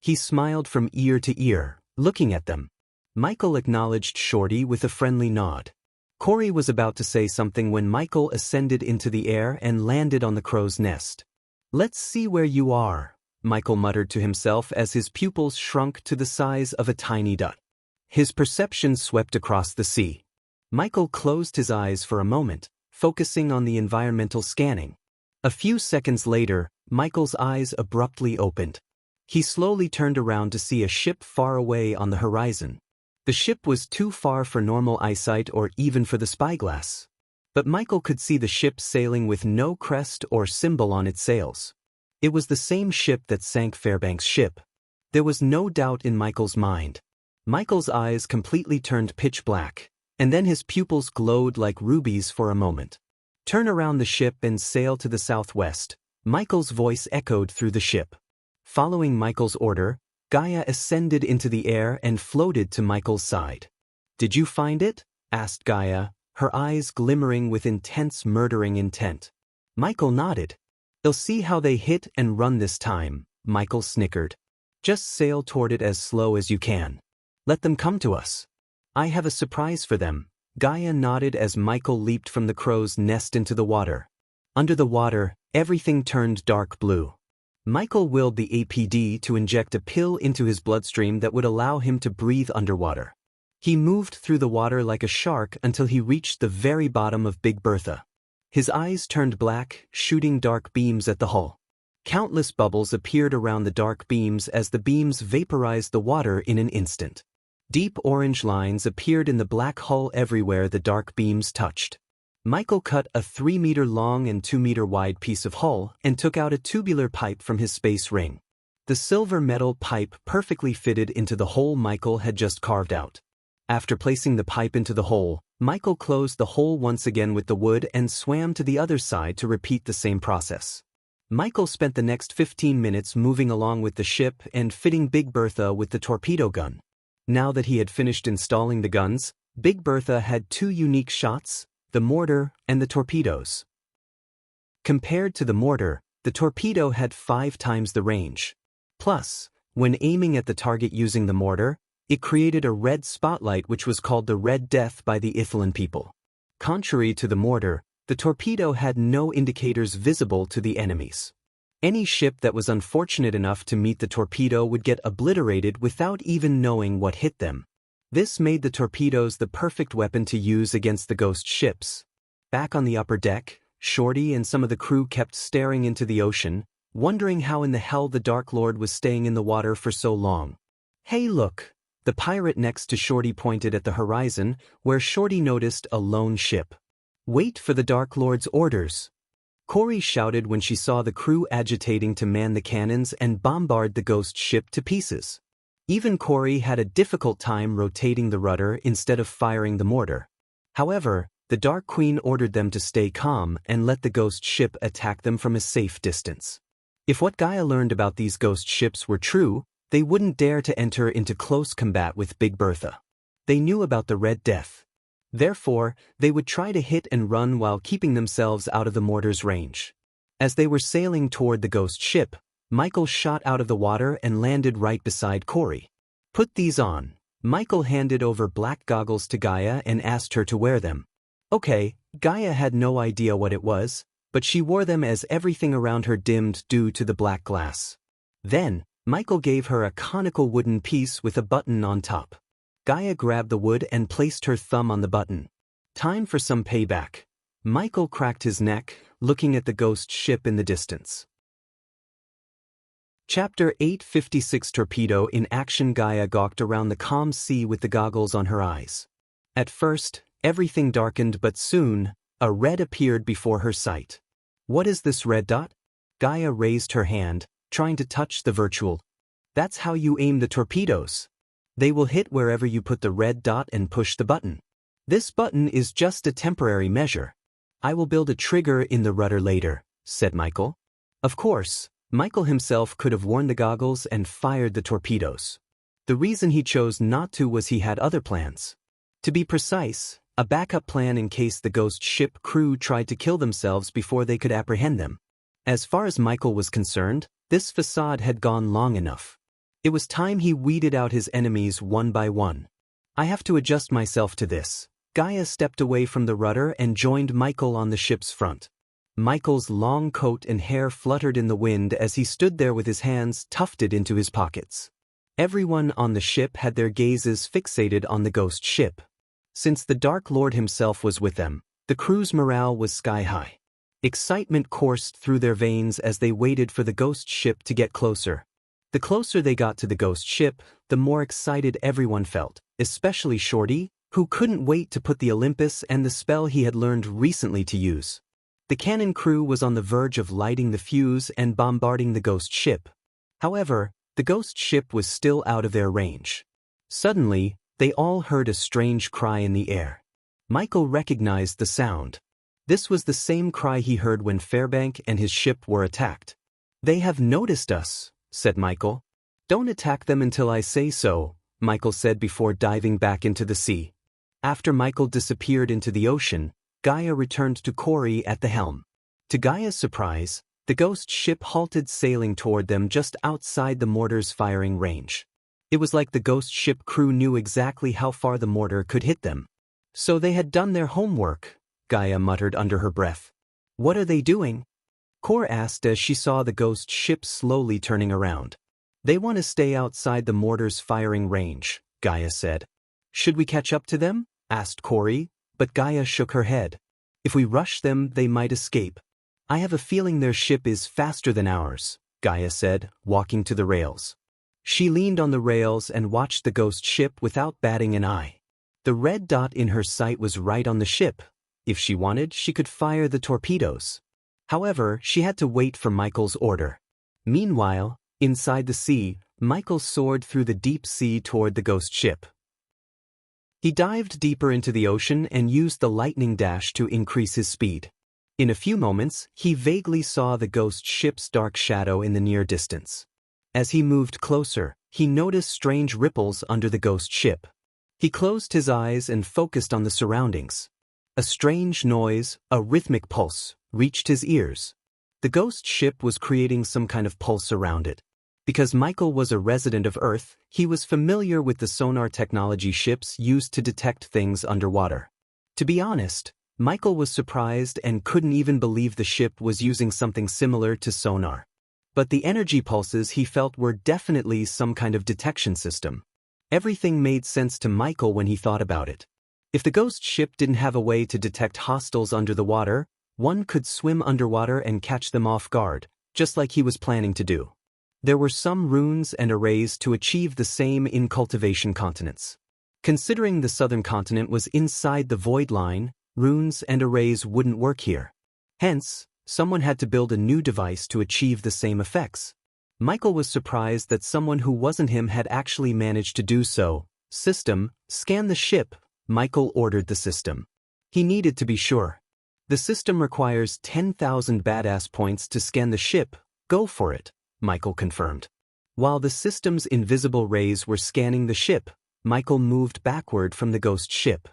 Speaker 1: He smiled from ear to ear, looking at them. Michael acknowledged Shorty with a friendly nod. Corey was about to say something when Michael ascended into the air and landed on the crow's nest. "Let's see where you are," Michael muttered to himself as his pupils shrunk to the size of a tiny dot. His perception swept across the sea. Michael closed his eyes for a moment, focusing on the environmental scanning. A few seconds later, Michael's eyes abruptly opened. He slowly turned around to see a ship far away on the horizon. The ship was too far for normal eyesight or even for the spyglass. But Michael could see the ship sailing with no crest or symbol on its sails. It was the same ship that sank Fairbank's ship. There was no doubt in Michael's mind. Michael's eyes completely turned pitch black, and then his pupils glowed like rubies for a moment. "Turn around the ship and sail to the southwest," Michael's voice echoed through the ship. Following Michael's order, Gaia ascended into the air and floated to Michael's side. "Did you find it?" asked Gaia, her eyes glimmering with intense murdering intent. Michael nodded. "They'll see how they hit and run this time," Michael snickered. "Just sail toward it as slow as you can. Let them come to us. I have a surprise for them." Gaia nodded as Michael leaped from the crow's nest into the water. Under the water, everything turned dark blue. Michael willed the APD to inject a pill into his bloodstream that would allow him to breathe underwater. He moved through the water like a shark until he reached the very bottom of Big Bertha. His eyes turned black, shooting dark beams at the hull. Countless bubbles appeared around the dark beams as the beams vaporized the water in an instant. Deep orange lines appeared in the black hull everywhere the dark beams touched. Michael cut a 3-meter-long and 2-meter-wide piece of hull and took out a tubular pipe from his space ring. The silver metal pipe perfectly fitted into the hole Michael had just carved out. After placing the pipe into the hole, Michael closed the hole once again with the wood and swam to the other side to repeat the same process. Michael spent the next 15 minutes moving along with the ship and fitting Big Bertha with the torpedo gun. Now that he had finished installing the guns, Big Bertha had 2 unique shots, the mortar and the torpedoes. Compared to the mortar, the torpedo had 5 times the range. Plus, when aiming at the target using the mortar, it created a red spotlight which was called the Red Death by the Ithlan people. Contrary to the mortar, the torpedo had no indicators visible to the enemies. Any ship that was unfortunate enough to meet the torpedo would get obliterated without even knowing what hit them. This made the torpedoes the perfect weapon to use against the ghost ships. Back on the upper deck, Shorty and some of the crew kept staring into the ocean, wondering how in the hell the Dark Lord was staying in the water for so long. "Hey look!" The pirate next to Shorty pointed at the horizon, where Shorty noticed a lone ship. "Wait for the Dark Lord's orders," Corey shouted when she saw the crew agitating to man the cannons and bombard the ghost ship to pieces. Even Corey had a difficult time rotating the rudder instead of firing the mortar. However, the Dark Queen ordered them to stay calm and let the ghost ship attack them from a safe distance. If what Gaia learned about these ghost ships were true, they wouldn't dare to enter into close combat with Big Bertha. They knew about the Red Death. Therefore, they would try to hit and run while keeping themselves out of the mortar's range. As they were sailing toward the ghost ship, Michael shot out of the water and landed right beside Corey. "Put these on." Michael handed over black goggles to Gaia and asked her to wear them. Okay, Gaia had no idea what it was, but she wore them as everything around her dimmed due to the black glass. Then, Michael gave her a conical wooden piece with a button on top. Gaia grabbed the wood and placed her thumb on the button. Time for some payback. Michael cracked his neck, looking at the ghost ship in the distance. Chapter 856 Torpedo in Action. Gaia gawked around the calm sea with the goggles on her eyes. At first, everything darkened, but soon, a red appeared before her sight. "What is this red dot?" Gaia raised her hand, trying to touch the virtual. "That's how you aim the torpedoes. They will hit wherever you put the red dot and push the button. This button is just a temporary measure. I will build a trigger in the rudder later," said Michael. Of course, Michael himself could have worn the goggles and fired the torpedoes. The reason he chose not to was he had other plans. To be precise, a backup plan in case the ghost ship crew tried to kill themselves before they could apprehend them. As far as Michael was concerned, this facade had gone long enough. It was time he weeded out his enemies one by one. "I have to adjust myself to this." Gaia stepped away from the rudder and joined Michael on the ship's front. Michael's long coat and hair fluttered in the wind as he stood there with his hands tufted into his pockets. Everyone on the ship had their gazes fixated on the ghost ship. Since the Dark Lord himself was with them, the crew's morale was sky-high. Excitement coursed through their veins as they waited for the ghost ship to get closer. The closer they got to the ghost ship, the more excited everyone felt, especially Shorty, who couldn't wait to put the Olympus and the spell he had learned recently to use. The cannon crew was on the verge of lighting the fuse and bombarding the ghost ship. However, the ghost ship was still out of their range. Suddenly, they all heard a strange cry in the air. Michael recognized the sound. This was the same cry he heard when Fairbank and his ship were attacked. "They have noticed us," said Michael. "Don't attack them until I say so," Michael said before diving back into the sea. After Michael disappeared into the ocean, Gaia returned to Corey at the helm. To Gaia's surprise, the ghost ship halted sailing toward them just outside the mortar's firing range. It was like the ghost ship crew knew exactly how far the mortar could hit them. "So they had done their homework," Gaia muttered under her breath. "What are they doing?" Cor asked as she saw the ghost ship slowly turning around. "They want to stay outside the mortar's firing range," Gaia said. "Should we catch up to them?" asked Corey, but Gaia shook her head. "If we rush them, they might escape." "I have a feeling their ship is faster than ours," Gaia said, walking to the rails. She leaned on the rails and watched the ghost ship without batting an eye. The red dot in her sight was right on the ship, If she wanted, she could fire the torpedoes. However, she had to wait for Michael's order. Meanwhile, inside the sea, Michael soared through the deep sea toward the ghost ship. He dived deeper into the ocean and used the lightning dash to increase his speed. In a few moments, he vaguely saw the ghost ship's dark shadow in the near distance. As he moved closer, he noticed strange ripples under the ghost ship. He closed his eyes and focused on the surroundings. A strange noise, a rhythmic pulse, reached his ears. The ghost ship was creating some kind of pulse around it. Because Michael was a resident of Earth, he was familiar with the sonar technology ships used to detect things underwater. To be honest, Michael was surprised and couldn't even believe the ship was using something similar to sonar. But the energy pulses he felt were definitely some kind of detection system. Everything made sense to Michael when he thought about it. If the ghost ship didn't have a way to detect hostiles under the water, one could swim underwater and catch them off guard, just like he was planning to do. There were some runes and arrays to achieve the same in cultivation continents. Considering the southern continent was inside the void line, runes and arrays wouldn't work here. Hence, someone had to build a new device to achieve the same effects. Michael was surprised that someone who wasn't him had actually managed to do so. System, scan the ship, Michael ordered the system. He needed to be sure. The system requires 10,000 badass points to scan the ship. Go for it, Michael confirmed. While the system's invisible rays were scanning the ship, Michael moved backward from the ghost ship.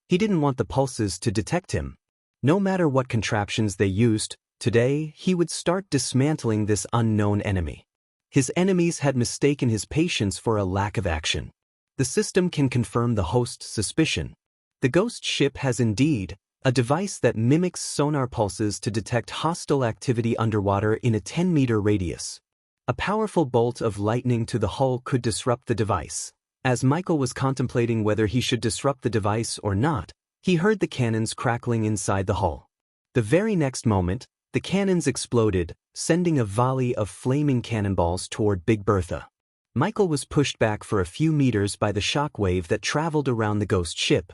Speaker 1: He didn't want the pulses to detect him. No matter what contraptions they used, today he would start dismantling this unknown enemy. His enemies had mistaken his patience for a lack of action. The system can confirm the host's suspicion. The ghost ship has indeed a device that mimics sonar pulses to detect hostile activity underwater in a 10-meter radius. A powerful bolt of lightning to the hull could disrupt the device. As Michael was contemplating whether he should disrupt the device or not, he heard the cannons crackling inside the hull. The very next moment, the cannons exploded, sending a volley of flaming cannonballs toward Big Bertha. Michael was pushed back for a few meters by the shock wave that traveled around the ghost ship.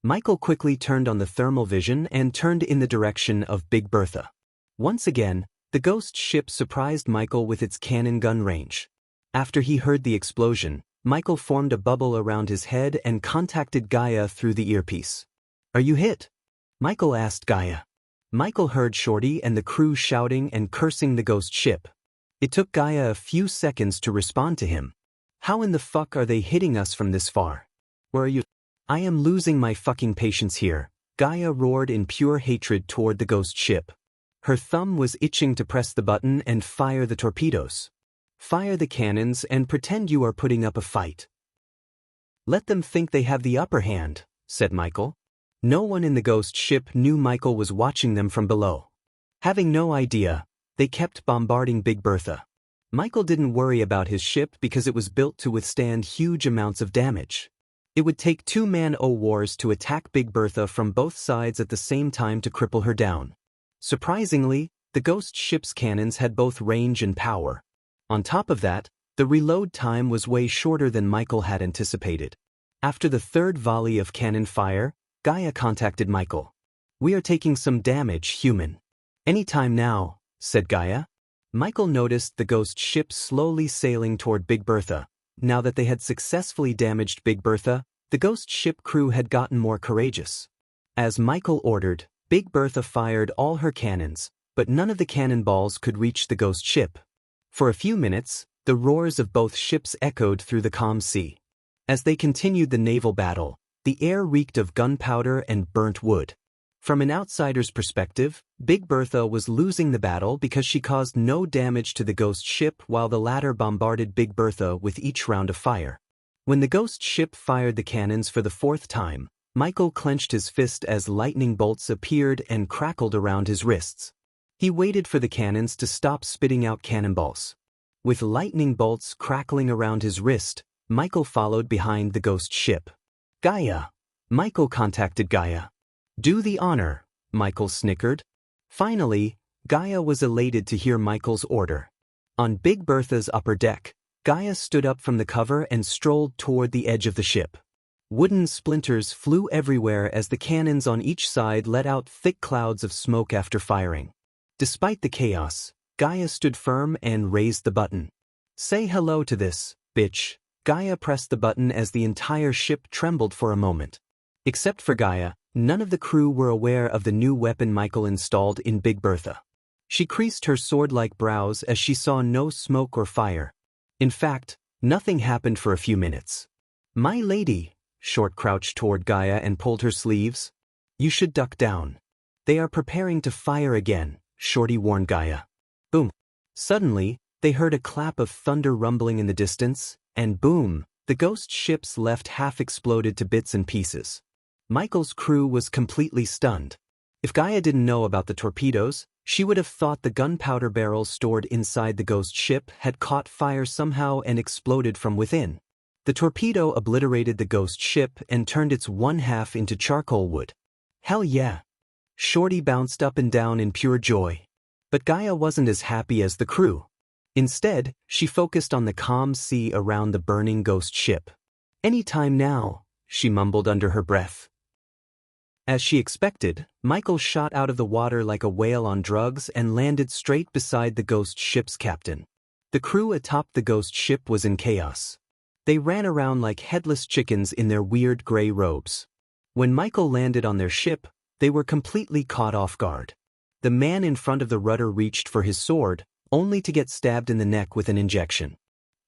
Speaker 1: Michael quickly turned on the thermal vision and turned in the direction of Big Bertha. Once again, the ghost ship surprised Michael with its cannon gun range. After he heard the explosion, Michael formed a bubble around his head and contacted Gaia through the earpiece. "Are you hit?" Michael asked Gaia. Michael heard Shorty and the crew shouting and cursing the ghost ship. It took Gaia a few seconds to respond to him. "How in the fuck are they hitting us from this far? Where are you?" "I am losing my fucking patience here," Gaia roared in pure hatred toward the ghost ship. Her thumb was itching to press the button and fire the torpedoes. "Fire the cannons and pretend you are putting up a fight. Let them think they have the upper hand," said Michael. No one in the ghost ship knew Michael was watching them from below. Having no idea, they kept bombarding Big Bertha. Michael didn't worry about his ship because it was built to withstand huge amounts of damage. It would take two man-o-wars to attack Big Bertha from both sides at the same time to cripple her down. Surprisingly, the ghost ship's cannons had both range and power. On top of that, the reload time was way shorter than Michael had anticipated. After the third volley of cannon fire, Gaia contacted Michael. "We are taking some damage, human." "Anytime now," said Gaia. Michael noticed the ghost ship slowly sailing toward Big Bertha. Now that they had successfully damaged Big Bertha, the ghost ship crew had gotten more courageous. As Michael ordered, Big Bertha fired all her cannons, but none of the cannonballs could reach the ghost ship. For a few minutes, the roars of both ships echoed through the calm sea. As they continued the naval battle, the air reeked of gunpowder and burnt wood. From an outsider's perspective, Big Bertha was losing the battle because she caused no damage to the ghost ship while the latter bombarded Big Bertha with each round of fire. When the ghost ship fired the cannons for the fourth time, Michael clenched his fist as lightning bolts appeared and crackled around his wrists. He waited for the cannons to stop spitting out cannonballs. With lightning bolts crackling around his wrist, Michael followed behind the ghost ship. "Gaia." Michael contacted Gaia. "Do the honor," Michael snickered. Finally, Gaia was elated to hear Michael's order. On Big Bertha's upper deck, Gaia stood up from the cover and strolled toward the edge of the ship. Wooden splinters flew everywhere as the cannons on each side let out thick clouds of smoke after firing. Despite the chaos, Gaia stood firm and raised the button. "Say hello to this, bitch." Gaia pressed the button as the entire ship trembled for a moment. Except for Gaia, none of the crew were aware of the new weapon Michael installed in Big Bertha. She creased her sword-like brows as she saw no smoke or fire. In fact, nothing happened for a few minutes. "My lady," Short crouched toward Gaia and pulled her sleeves. "You should duck down. They are preparing to fire again," Shorty warned Gaia. Boom. Suddenly, they heard a clap of thunder rumbling in the distance, and boom, the ghost ships left half exploded to bits and pieces. Michael's crew was completely stunned. If Gaia didn't know about the torpedoes, she would have thought the gunpowder barrels stored inside the ghost ship had caught fire somehow and exploded from within. The torpedo obliterated the ghost ship and turned its one half into charcoal wood. "Hell yeah!" Shorty bounced up and down in pure joy. But Gaia wasn't as happy as the crew. Instead, she focused on the calm sea around the burning ghost ship. "Any time now," she mumbled under her breath. As she expected, Michael shot out of the water like a whale on drugs and landed straight beside the ghost ship's captain. The crew atop the ghost ship was in chaos. They ran around like headless chickens in their weird gray robes. When Michael landed on their ship, they were completely caught off guard. The man in front of the rudder reached for his sword, only to get stabbed in the neck with an injection.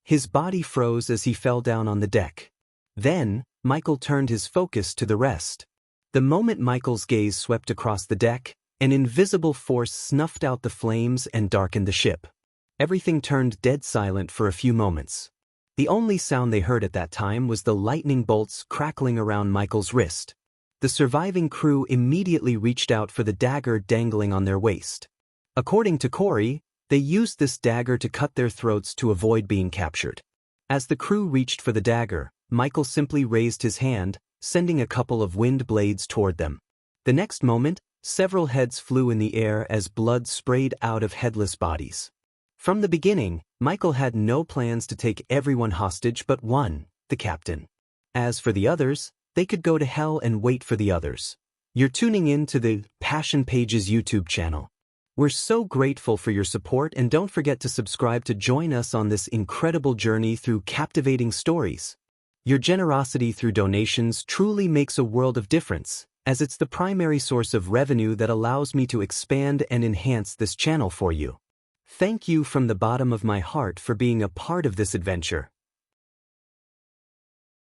Speaker 1: His body froze as he fell down on the deck. Then, Michael turned his focus to the rest. The moment Michael's gaze swept across the deck, an invisible force snuffed out the flames and darkened the ship. Everything turned dead silent for a few moments. The only sound they heard at that time was the lightning bolts crackling around Michael's wrist. The surviving crew immediately reached out for the dagger dangling on their waist. According to Corey, they used this dagger to cut their throats to avoid being captured. As the crew reached for the dagger, Michael simply raised his hand, sending a couple of wind blades toward them. The next moment, several heads flew in the air as blood sprayed out of headless bodies. From the beginning, Michael had no plans to take everyone hostage but one, the captain. As for the others, they could go to hell and wait for the others. You're tuning in to the Passion Pages YouTube channel. We're so grateful for your support, and don't forget to subscribe to join us on this incredible journey through captivating stories. Your generosity through donations truly makes a world of difference, as it's the primary source of revenue that allows me to expand and enhance this channel for you. Thank you from the bottom of my heart for being a part of this adventure.